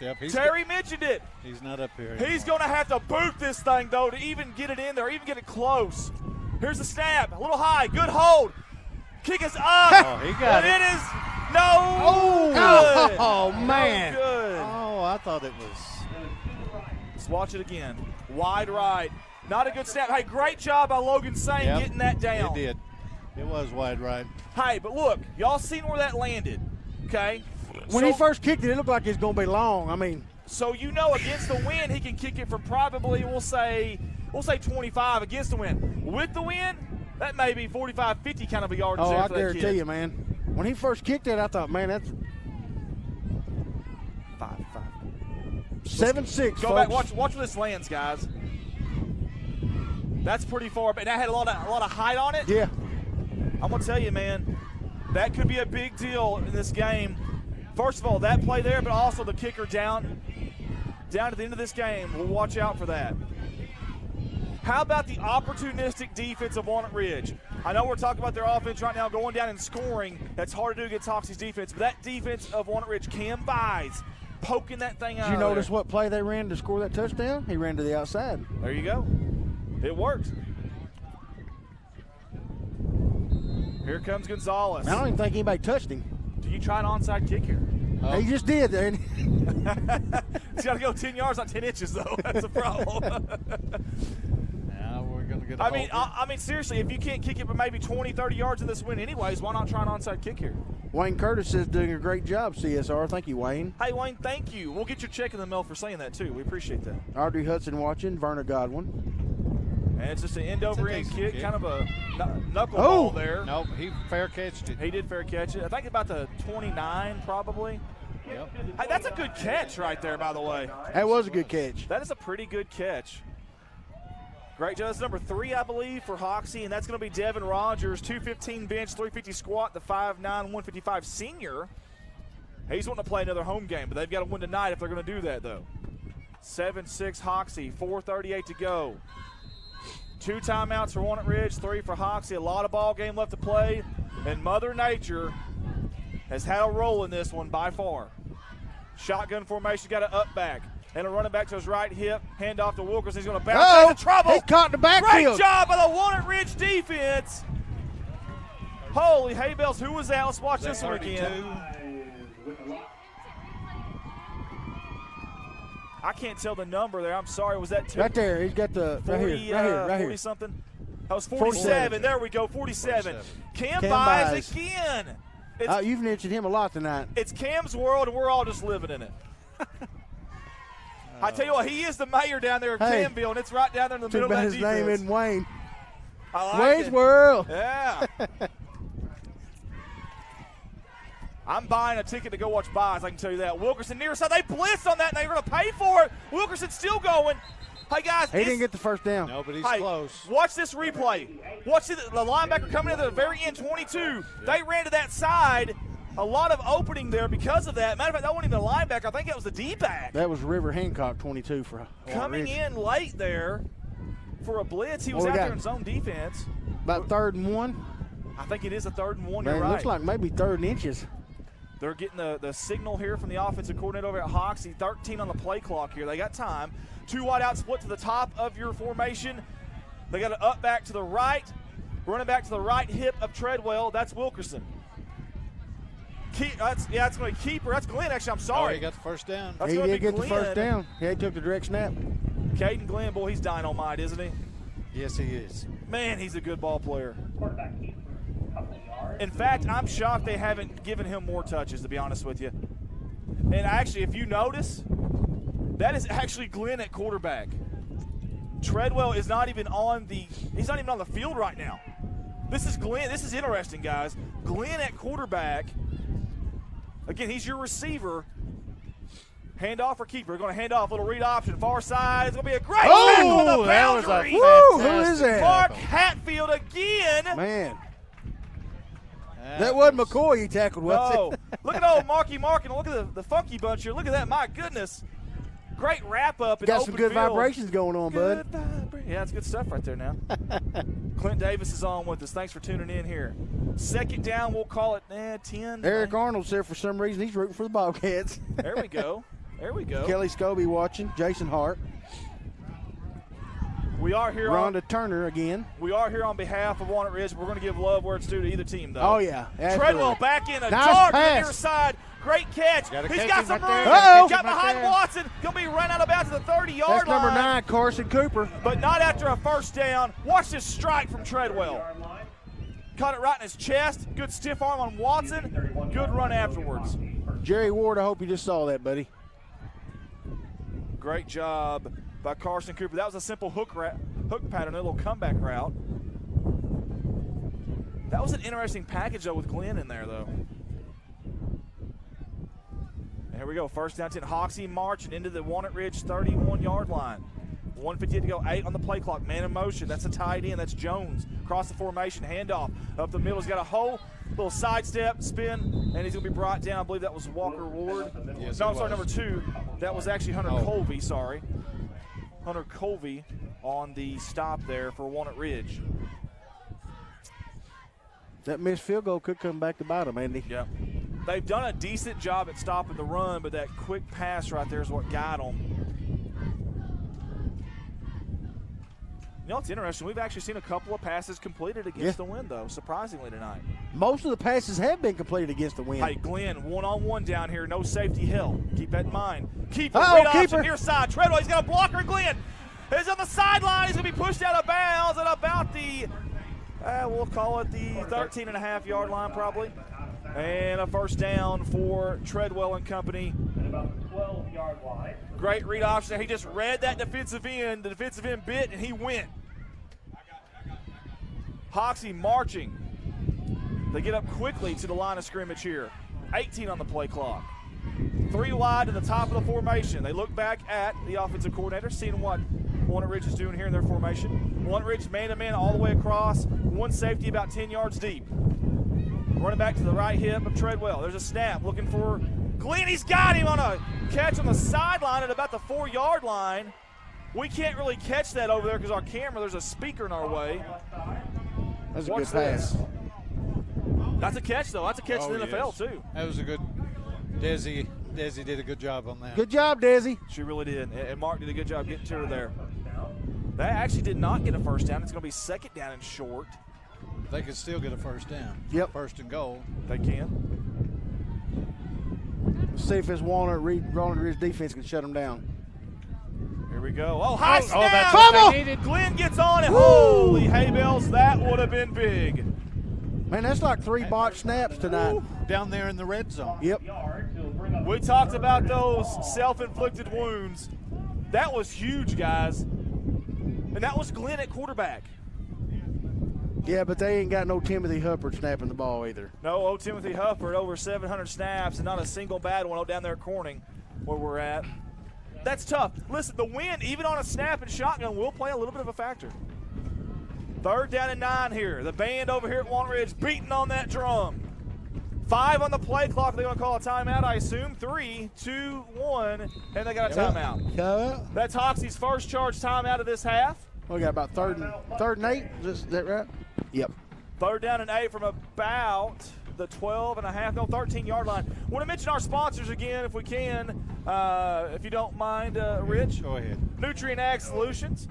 yep. Terry mentioned it. He's not up here. He's going to have to boot this thing, though, to even get it in there, even get it close. Here's the snap. A little high. Good hold. Kick is up. Oh, he got it. It is no good. Oh, man. No good. Oh, I thought it was. Let's watch it again. Wide right. Not a good snap. Hey, great job by Logan Sain getting that down. He did. It was wide right. Hey, but look, y'all seen where that landed, okay? When he first kicked it, it looked like it's going to be long. I mean. So you know against the wind, he can kick it from probably, we'll say 25 against the wind. With the wind, that may be 45, 50 kind of a yardage there I for that guarantee kid. you, man. When he first kicked it, I thought, man, that's 7-6. Go back, watch where this lands, guys. That's pretty far, but that had a lot of height on it. Yeah. I'm gonna tell you, man, that could be a big deal in this game. First of all, that play there, but also the kicker down at the end of this game. We'll watch out for that. How about the opportunistic defense of Walnut Ridge? I know we're talking about their offense right now going down and scoring. That's hard to do against Hoxie's defense, but that defense of Walnut Ridge, Cam Buys, poking that thing out. Did you notice what play they ran to score that touchdown? He ran to the outside. There you go. It worked. Here comes Gonzalez. I don't even think anybody touched him. Do you try an onside kick here? Oh. He just did. He's got to go 10 yards, not 10 inches, though. That's a problem. Now we're going to get a I mean, seriously, if you can't kick it but maybe 20, 30 yards in this win anyways, why not try an onside kick here? Wayne Curtis is doing a great job, CSR. Thank you, Wayne. Hey, Wayne, thank you. We'll get your check in the mail for saying that, too. We appreciate that. Audrey Hudson watching, Verna Godwin. And it's just an end-over-end kick, kind of a knuckleball there. Nope, he fair catched it. He did fair catch it. I think about the 29 probably. Yep. Hey, that's a good catch right there, by the way. That was a good catch. That is a pretty good catch. Great job. That's number 3, I believe, for Hoxie, and that's going to be Devin Rogers, 215 bench, 350 squat, the 5'9", 155 senior. He's wanting to play another home game, but they've got to win tonight if they're going to do that, though. 7-6 Hoxie, 4:38 to go. 2 timeouts for Walnut Ridge, 3 for Hoxie. A lot of ball game left to play, and Mother Nature has had a roll in this one by far. Shotgun formation, got an up back. And a running back to his right hip, hand off to Wilkerson. He's going to bounce into trouble. He's caught in the backfield. Great job by the Walnut Ridge defense. Holy hay bells, who was that? Let's watch this one again. I can't tell the number there. I'm sorry. Was that right there? He's got the 40, right here. 40 something. That was 47. There we go. 47. Cam Buys again. You've mentioned him a lot tonight. It's Cam's world, and we're all just living in it. I tell you what, he is the mayor down there of Camville, and it's right down there in the middle of that defense. His name isn't Wayne. I like Wayne's it. World. Yeah. I'm buying a ticket to go watch Buys, I can tell you that. Wilkerson near side. They blitzed on that, and they're going to pay for it. Wilkerson's still going. Hey, guys. He didn't get the first down. No, but he's close. Watch this replay. Watch the linebacker coming in at the very end, 22. Yeah. They ran to that side. A lot of opening there because of that. Matter of fact, that wasn't even the linebacker. I think that was the D-back. That was River Hancock, 22 for coming in late there for a blitz. He was out there in zone defense. About 3rd and 1. I think it is a 3rd and 1. Man, You're right. It looks like maybe 3rd and inches. They're getting the signal here from the offensive coordinator over at Hoxie. 13 on the play clock here. They got time. 2 wide out split to the top of your formation. They got an up back to the right. Running back to the right hip of Treadwell. That's Wilkerson. That's going to be Keeper. That's Glenn, actually. I'm sorry. Oh, he got the first down. He did get the first down. Yeah, he took the direct snap. Caden Glenn, boy, he's dynamite, isn't he? Yes, he is. Man, he's a good ball player. In fact, I'm shocked they haven't given him more touches, to be honest with you. And actually, if you notice, that is actually Glenn at quarterback. Treadwell is not even on the field right now. This is Glenn. This is interesting, guys. Glenn at quarterback. Again, he's your receiver. Handoff or keeper. Going to hand off. Little read option. Far side. It's going to be a great tackle on the boundary. Woo, who is that? Mark Hatfield again. Man. That wasn't McCoy you tackled, was No. it? Look at old Marky Mark, and look at the funky bunch here. Look at that. My goodness. Great wrap-up in Got open some good field. vibrations going on, bud. Yeah, that's good stuff right there now. Clint Davis is on with us. Thanks for tuning in here. Second down, we'll call it 10. Eric Arnold's there for some reason. He's rooting for the Bobcats. There we go. There we go. Kelly Scobie watching. Jason Hart. We are here Rhonda Turner again. We are here on behalf of Walnut Ridge. We're going to give love where it's due to either team, though. Oh, yeah. Absolutely. Treadwell back in a Nice dart to the pass. near side. Great catch. He's got some room. Uh-oh. Got behind Watson. Going to be run out of bounds at the 30-yard line. That's number 9, Carson Cooper. But not after a first down. Watch this strike from Treadwell. Caught it right in his chest. Good stiff arm on Watson. Good run afterwards. Jerry Ward, I hope you just saw that, buddy. Great job by Carson Cooper. That was a simple hook pattern, a little comeback route. That was an interesting package, though, with Glenn in there, though. And here we go. First down 10. Hoxie marching into the Walnut Ridge 31-yard line. 1:58 to go. 8 on the play clock. Man in motion. That's a tight end. That's Jones. Across the formation. Handoff. Up the middle. He's got a hole. Little sidestep, spin, and he's going to be brought down. I believe that was Walker Ward. Yes, no, I'm sorry, number 2. That was actually Hunter Colby, sorry. Hunter Colby on the stop there for Walnut Ridge. That missed field goal could come back to bite him, Andy. Yep. They've done a decent job at stopping the run, but that quick pass right there is what got them. You know, it's interesting. We've actually seen a couple of passes completed against the wind, though, surprisingly tonight. Most of the passes have been completed against the wind. Hey, Glenn, one-on-one down here, no safety help. Keep that in mind. Keeper, Uh-oh, read option, keeper. near side. Treadwell, he's got a blocker. Glenn is on the sideline. He's going to be pushed out of bounds at about the, we'll call it the 13.5-yard line probably. And a first down for Treadwell and company. At about the 12-yard line. Great read option there. He just read that defensive end. The defensive end bit, and he went. Hoxie marching. They get up quickly to the line of scrimmage here. 18 on the play clock. 3 wide to the top of the formation. They look back at the offensive coordinator, seeing what Walnut Ridge is doing here in their formation. Walnut Ridge man-to-man all the way across. One safety about 10 yards deep. Running back to the right hip of Treadwell. There's a snap looking for Glenn. He's got him on a catch on the sideline at about the 4-yard line. We can't really catch that over there because our camera, there's a speaker in our way. That's a good pass. That's a catch, though. That's a catch in the NFL, yes. too. That was a good – Desi did a good job on that. Good job, Desi. She really did. And Mark did a good job getting to her there. That actually did not get a first down. It's going to be second down and short. They could still get a first down. Yep. First and goal. They can. Let's see if this Walnut Ridge defense can shut them down. Here we go. Oh, high snap. that's what they needed. Glenn gets on it. Holy hay bales. That would have been big. Man, that's like 3 botched snaps tonight. Down there in the red zone. Yep. We talked about those self-inflicted wounds. That was huge, guys. And that was Glenn at quarterback. Yeah, but they ain't got no Timothy Huppert snapping the ball either. No, old Timothy Hufford, over 700 snaps and not a single bad one down there at Corning where we're at. That's tough. Listen, the wind, even on a snap and shotgun, will play a little bit of a factor. 3rd down and 9 here. The band over here at Walnut Ridge beating on that drum. 5 on the play clock. They're going to call a timeout, I assume. 3, 2, 1, and they got a timeout. That's Hoxie's first charge timeout of this half. We got about 3rd and 8. Is that right? Yep. 3rd down and 8 from about the 13-yard line. Want to mention our sponsors again, if we can, if you don't mind, Rich. Go ahead. Nutrient Ag Solutions,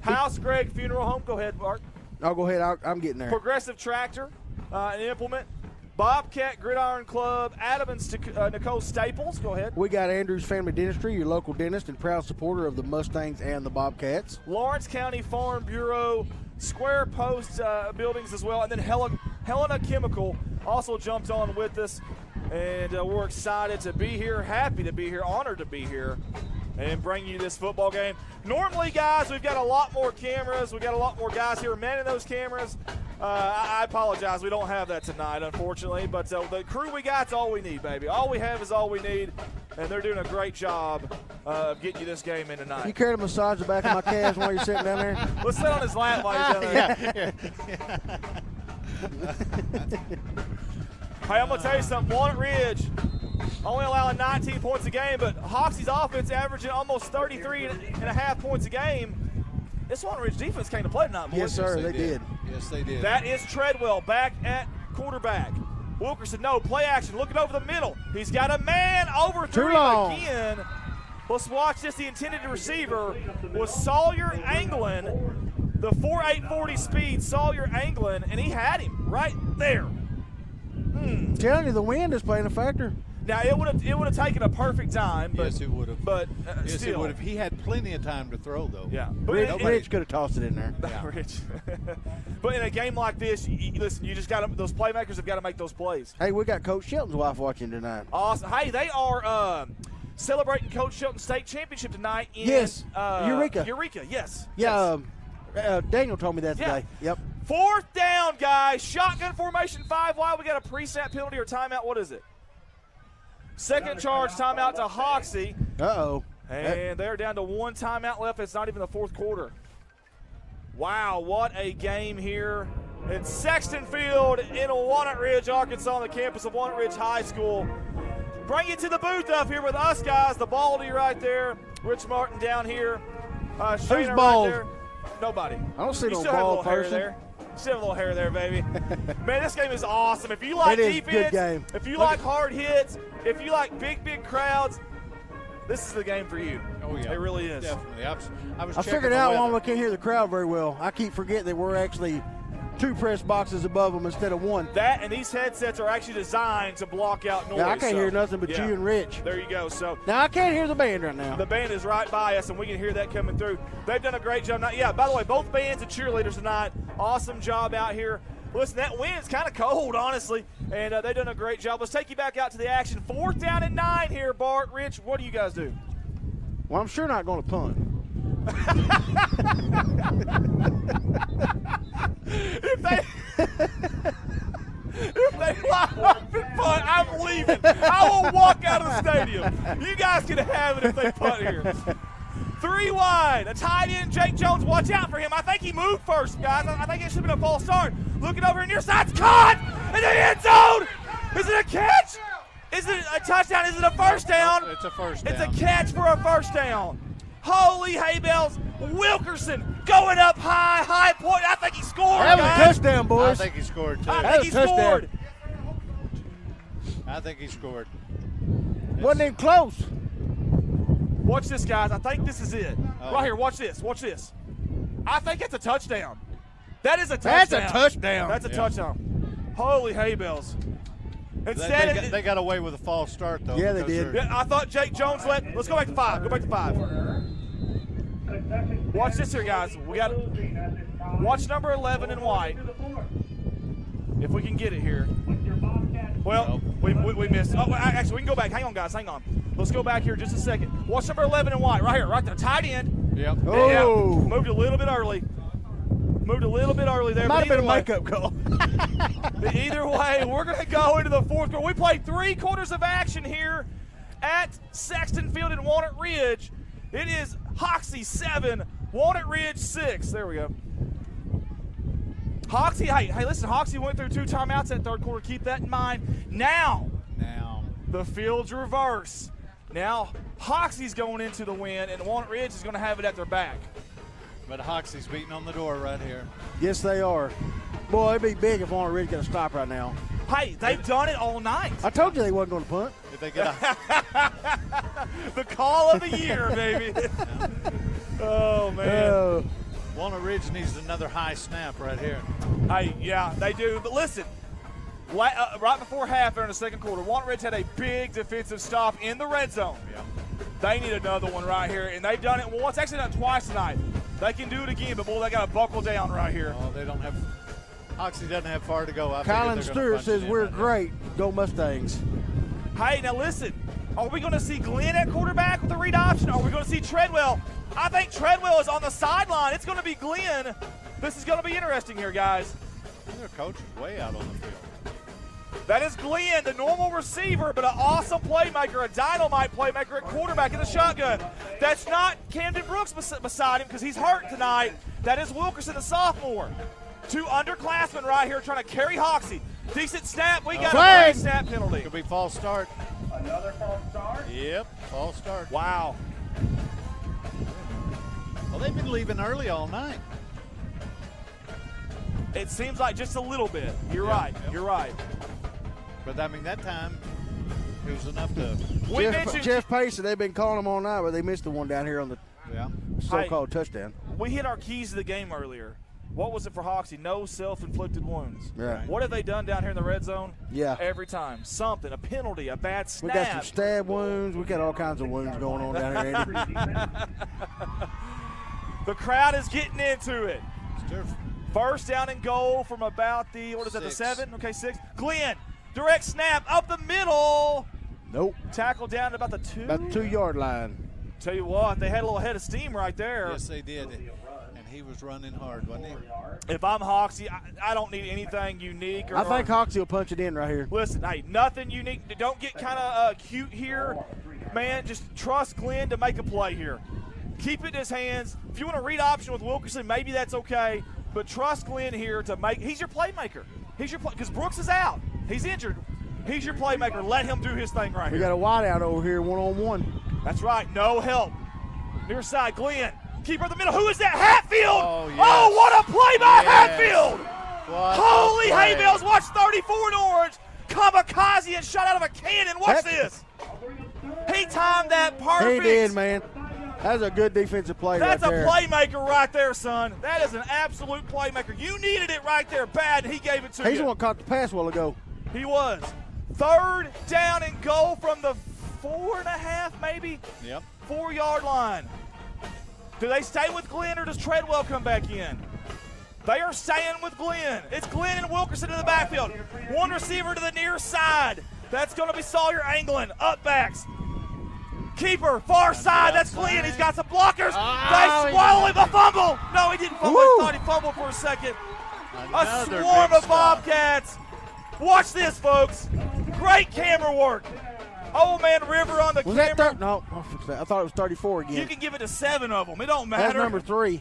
House Greg Funeral Home. Go ahead, Mark. I'll go ahead. I'm getting there. Progressive Tractor and Implement, Bobcat Gridiron Club, Adam and Nicole Staples. Go ahead. We got Andrews Family Dentistry, your local dentist and proud supporter of the Mustangs and the Bobcats. Lawrence County Farm Bureau, Square Post Buildings as well, and then Helena Chemical also jumped on with us, and we're excited to be here, happy to be here, honored to be here, and bring you this football game. Normally, guys, we've got a lot more cameras. We've got a lot more guys here manning those cameras. I apologize. We don't have that tonight, unfortunately, but the crew we got's all we need, baby. All we have is all we need, and they're doing a great job of getting you this game in tonight. You care to massage the back of my calves while you're sitting down there? Let's sit on his lap while he's down there. Hey, I'm going to tell you something. Walnut Ridge only allowing 19 points a game, but Hoxie's offense averaging almost 33 and a half points a game. This Walnut Ridge defense came to play tonight, boys. Yes, sir, they did. Yes, they did. That is Treadwell back at quarterback. Wilkerson, no, play action, looking over the middle. He's got a man over Too three long. again. Let's watch this. The intended receiver was Sawyer Anglin, the 4.840 speed, Sawyer Anglin, and he had him right there. I'm telling you, the wind is playing a factor. Now, it would have taken a perfect time. But, yes, it would have. But yes, still. it would have. He had plenty of time to throw, though. Yeah. Rich could have tossed it in there. Rich. But in a game like this, listen, you just got to, those playmakers have got to make those plays. Hey, we got Coach Shelton's wife watching tonight. Awesome. Hey, they are celebrating Coach Shelton's state championship tonight in Eureka. Eureka, yes. Yeah, Daniel told me that today. Yep. 4th down, guys. Shotgun formation, 5 wide. We got a pre-snap penalty or timeout. What is it? Second charge timeout to Hoxie. Uh-oh. And they're down to 1 timeout left. It's not even the 4th quarter. Wow, what a game here in Sexton Field in Walnut Ridge, Arkansas, on the campus of Walnut Ridge High School. Bring it to the booth up here with us, guys. The Baldy right there. Rich Martin down here. Who's Shayna bald? right there. Nobody. I don't see You no still have a bald little hair person. there. You still have a little hair there, baby. Man, this game is awesome. If you like It is a defense, good game. if you like hard hits, if you like big crowds, this is the game for you. Oh, yeah. It really is. Definitely. I was I checking figured the out weather. why we can't hear the crowd very well. I keep forgetting that we're actually 2 press boxes above them instead of 1. That and these headsets are actually designed to block out noise. Yeah, I can't hear nothing but yeah. you and Rich. There you go. So Now, I can't hear the band right now. the band is right by us, and we can hear that coming through. They've done a great job. Yeah, by the way, both bands and cheerleaders tonight, awesome job out here. Listen, that wind's kind of cold, honestly, and they've done a great job. Let's take you back out to the action. 4th down and 9 here, Bart. Rich, what do you guys do? Well, I'm sure not going to punt. If they line up and punt, I'm leaving. I will walk out of the stadium. You guys can have it if they punt here. 3 wide. A tight end, Jake Jones. Watch out for him. I think he moved first, guys. I think it should have been a false start. Looking over in near side's caught in the end zone. Is it a catch? Is it a touchdown? Is it a first down? It's a first down. It's a catch for a first down. Holy hay bells. Wilkerson going up high point. I think he scored, That was a guys. touchdown, boys. I think he scored, too. I That think was he a touchdown. scored. I think he scored. Wasn't even close. Watch this, guys. I think this is it. Oh. Right here. Watch this. Watch this. I think it's a touchdown. That is a That's touchdown. a touchdown. That's a touchdown. Holy hay bells. Instead, They got away with a false start, though. Yeah, they because did. they're- I thought Jake Jones let's go back to 5. Go back to 5. Watch this here, guys. We got watch number 11 in white. If we can get it here. Well, we missed. Oh, actually, we can go back. Hang on, guys. Hang on. Let's go back here just a second. Watch number 11 in white. Right here. Right there. Tight end. Yep. Oh. Yeah, moved a little bit early. Moved a little bit early there. Might but have been a either way- makeup call. But either way, we're going to go into the 4th quarter. We played 3 quarters of action here at Sexton Field in Walnut Ridge. It is Hoxie 7, Walnut Ridge 6. There we go. Hoxie, hey, listen, Hoxie went through 2 timeouts that 3rd quarter. Keep that in mind. Now, the field's reverse. Now, Hoxie's going into the win, and Walnut Ridge is going to have it at their back. But Hoxie's beating on the door right here. Yes, they are. Boy, it'd be big if Walnut Ridge got a stop right now. Hey, they've done it all night. I told you they wasn't going to punt. If they get a The call of the year, baby. Oh, man. Walnut Ridge needs another high snap right here. Hey, yeah, they do. But listen, right before half during the 2nd quarter, Walnut Ridge had a big defensive stop in the red zone. Yeah. They need another one right here, and they've done it once. Actually, done it twice tonight. They can do it again, but boy, they got to buckle down right here. Oh, they don't have. Hoxie doesn't have far to go. I figured Colin they're gonna Stewart punch says it in we're right there. great. Go Mustangs. Hey, now listen, are we going to see Glenn at quarterback with the read option? Are we going to see Treadwell? I think Treadwell is on the sideline. It's going to be Glenn. This is going to be interesting here, guys. Their coach is way out on the field. That is Glenn, the normal receiver, but an awesome playmaker, a dynamite playmaker at quarterback in the shotgun. That's not Camden Brooks beside him because he's hurt tonight. That is Wilkerson, the sophomore. 2 underclassmen right here trying to carry Hoxie. Decent snap. We got Flag. a great snap penalty. Could be false start. Another false start. Yep, false start. Wow. Well, they've been leaving early all night. It seems like just a little bit. You're right. Yep. You're right. But, I mean, that time it was enough to We mentioned Jeff Pace, they've been calling them all night, but they missed the one down here on the so-called Hey, touchdown. we hit our keys to the game earlier. What was it for Hoxie? No self-inflicted wounds. Yeah. What have they done down here in the red zone? Yeah. Every time. Something, a penalty, a bad We snap. got some stab wounds. We got all kinds of wounds going on down here, Andy. The crowd is getting into it. Stir. First down and goal from about the, what is that, the 7? Okay, 6. Glenn, direct snap up the middle. Nope. Tackle down to about the 2. About the 2-yard line. Tell you what, they had a little head of steam right there. Yes, they did. And he was running hard, wasn't he? If I'm Hoxie, I don't need anything unique. I think Hoxie will punch it in right here. Listen, hey, nothing unique. Don't get kind of cute here. Man, just trust Glenn to make a play here. Keep it in his hands. If you want to read option with Wilkerson, maybe that's okay. But trust Glenn here to make – he's your playmaker. He's your – because Brooks is out. He's injured. He's your playmaker. Let him do his thing right here. We got a wide out over here, one-on-one. That's right. No help. Near side, Glenn. Keeper in the middle. Who is that? Hatfield. Oh, yes. Oh, what a play by Hatfield. What Holy a play. hay bales. Watch 34 in orange. Kamikaze and shot out of a cannon. Watch this. He timed that perfect. He did, man. That's a good defensive play That's right a there. playmaker right there, son. That is an absolute playmaker. You needed it right there bad, and he gave it to He's you. the one caught the pass a while ago. He was. Third down and goal from the 4.5, maybe? Yep. 4-yard line. Do they stay with Glenn, or does Treadwell come back in? They are staying with Glenn. It's Glenn and Wilkerson in the backfield. One receiver to the near side. That's going to be Sawyer Anglin. Up backs. Keeper, far side. That's Glenn. He's got some blockers. They swallow him. A fumble. No, he didn't fumble. Woo. He thought he fumbled for a second. Another A swarm big of Bobcats. Watch this, folks. Great camera work. Old man River on the Was camera. that no, I'll fix that. I thought it was 34 again. You can give it to 7 of them. It don't That's matter. number 3.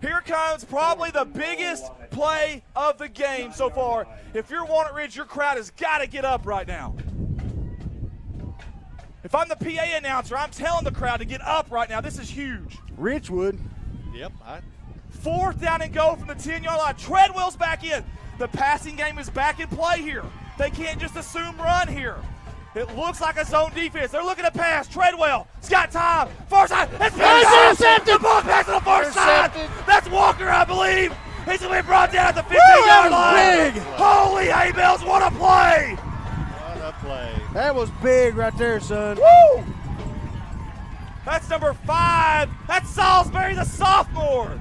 Here comes probably the biggest play of the game so far. If you're Walnut Ridge, your crowd has got to get up right now. If I'm the PA announcer, I'm telling the crowd to get up right now. This is huge. Richwood. Yep. Fourth down and goal from the 10-yard line. Treadwell's back in. The passing game is back in play here. They can't just assume run here. It looks like a zone defense. They're looking to pass. Treadwell. He's got time. Far side. It's intercepted. The ball pass to the far side. That's Walker, I believe. He's going to be brought down at the 15-yard line. Big. Holy hay bales. What a play. What a play. That was big right there, son. Woo! That's number 5. That's Salisbury, the sophomore.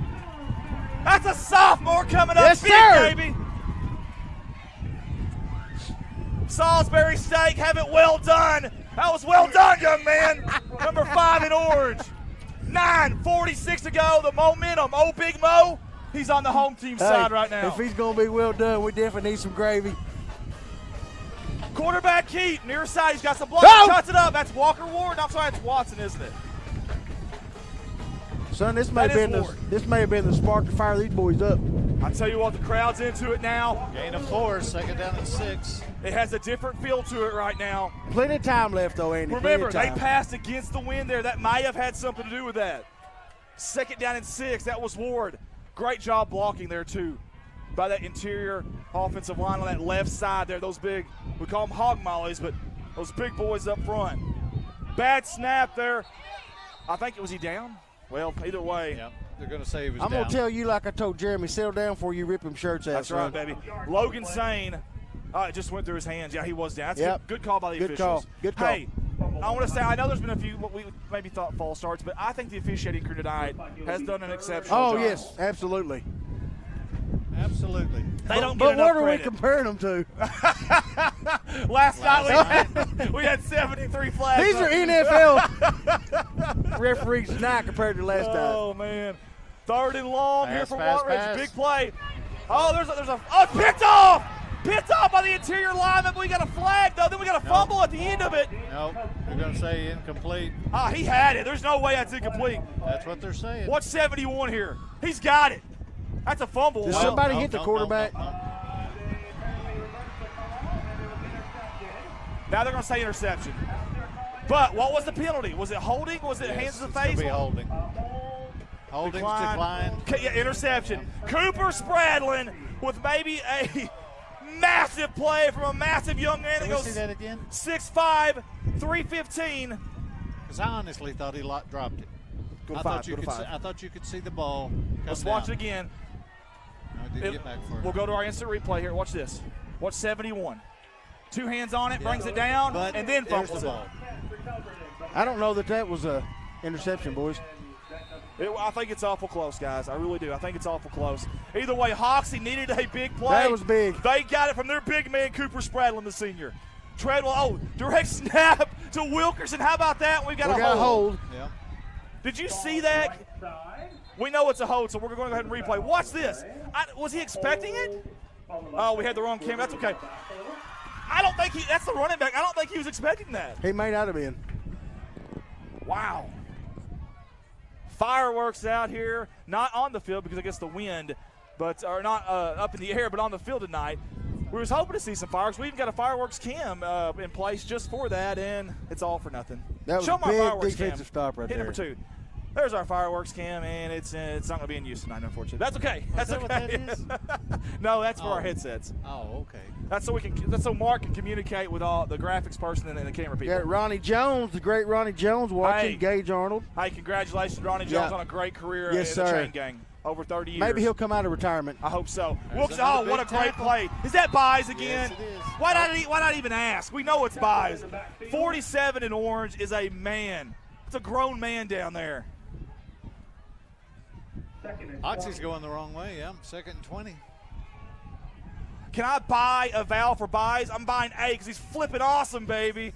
That's a sophomore coming up Yes, big, sir. baby. Salisbury Steak, have it well done. That was well done, young man. Number 5 in orange. 9:46 to go. The momentum. Oh, Big Mo. He's on the home team side right now. If he's going to be well done, we definitely need some gravy. Quarterback keep. Near side. He's got some blocks. No! Cuts it up. That's Walker Ward. I'm sorry, it's Watson, isn't it? Son, this may have been the spark to fire these boys up. I tell you what, the crowd's into it now. Gain of 4, second down and 6. It has a different feel to it right now. Plenty of time left, though, Andy. Remember, Plenty they of time. passed against the wind there. That may have had something to do with that. Second down and 6. That was Ward. Great job blocking there, too, by that interior offensive line on that left side there. Those big, we call them hog mollies, but those big boys up front. Bad snap there. I think it was he down? Well, either way. Yep. They're going to say he was I'm down. going to tell you like I told Jeremy, settle down before you rip him shirts out. That's son. right, baby. Logan Sane, it just went through his hands. Yeah, he was down. That's Yep. good call by the Good officials. call. Good call. Hey, I want to say, I know there's been a few what we maybe thought false starts, but I think the officiating crew tonight has done an exceptional Oh, job. yes, absolutely. Absolutely. They don't get But enough what are we credit. comparing them to? Last night we had 73 flags. These are NFL referees tonight compared to last time. Oh, man. Third and long here Pass, for pass, Walnut Ridge. pass. Big play. Oh, there's a picked off. Picked off by the interior lineman, but we got a flag, though. Then we got a fumble at the end of it. Nope. They're going to say incomplete. He had it. There's no way that's incomplete. That's what they're saying. What's 71 here? He's got it. That's a fumble. Did Well, somebody No, hit the no, quarterback? no. Now they're going to say interception. But what was the penalty? Was it holding? Was it hands to the face? It's going to be holding. Holding's declined. Yeah, interception. Cooper Spradlin with maybe a massive play from a massive young man. Can we see that again? 6'5", 315. Because I honestly thought he dropped it. I thought you could see the ball. Let's watch it again. No, it didn't get back for it. We'll go to our instant replay here. Watch this. Watch 71. 2 hands on it, brings it down, and then fumbles it. I don't know that was a interception, boys. I think it's awful close, guys. I really do. I think it's awful close. Either way, Hoxie needed a big play. That was big. They got it from their big man, Cooper Spradlin, the senior. Treadwell, direct snap to Wilkerson. How about that? We got a hold. Yeah. Did you see that? We know it's a hold, so we're going to go ahead and replay. Watch this. Was he expecting it? Oh, we had the wrong camera. That's okay. I don't think that's the running back. I don't think he was expecting that. He may not have been. Wow. Fireworks out here, not on the field because I guess the wind, but or not up in the air, but on the field tonight. We was hoping to see some fireworks. We even got a fireworks cam in place just for that, and it's all for nothing. That was Show a my fireworks big defensive stop right Hit there. number 2. There's our fireworks cam, and it's not going to be in use tonight, unfortunately. That's okay. That's okay. What that is? No, that's for our headsets. Oh, okay. That's so Mark can communicate with all the graphics person and the camera people. Got Ronnie Jones, the great Ronnie Jones, watching. Gage Arnold. Hey, congratulations, Ronnie Jones, on a great career in the chain gang. Over 30 years. Maybe he'll come out of retirement. I hope so. Oh, what a great play. Is that Buys again? Yes, it is. Why not even ask? We know it's Buys. 47 in orange is a man. It's a grown man down there. Hoxie's going the wrong way, yeah. 2nd and 20. Can I buy a vowel for Buys? I'm buying A because he's flipping awesome, baby.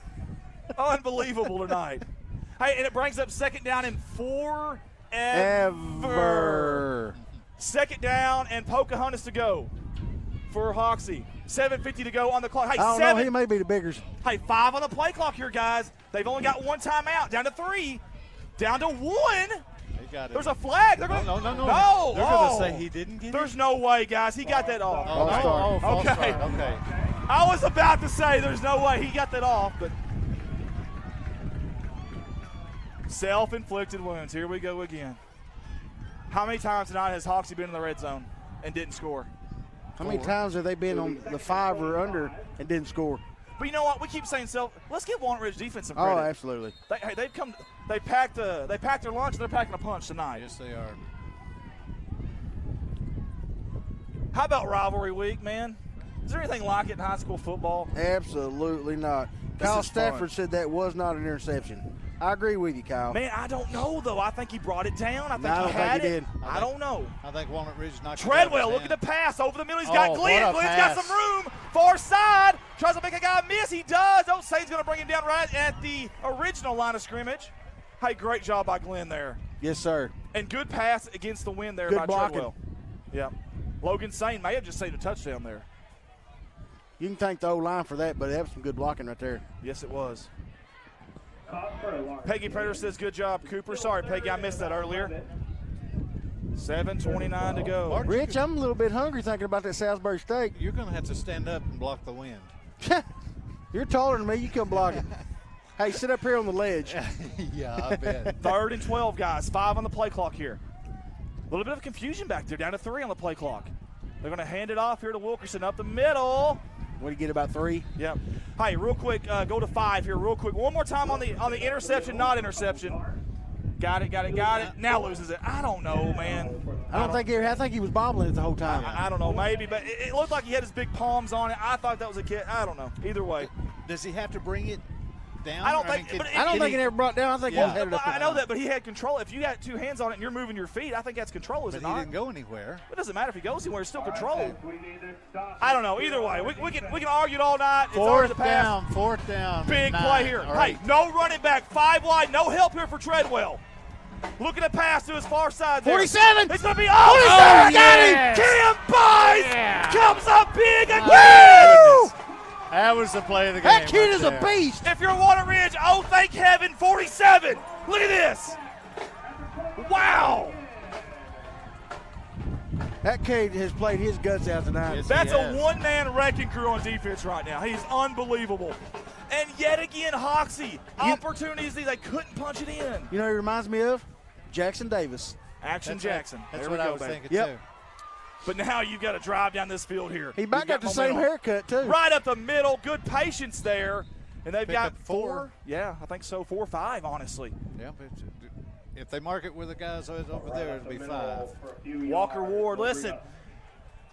Unbelievable tonight. Hey, and it brings up 2nd down and 4 ever. 2nd down and Pocahontas to go for Hoxie. 7:50 to go on the clock. Hey, I don't know, he may be the biggers. Hey, 5 on the play clock here, guys. They've only got 1 timeout. Down to 3. Down to 1. He got it. There's a flag. They're no. They're going to say he didn't get it. There's no way, guys. He got that off. False start. Okay. I was about to say there's no way he got that off, but self-inflicted wounds. Here we go again. How many times tonight has Hoxie been in the red zone and didn't score? How many times have they been on the 5 or under and didn't score? But you know what? We keep saying let's give Walnut Ridge defense some credit. Oh, absolutely. They packed their lunch and they're packing a punch tonight. Yes, they are. How about rivalry week, man? Is there anything like it in high school football? Absolutely not. Kyle Stafford said that was not an interception. I agree with you, Kyle. Man, I don't know, though. I think he brought it down. I think I don't he had think he it. did. I don't know. I think Walnut Ridge knocked Treadwell, look at the pass. Over the middle. He's got Glenn. Glenn's got some room. Far side. Tries to make a guy miss. He does. Don't say he's going to bring him down right at the original line of scrimmage. Hey, great job by Glenn there. Yes, sir. And good pass against the wind there by Treadwell. Yeah. Logan Sane may have just saved a touchdown there. You can thank the O-line for that, but that was some good blocking right there. Yes, it was. Peggy Prater says, good job, Cooper. Sorry, Peggy, I missed that earlier. 7:29 to go. Rich, I'm a little bit hungry thinking about that Salisbury steak. You're going to have to stand up and block the wind. You're taller than me. You come block it. Hey, sit up here on the ledge. Yeah, I bet. 3rd and 12, guys. 5 on the play clock here. A little bit of confusion back there. Down to 3 on the play clock. They're going to hand it off here to Wilkerson up the middle. What do you get, about 3? Yep. Hey, real quick, go to 5 here real quick. One more time on the interception, not interception. Got it. Now loses it. I don't know, man. I think he was bobbling it the whole time. I don't know, maybe, but it looked like he had his big palms on it. I thought that was a kid. I don't know. Either way. Does he have to bring it down? I don't think he ever brought down. I think he had it up. I know that, but he had control. If you got 2 hands on it and you're moving your feet, I think that's control, is it not? But he didn't go anywhere. It doesn't matter if he goes anywhere. It's still control. I don't know. Either way, we can argue it all night. It's already the pass. 4th down. Big 9. play here. Right. Hey, no running back. 5 wide. No help here for Treadwell. Looking to pass to his far side there. 47. It's going to be 47. Got him. Cam Buys comes up big again. Woo! That was the play of the game. That kid is a beast. If you're Walnut Ridge, oh, thank heaven, 47. Look at this. Wow. That kid has played his guts out tonight. Yes, That's a one-man wrecking crew on defense right now. He's unbelievable. And yet again, Hoxie. Opportunities they couldn't punch it in. You know, he reminds me of Jackson Davis. Action Jackson. That's there what we I go, was baby. thinking, too. But now you've got to drive down this field here. He about got the same haircut, too. Right up the middle. Good patience there. And they've Pick got up 4. Yeah, I think so. 4 or 5, honestly. Yeah, but if they mark it with the guys over there, it'll be 5. Walker Ward, listen.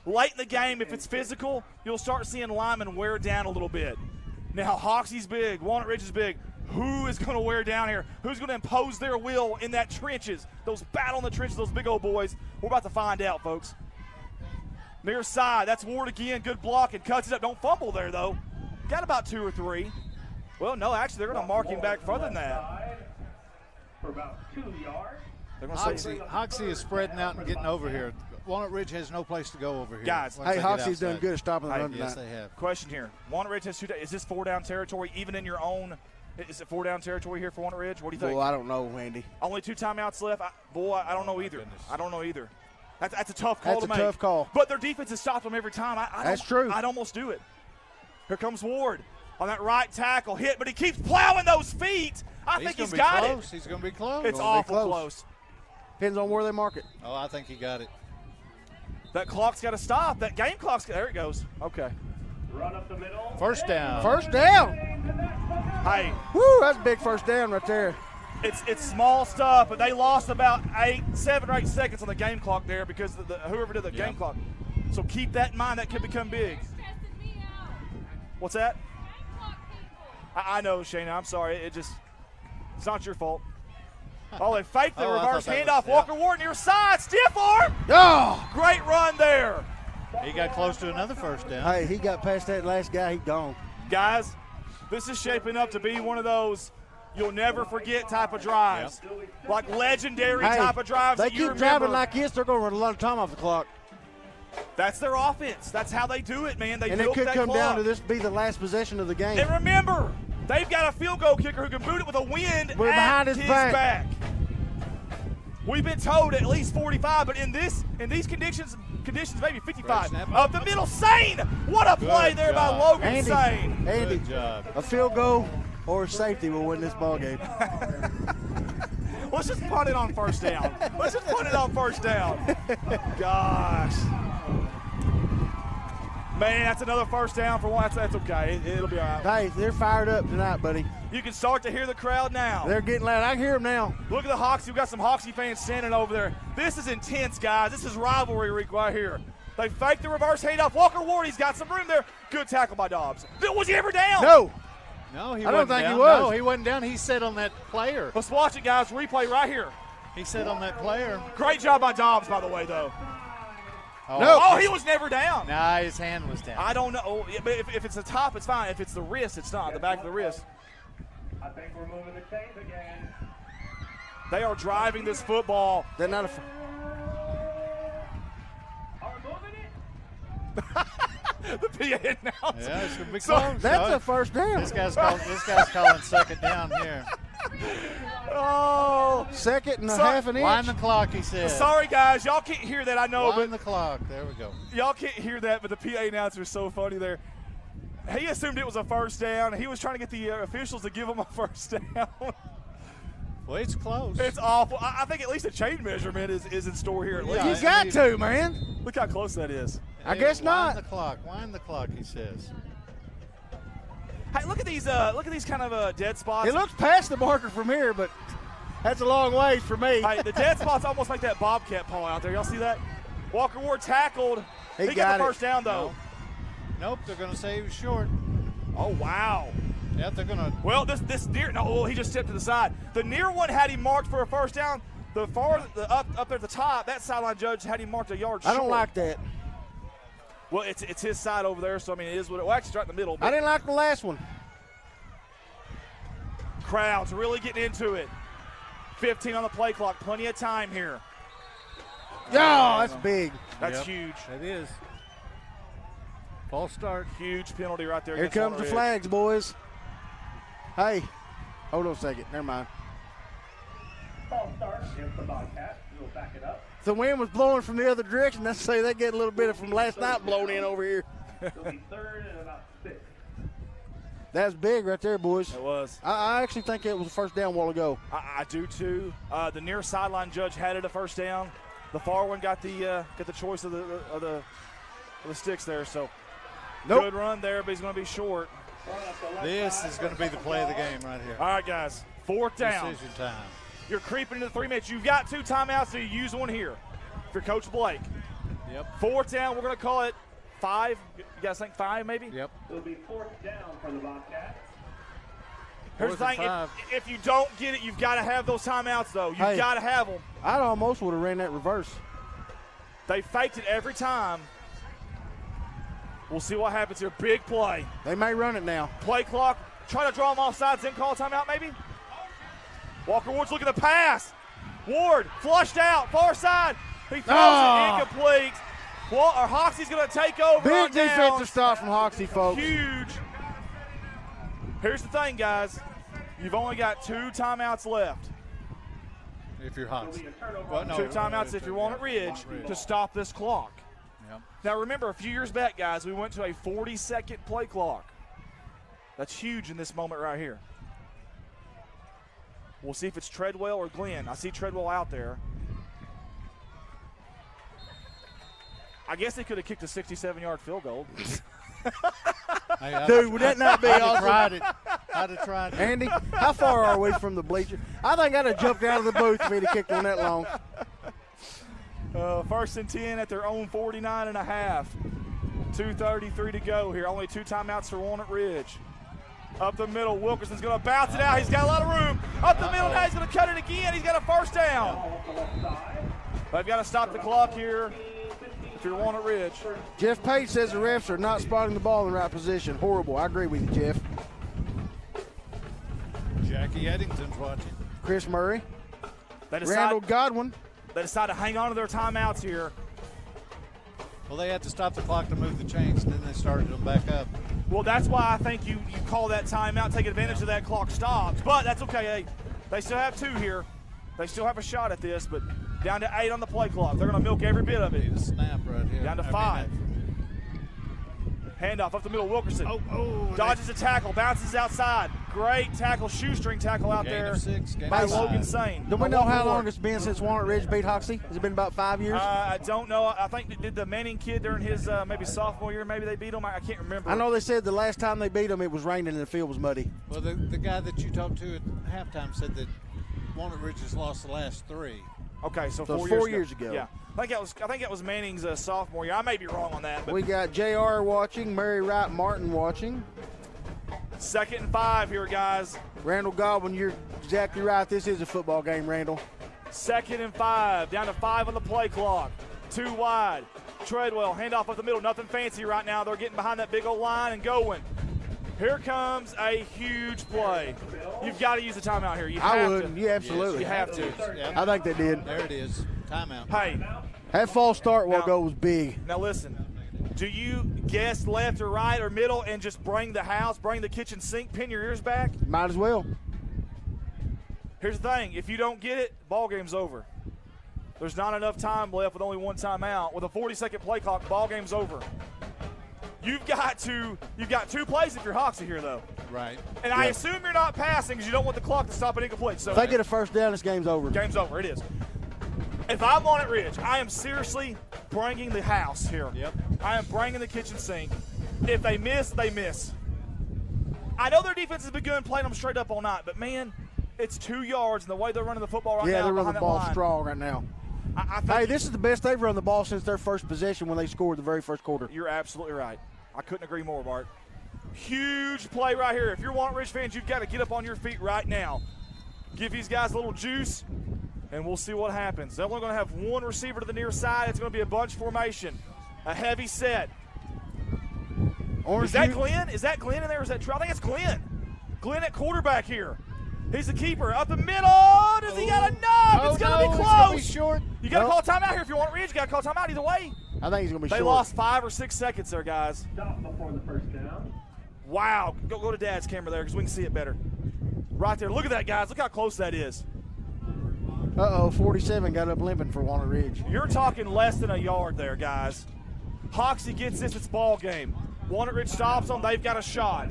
Late in the game, if it's physical, you'll start seeing linemen wear down a little bit. Now, Hoxie's big. Walnut Ridge is big. Who is going to wear down here? Who's going to impose their will in that trenches? Those battle in the trenches, those big old boys. We're about to find out, folks. Near side, that's Ward again. Good block and cuts it up. Don't fumble there, though. Got about 2 or 3. Well, no, actually, they're going to mark him back further than that. For about 2 yards. Hoxie is spreading out and getting over here. Walnut Ridge has no place to go over here. Guys, hey, Hoxie's done good at stopping the run tonight. Yes, they have. Question here. Walnut Ridge has 2 days. Is this 4-down territory, even in your own? Is it 4-down territory here for Walnut Ridge? What do you think? Well, I don't know, Andy. Only 2 timeouts left? I don't know either. I don't know either. That's a tough call to make. That's a tough call. But their defense has stopped them every time. That's true. I'd almost do it. Here comes Ward on that right tackle. Hit, but he keeps plowing those feet. I think he's got it. He's going to be close. It's awful close. Depends on where they mark it. Oh, I think he got it. That clock's got to stop. That game clock's – there it goes. Okay. Run up the middle. First down. First down. Hey. Woo, that's a big first down right there. It's small stuff, but they lost about 7 or 8 seconds on the game clock there because whoever did the game clock. So keep that in mind. That could become big. What's that? I know, Shayna. I'm sorry. It's not your fault. Oh, they faked the reverse handoff. Walker Ward near side. Stiff arm. Oh! Great run there. He got close to another first down. Hey, he got past that last guy. He gone. Guys, this is shaping up to be one of those you'll never forget type of drives. Like legendary type of drives. They that you keep driving like this, they're going to run a lot of time off the clock. That's their offense. That's how they do it, man. They and it could come down to this be the last possession of the game. And remember, they've got a field goal kicker who can boot it with a wind behind his back. We've been told at least 45, but in these conditions maybe 55. Up the middle, Sane! What a play there by Logan Sane. Andy, good job. A field goal or safety will win this ball game. Let's just punt it on first down. Gosh. Man, that's another first down for one. That's okay. It'll be all right. Hey, they're fired up tonight, buddy. You can start to hear the crowd now. They're getting loud. I can hear them now. Look at the Hoxie. We've got some Hoxie fans standing over there. This is intense, guys. This is rivalry week right here. They faked the reverse handoff. Walker Ward, he's got some room there. Good tackle by Dobbs. Was he ever down? No. No, he I wasn't don't think down. he was. No, he wasn't down. He sat on that player. Let's watch it, guys. Replay right here. He sat on that player. Great job by Dobbs, by the way, though. Oh, he was never down. Nah, his hand was down. I don't know. But if it's the top, it's fine. If it's the wrist, it's not. The back of the wrist. I think we're moving the chains again. They are driving this football. They're not Are we moving it? The PA announcer. Yeah, it's gonna be close. That's a first down. This guy's calling second down here. Oh, second and a half an inch. Wind the clock, he said. Sorry, guys. Y'all can't hear that, I know. Wind the clock. There we go. Y'all can't hear that, but the PA announcer is so funny there. He assumed it was a first down. He was trying to get the officials to give him a first down. Well, it's close. It's awful. I think at least a chain measurement is in store here at least. You got to, man. Look how close that is. I guess not. Wind the clock, he says. Hey, look at these kind of dead spots. It looks past the marker from here, but that's a long ways for me. Hey, the dead spot's almost like that Bobcat paw out there. Y'all see that? Walker Ward tackled. He got the first down, though. Nope, they're going to say he was short. Oh, wow. Yep, they're going to. Well, this near – no, he just stepped to the side. The near one had him marked for a first down. The up there at the top, that sideline judge had him marked a yard short. I don't like that. Well, it's his side over there, so, I mean, it is what – well, actually, it's right in the middle. I didn't like the last one. Crowd's really getting into it. 15 on the play clock. Plenty of time here. Oh, that's big. That's huge. That is. False start. Huge penalty right there. Here comes the flags, boys. Hey, hold on a second. Never mind. False start against the Bobcats. We'll back it up. The wind was blowing from the other direction. Let's say they get a little bit of from last night blown in over here. It'll be third and about 6. That's big right there, boys. It was. I actually think it was a first down a while ago. I do too. The near sideline judge had it a first down. The far one got the choice of the sticks there. So good run there, but he's going to be short. This is going to be the play of the game right here. All right, guys. 4th down. Decision time. You're creeping into the 3 minutes. You've got 2 timeouts, so you use one here. If you're Coach Blake. Yep. 4th down. We're going to call it 5. You guys think 5 maybe? Yep. It'll be 4th down for the Bobcats. Here's the thing. If you don't get it, you've got to have those timeouts, though. You've got to have them. I almost would have ran that reverse. They faked it every time. We'll see what happens here. Big play. They may run it now. Play clock. Try to draw them off sides, then call a timeout maybe. Walker Ward's looking to pass. Ward flushed out, far side. He throws it incomplete. Hoxie's going to take over. Big defensive stop from Hoxie, folks. Huge. Here's the thing, guys. You've only got 2 timeouts left. If you're Hoxie. 2 timeouts if you're Walnut Ridge to stop this clock. Yep. Now, remember, a few years back, guys, we went to a 40-second play clock. That's huge in this moment right here. We'll see if it's Treadwell or Glenn. I see Treadwell out there. I guess they could have kicked a 67-yard field goal. Dude, would that not be awesome? I'd have tried it. Andy, how far are we from the bleacher? I think I'd have jumped out of the booth if he'd have kicked one that long. 1st and 10 at their own 49.5. 2:33 to go here. Only 2 timeouts for Walnut Ridge. Up the middle, Wilkerson's going to bounce it out. He's got a lot of room. Up the middle, now he's going to cut it again. He's got a 1st down. They've got to stop the clock here if you're Walnut Ridge. Jeff Page says the refs are not spotting the ball in the right position. Horrible. I agree with you, Jeff. Jackie Eddington's watching. Chris Murray. Randall Godwin. They decide to hang on to their timeouts here. Well, they had to stop the clock to move the chains, and then they started them back up. Well, that's why I think you call that timeout, take advantage of that clock stops. But that's okay. They still have 2 here. They still have a shot at this, but down to 8 on the play clock. They're going to milk every bit of it. Snap right here. Down to 5. Handoff up the middle, Wilkerson. Dodges a tackle, bounces outside. Great tackle, shoestring tackle out there by Logan Sane. Do we know how long it's been since Walnut Ridge beat Hoxie? Has it been about 5 years? I don't know. I think did the Manning kid during his maybe sophomore year, maybe they beat him. I can't remember. I know they said the last time they beat them, it was raining and the field was muddy. Well, the guy that you talked to at halftime said that Walnut Ridge has lost the last 3. Okay, so 4 years ago. Yeah, I think that was Manning's sophomore year. I may be wrong on that. But we got JR watching, Mary Wright Martin watching. 2nd and 5 here, guys. Randall Godwin, you're exactly right. This is a football game, Randall. 2nd and 5, down to 5 on the play clock. 2 wide. Treadwell, handoff up the middle. Nothing fancy right now. They're getting behind that big old line and going. Here comes a huge play. You've got to use the timeout here. I would. Yeah, absolutely. You have to. Yep. I think they did. There it is. Timeout. Hey. That false start while ago was big. Now listen. Do you guess left or right or middle and just bring the kitchen sink, pin your ears back? Might as well. Here's the thing. If you don't get it, ball game's over. There's not enough time left with only 1 timeout. With a 40-second play clock, ball game's over. You've got 2 plays if you're Hoxie here, though. Right. And I assume you're not passing because you don't want the clock to stop at incomplete. So if they get a 1st down, this game's over. Game's over. It is. If I'm on at Ridge, I am seriously bringing the house here. Yep. I am bringing the kitchen sink. If they miss, they miss. I know their defense has been good playing them straight up all night, but, man, it's 2 yards, and the way they're running the football right now. Yeah, they're running the ball line, strong right now. Hey, this is the best they've run the ball since their first possession when they scored the very first quarter. You're absolutely right. I couldn't agree more, Bart. Huge play right here. If you're Walnut Ridge fans, you've got to get up on your feet right now. Give these guys a little juice, and we'll see what happens. They're only going to have 1 receiver to the near side. It's going to be a bunch formation, a heavy set. Is that Glenn? Is that Glenn in there? Or is that Troy? I think it's Glenn. Glenn at quarterback here. He's the keeper. Up the middle. Does he got enough? It's going to be close. It's gonna be short. You got to call a timeout here if you want Ridge. You got to call a timeout either way. I think he's going to be short. They lost 5 or 6 seconds there, guys. Stop before the 1st down. Wow. Go to Dad's camera there because we can see it better. Right there. Look at that, guys. Look how close that is. 47 got up limping for Walnut Ridge. You're talking less than a yard there, guys. Hoxie gets this. It's ball game. Walnut Ridge stops them. They've got a shot.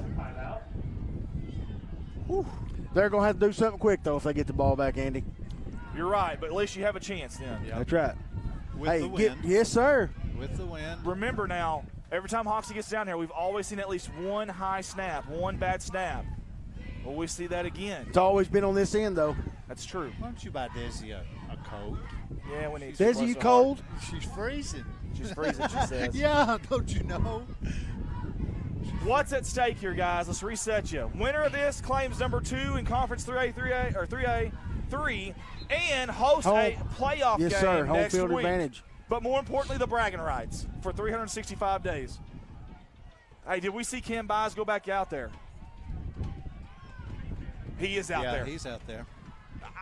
They're going to have to do something quick, though, if they get the ball back, Andy. You're right, but at least you have a chance then. Yep. That's right. With the win. Yes, sir. With the win. Remember now, every time Hoxie gets down here, we've always seen at least one high snap, one bad snap. Will we see that again? It's always been on this end, though. That's true. Why don't you buy Desi a coat? Yeah, we need. Desi, you cold? She's freezing. She's freezing, she says. Yeah, don't you know? What's at stake here, guys? Let's reset you. Winner of this claims number 2 in Conference 3A, and hosts a playoff yes, game sir. Home next field week. advantage. But more importantly, the bragging rights for 365 days. Hey, did we see Ken Byes go back out there? He is out there. Yeah, he's out there.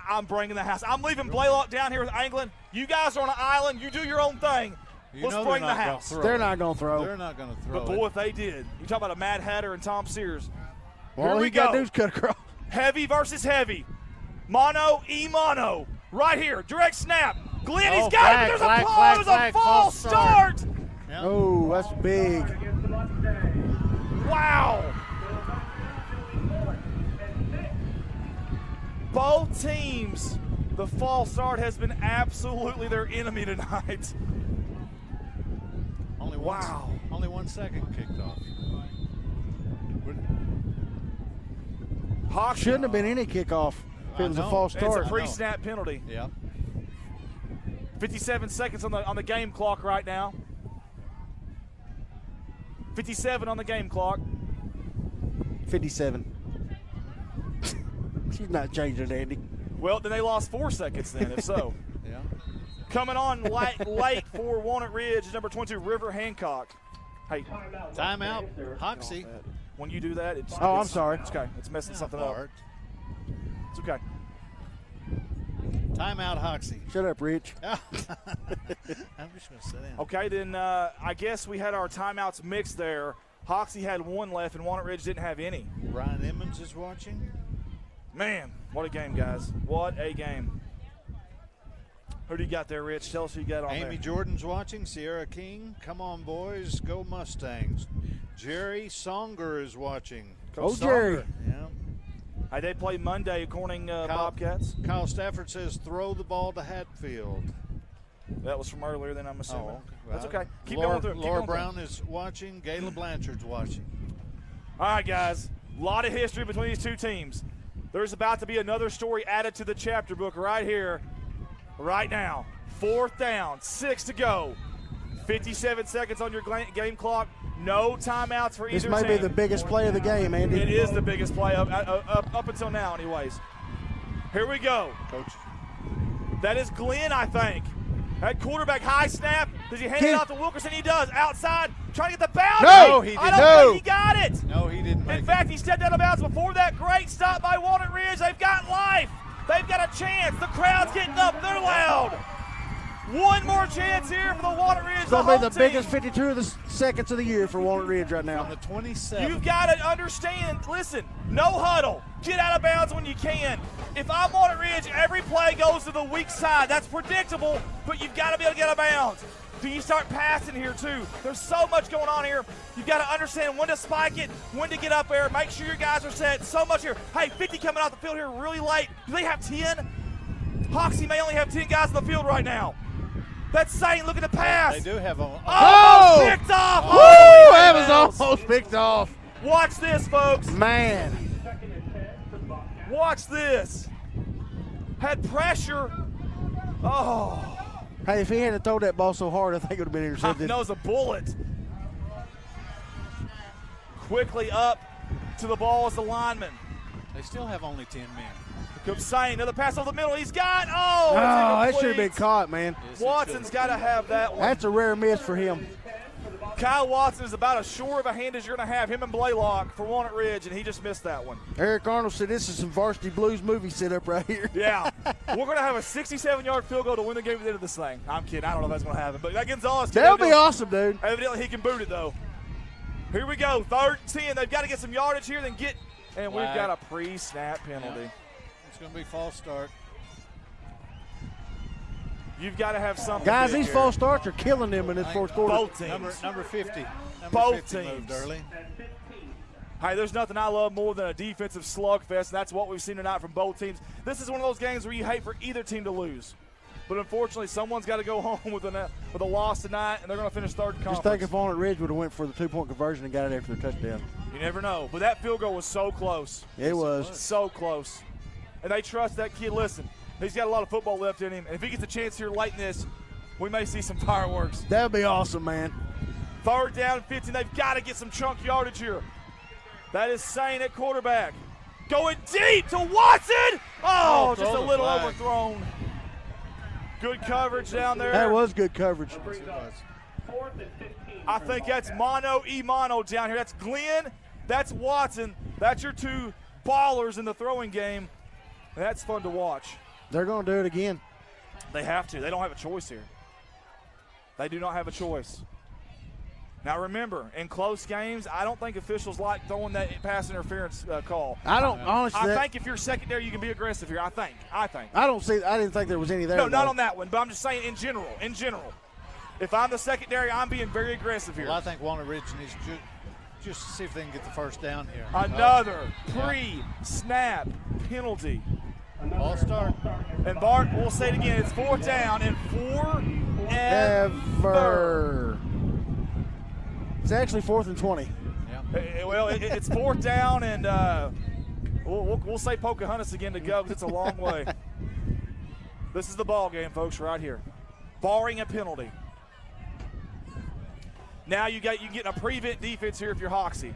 I'm bringing the house. I'm leaving Blaylock down here with England. You guys are on an island. You do your own thing. Let's bring the house. They're not going to throw. They're not going to throw. But boy, if they did. You talk about a Mad Hatter and Tom Sears. Well, all he got to do is cut across. Heavy versus heavy. Mono, E-mono. Right here. Direct snap. Glenn, he's got it. There's a false start. Yep. Oh, that's big. Wow. Both teams, the false start has been absolutely their enemy tonight. Only one second kicked off. Hoxie shouldn't have been any kickoff if it was a false start. It's a pre-snap penalty. Yep. 57 seconds on the game clock right now. 57 on the game clock. 57. She's not changing, Andy. Well, then they lost 4 seconds then, if so. Yeah. Coming on late for Walnut Ridge is number 22, River Hancock. Hey. Timeout, Hoxie. When you do that, it's I'm sorry. It's okay. It's messing something up. It's okay. Timeout, Hoxie. Shut up, Rich. I'm just going to sit down. Okay, then I guess we had our timeouts mixed there. Hoxie had 1 left, and Walnut Ridge didn't have any. Ryan Emmons is watching. Man, what a game, guys. What a game. Who do you got there, Rich? Tell us who you got on there. Amy Jordan's watching. Sierra King. Come on, boys. Go Mustangs. Jerry Songer is watching. Coach Jerry. Yeah. Hey, they play Monday according Bobcats. Kyle Stafford says throw the ball to Hatfield. That was from earlier, then I'm assuming. Oh, okay. That's okay. Keep Laura, going through it. Laura Brown is watching. Gayla Blanchard's watching. All right, guys. A lot of history between these two teams. There's about to be another story added to the chapter book right here, right now. 4th down, 6 to go. 57 seconds on your game clock. No timeouts for either team. This may be the biggest play of the game, Andy. It is the biggest play up until now, anyways. Here we go. Coach. That is Glenn, I think. That quarterback high snap. Does he hand it off to Wilkerson? He does. Outside, trying to get the bounce. No, he didn't. I don't think he got it. No, he didn't. In fact, he stepped out of bounds before that. Great stop by Walnut Ridge. They've got life. They've got a chance. The crowd's getting up. They're loud. One more chance here for the Walnut Ridge. It's going to be the biggest 52 of the seconds of the year for Walnut Ridge right now. On the 27. You've got to understand, listen, no huddle. Get out of bounds when you can. If I'm Walnut Ridge, every play goes to the weak side. That's predictable, but you've got to be able to get out of bounds. Do you start passing here, too? There's so much going on here. You've got to understand when to spike it, when to get up there. Make sure your guys are set. So much here. Hey, 50 coming off the field here really late. Do they have 10? Hoxie may only have 10 guys in the field right now. That's saying, look at the pass. They do have a. Almost picked off. Woo! That was almost picked off. Watch this, folks. Man. Watch this. Had pressure. Oh. Hey, if he hadn't thrown that ball so hard, I think it would have been intercepted. That was a bullet. Quickly up to the ball is the lineman. They still have only 10 men. Comes Sain, another pass over the middle. He's got, that should have been caught, man. Yes, Watson's got to have that one. That's a rare miss for him. Kyle Watson is about as sure of a hand as you're going to have. Him and Blaylock for Walnut Ridge, and he just missed that one. Eric Arnold said this is some Varsity Blues movie setup right here. Yeah. We're going to have a 67-yard field goal to win the game at the end of this thing. I'm kidding. I don't know if that's going to happen. But that Gonzalez. That would be awesome, dude. Evidently, he can boot it, though. Here we go. 3rd and 10. They've got to get some yardage here, then get. And we've got a pre-snap penalty. Yeah. It's going to be false start. You've got to have something. Guys, these false starts are killing them in this 4th quarter. Both teams. Number 50. Both 50 teams. moved early. Hey, there's nothing I love more than a defensive slugfest, and that's what we've seen tonight from both teams. This is one of those games where you hate for either team to lose. But unfortunately, someone's got to go home with a loss tonight, and they're going to finish third in conference. Just think if Walnut Ridge would have went for the 2-point conversion and got it after the touchdown. You never know. But that field goal was so close. It was. So close. And they trust that kid. Listen, he's got a lot of football left in him. And if he gets a chance here late in this, we may see some fireworks. That would be awesome, man. Third down and 15. They've got to get some chunk yardage here. That is Sane at quarterback. Going deep to Watson. Oh, just a little overthrown. Good coverage down there. That was good coverage. I think that's mono down here. That's Glenn. That's Watson. That's your two ballers in the throwing game. And that's fun to watch. They're going to do it again. They have to. They don't have a choice here. They do not have a choice. Now remember, in close games, I don't think officials like throwing that pass interference call. I don't honestly. I think if you're secondary, you can be aggressive here. I think. I didn't think there was any there. No, not on that one. But I'm just saying in general. In general, if I'm the secondary, I'm being very aggressive here. Well, I think Walnut Ridge needs just to see if they can get the first down here. Another pre-snap penalty. Ball start. And Bart, we'll say it again. It's fourth down and forever. It's actually 4th and 20. Yeah. Well, it's fourth down, and we'll say Pocahontas again to go because it's a long way. This is the ball game, folks, right here. Barring a penalty. Now you can get a prevent defense here if you're Hoxie.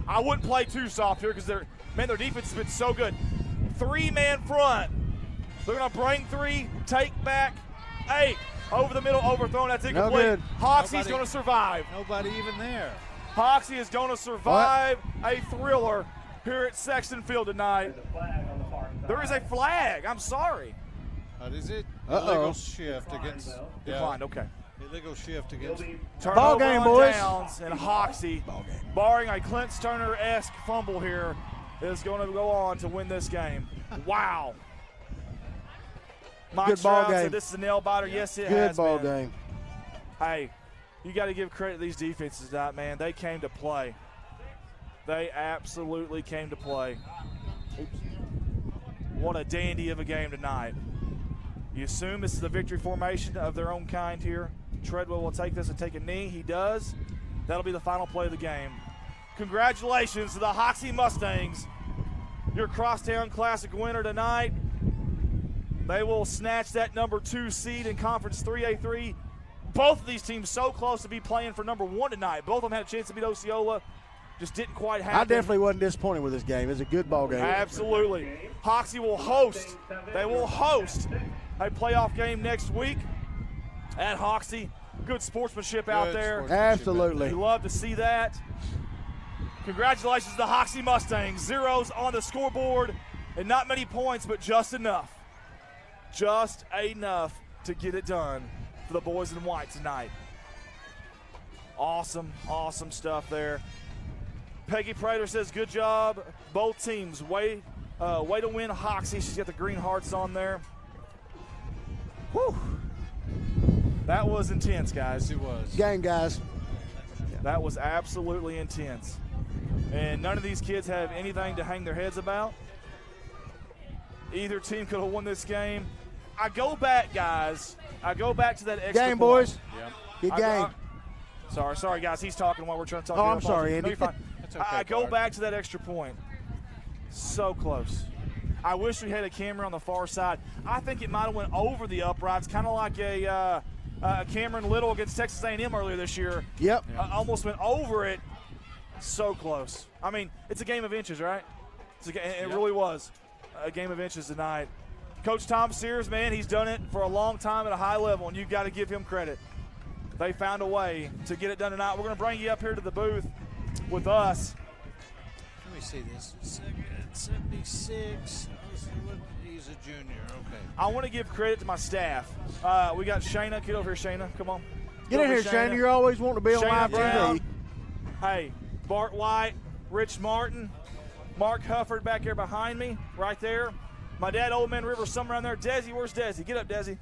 I wouldn't play too soft here because their defense has been so good. 3-man front. They're going to bring 3, take back 8. Over the middle, overthrown. That's incomplete. No good. Hoxie's going to survive. Nobody even there. Hoxie is going to survive a thriller here at Sexton Field tonight. There is a flag. I'm sorry. What is it? Illegal shift against. Declined. Okay. Illegal shift against. Ball game, boys. Downs, and Hoxie, barring a Clint Turner-esque fumble here, is going to go on to win this game. Wow. Mike Good ball Stroud game. said this is a nail biter. Yes, it Good has ball been. game. Hey, you got to give credit to these defenses tonight, man. They came to play. They absolutely came to play. Oops. What a dandy of a game tonight. You assume this is the victory formation of their own kind here. Treadwell will take this and take a knee. He does. That'll be the final play of the game. Congratulations to the Hoxie Mustangs. Your Crosstown Classic winner tonight. They will snatch that number 2 seed in Conference 3A3. Both of these teams so close to be playing for number 1 tonight. Both of them had a chance to beat Osceola. Just didn't quite happen. I definitely wasn't disappointed with this game. It's a good ball game. Absolutely. Hoxie will host. They will host a playoff game next week at Hoxie. Good sportsmanship out there. Absolutely. We love to see that. Congratulations to the Hoxie Mustangs. 0s on the scoreboard and not many points, but just enough. Just enough to get it done for the boys in white tonight. Awesome, awesome stuff there. Peggy Prater says, good job, both teams. Way to win Hoxie. She's got the green hearts on there. Whew. That was intense, guys. It was. Game, guys. That was absolutely intense. And none of these kids have anything to hang their heads about. Either team could have won this game. I go back, guys. I go back to that extra game, point. boys. Yep. Good game. Sorry, guys. He's talking while we're trying to talk. Oh, I'm sorry, Andy. No, you're fine. That's okay, I go back to that extra point. So close. I wish we had a camera on the far side. I think it might have went over the uprights, kind of like a Cameron Little against Texas A&M earlier this year. Yep. Almost went over it. So close. I mean, it's a game of inches, right? It really was a game of inches tonight. Coach Tom Sears, man, he's done it for a long time at a high level, and you've got to give him credit. They found a way to get it done tonight. We're going to bring you up here to the booth with us. Let me see this. 76. He's a junior. Okay. I want to give credit to my staff. We got Shayna. Get over here, Shayna. Come on. Get in here, Shayna. You're always wanting to be on live TV. Hey, Bart White, Rich Martin, Mark Hufford back here behind me, right there. My dad, Old Man River, somewhere around there. Desi, where's Desi? Get up, Desi.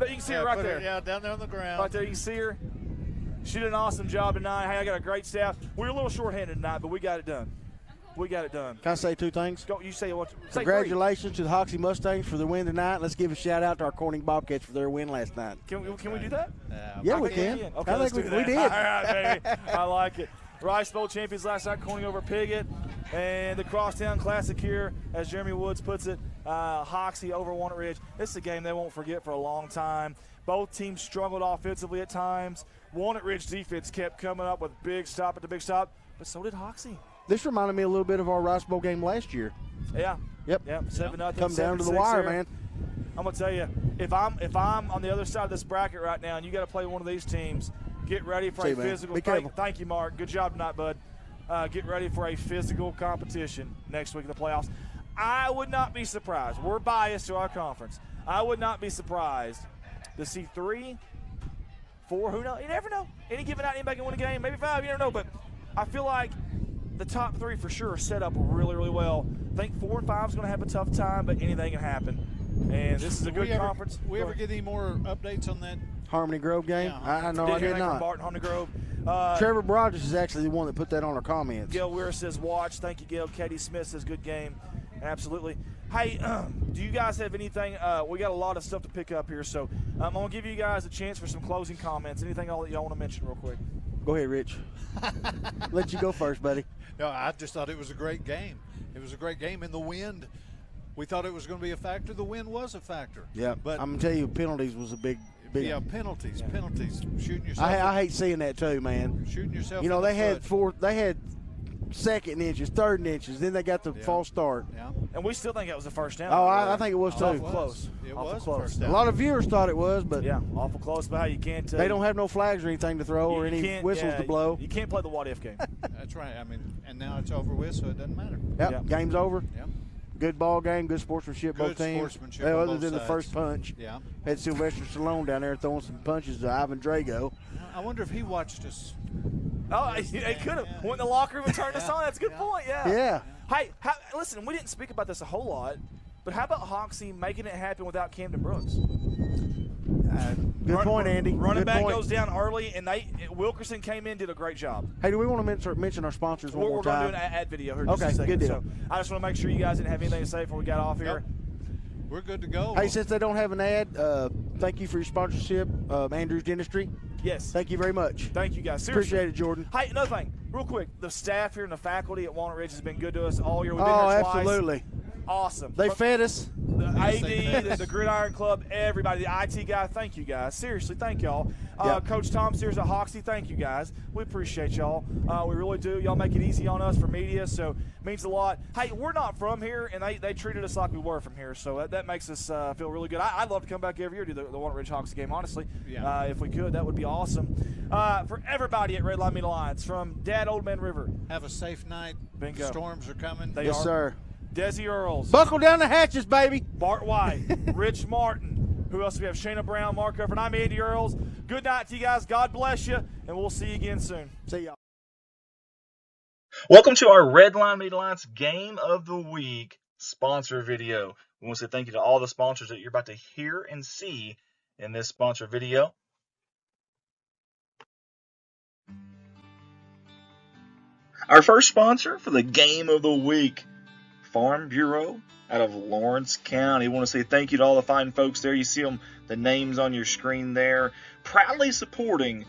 You can see her right there. Yeah, down there on the ground. Right there, you can see her. She did an awesome job tonight. Hey, I got a great staff. We were a little short-handed tonight, but we got it done. We got it done. Can I say two things? Go. You say what? Say Congratulations to the Hoxie Mustangs for the win tonight. Let's give a shout-out to our Corning Bobcats for their win last night. Can we do that? Yeah, we can. Okay, I think we did. All right, baby. I like it. Rice Bowl champions last night, Corning over Piggott. And the Crosstown Classic here, as Jeremy Woods puts it, Hoxie over Walnut Ridge. This is a game they won't forget for a long time. Both teams struggled offensively at times. Walnut Ridge defense kept coming up with big stop at the big stop, but so did Hoxie. This reminded me a little bit of our Rice Bowl game last year. Yeah. Yep. 7-0. Come down to the wire, man. I'm gonna tell you, if I'm on the other side of this bracket right now, and you got to play one of these teams, get ready for a physical. Thank you, Mark. Good job tonight, bud. Get ready for a physical competition next week in the playoffs. I would not be surprised. We're biased to our conference. I would not be surprised to see 3, 4. Who knows? You never know. Any given night, anybody can win a game. Maybe 5. You never know. But I feel like the top 3 for sure are set up really, really well. I think 4 and 5 is going to have a tough time, but anything can happen. And this is a good conference. We ever get any more updates on that Harmony Grove game? Yeah. I know I did not. From Barton, Harmony Grove. Trevor Rogers is actually the one that put that on our comments. Gail Weir says watch. Thank you, Gail. Katie Smith says good game. Absolutely. Hey, do you guys have anything? We got a lot of stuff to pick up here, so I'm going to give you guys a chance for some closing comments. Anything all that y'all want to mention real quick? Go ahead, Rich. Let you go first, buddy. No, I just thought it was a great game. It was a great game, and the wind, we thought it was going to be a factor. The wind was a factor. Yeah, but I'm going to tell you, penalties was a big. Yeah, penalties, shooting yourself. I hate seeing that too, man. Shooting yourself. You know, they had second inches, third inches, then they got the false start. Yeah. And we still think it was a first down. Oh, I think it was too. Awful close. It awful was close. first down. A lot of viewers thought it was, but yeah, awful close. But how you can't. They don't have no flags or anything to throw or any whistles to blow. You can't play the what if game. That's right. I mean, and now it's over with, so it doesn't matter. Yep. Game's over. Yep. Good ball game, good sportsmanship, both teams. Sportsmanship other on both than sides. the first punch. Yeah. Had Sylvester Stallone down there throwing some punches to Ivan Drago. I wonder if he watched us. Oh, they could have. Went in the locker room and turned us on. That's a good point, Yeah. Hey, listen, we didn't speak about this a whole lot, but how about Hoxie making it happen without Camden Brooks? Good point, Andy. Running Good back point. goes down early, and Wilkerson came in, did a great job. Hey, do we want to mention our sponsors one more We're time? going to do an ad video here in just a second. Good deal. So I just want to make sure you guys didn't have anything to say before we got off here. We're good to go. Hey, since they don't have an ad, thank you for your sponsorship, Andrews Dentistry. Yes. Thank you very much. Thank you, guys. Seriously. Appreciate it, Jordan. Hey, another thing, real quick. The staff here and the faculty at Walnut Ridge has been good to us all year. We've been here twice. Absolutely. Awesome. They fed us. The AD, the Gridiron Club, everybody, the IT guy, thank you guys. Seriously, thank y'all. Coach Tom Sears at Hoxie, thank you guys. We appreciate y'all. We really do. Y'all make it easy on us for media, so it means a lot. Hey, we're not from here, and they treated us like we were from here, so that makes us feel really good. I'd love to come back every year to do the Walnut Ridge Hoxie game, honestly. Yeah. If we could, that would be awesome. For everybody at Redline Meat Alliance, from Dad Old Man River. Have a safe night. Bingo. Storms are coming. Yes, sir. Desi Earls. Buckle down the hatches, baby. Bart White. Rich Martin. Who else do we have? Shayna Brown, Mark Over. I'm Andy Earls. Good night to you guys. God bless you, and we'll see you again soon. See y'all. Welcome to our Redline Meat Alliance Game of the Week sponsor video. We want to say thank you to all the sponsors that you're about to hear and see in this sponsor video. Our first sponsor for the Game of the Week, Farm Bureau out of Lawrence County. I want to say thank you to all the fine folks there. You see them, the names on your screen there, proudly supporting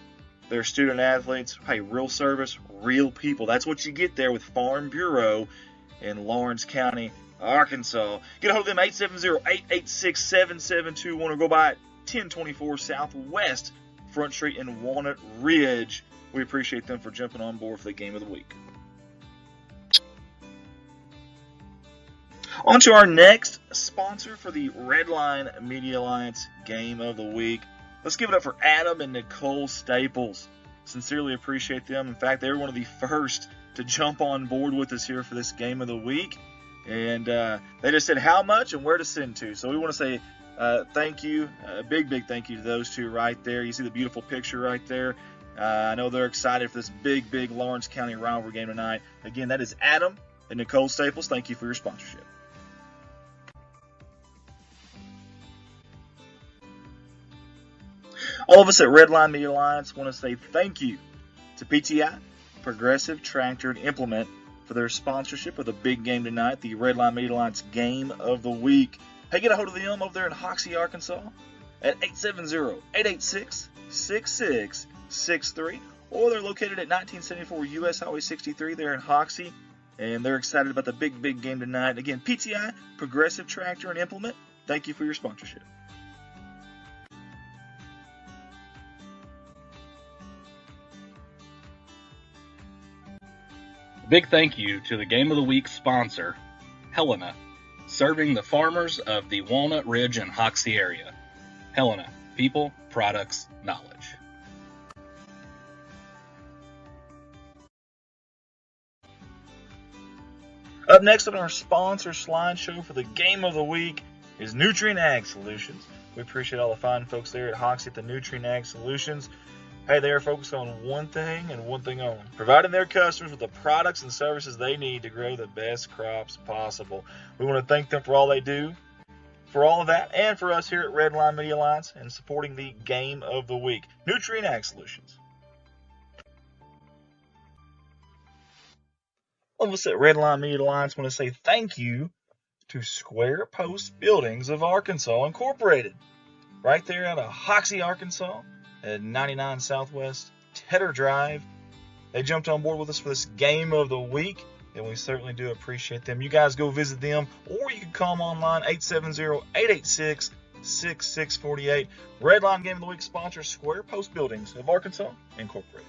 their student athletes. Hey, real service, real people. That's what you get there with Farm Bureau in Lawrence County, Arkansas. Get a hold of them, 870-886-7721, or go by 1024 Southwest Front Street in Walnut Ridge. We appreciate them for jumping on board for the Game of the Week. On to our next sponsor for the Redline Media Alliance Game of the Week. Let's give it up for Adam and Nicole Staples. Sincerely appreciate them. In fact, they were one of the first to jump on board with us here for this Game of the Week. And they just said how much and where to send to. So we want to say thank you, a big thank you to those two right there. You see the beautiful picture right there. I know they're excited for this big Lawrence County rivalry game tonight. Again, that is Adam and Nicole Staples. Thank you for your sponsorship. All of us at Redline Media Alliance want to say thank you to PTI, Progressive Tractor and Implement, for their sponsorship of the big game tonight, the Redline Media Alliance Game of the Week. Hey, get a hold of them over there in Hoxie, Arkansas at 870-886-6663, or they're located at 1974 U.S. Highway 63 there in Hoxie, and they're excited about the big game tonight. Again, PTI, Progressive Tractor and Implement, thank you for your sponsorship. Big thank you to the Game of the Week sponsor, Helena, serving the farmers of the Walnut Ridge and Hoxie area. Helena, people, products, knowledge. Up next on our sponsor slideshow for the Game of the Week is Nutrient Ag Solutions. We appreciate all the fine folks there at Hoxie at the Nutrient Ag Solutions. Hey, they are focused on one thing and one thing only: providing their customers with the products and services they need to grow the best crops possible. We want to thank them for all they do, for all of that, and for us here at Redline Media Alliance and supporting the Game of the Week. Nutrient Ag Solutions. All of us at Redline Media Alliance want to say thank you to Square Post Buildings of Arkansas Incorporated, right there out of Hoxie, Arkansas, at 99 Southwest Tedder Drive. They jumped on board with us for this Game of the Week, and we certainly do appreciate them. You guys go visit them, or you can call them online, 870-886-6648. Redline Game of the Week sponsor, Square Post Buildings of Arkansas Incorporated.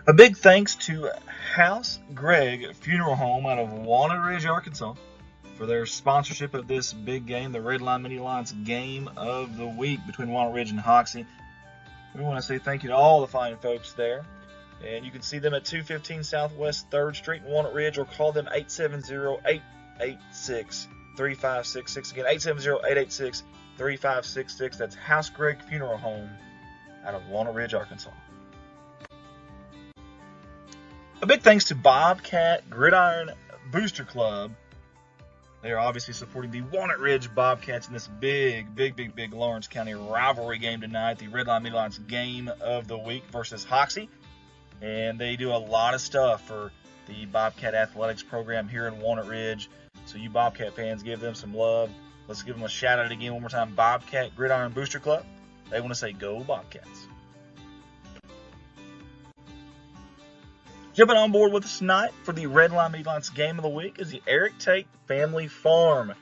A big thanks to House Greg Funeral Home out of Walnut Ridge, Arkansas, for their sponsorship of this big game, the Redline Media Alliance Game of the Week between Walnut Ridge and Hoxie. We want to say thank you to all the fine folks there. And you can see them at 215 Southwest 3rd Street in Walnut Ridge, or call them 870-886-3566. Again, 870-886-3566. That's House Greg Funeral Home out of Walnut Ridge, Arkansas. A big thanks to Bobcat Gridiron Booster Club. They are obviously supporting the Walnut Ridge Bobcats in this big Lawrence County rivalry game tonight, the Redline Media Alliance Game of the Week versus Hoxie. And they do a lot of stuff for the Bobcat Athletics program here in Walnut Ridge. So you Bobcat fans, give them some love. Let's give them a shout out again one more time. Bobcat Gridiron Booster Club. They want to say go Bobcats. Jumping on board with us tonight for the Redline Media Alliance Game of the Week is the Eric Tate Family Farm.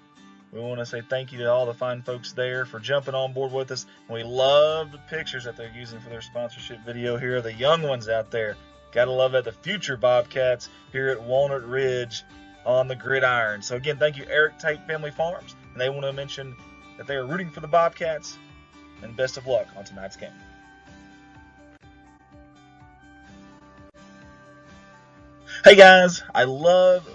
We want to say thank you to all the fine folks there for jumping on board with us. We love the pictures that they're using for their sponsorship video here. The young ones out there. Gotta love that. The future Bobcats here at Walnut Ridge on the gridiron. So again, thank you, Eric Tate Family Farms. And they want to mention that they are rooting for the Bobcats. And best of luck on tonight's game. Hey guys, I love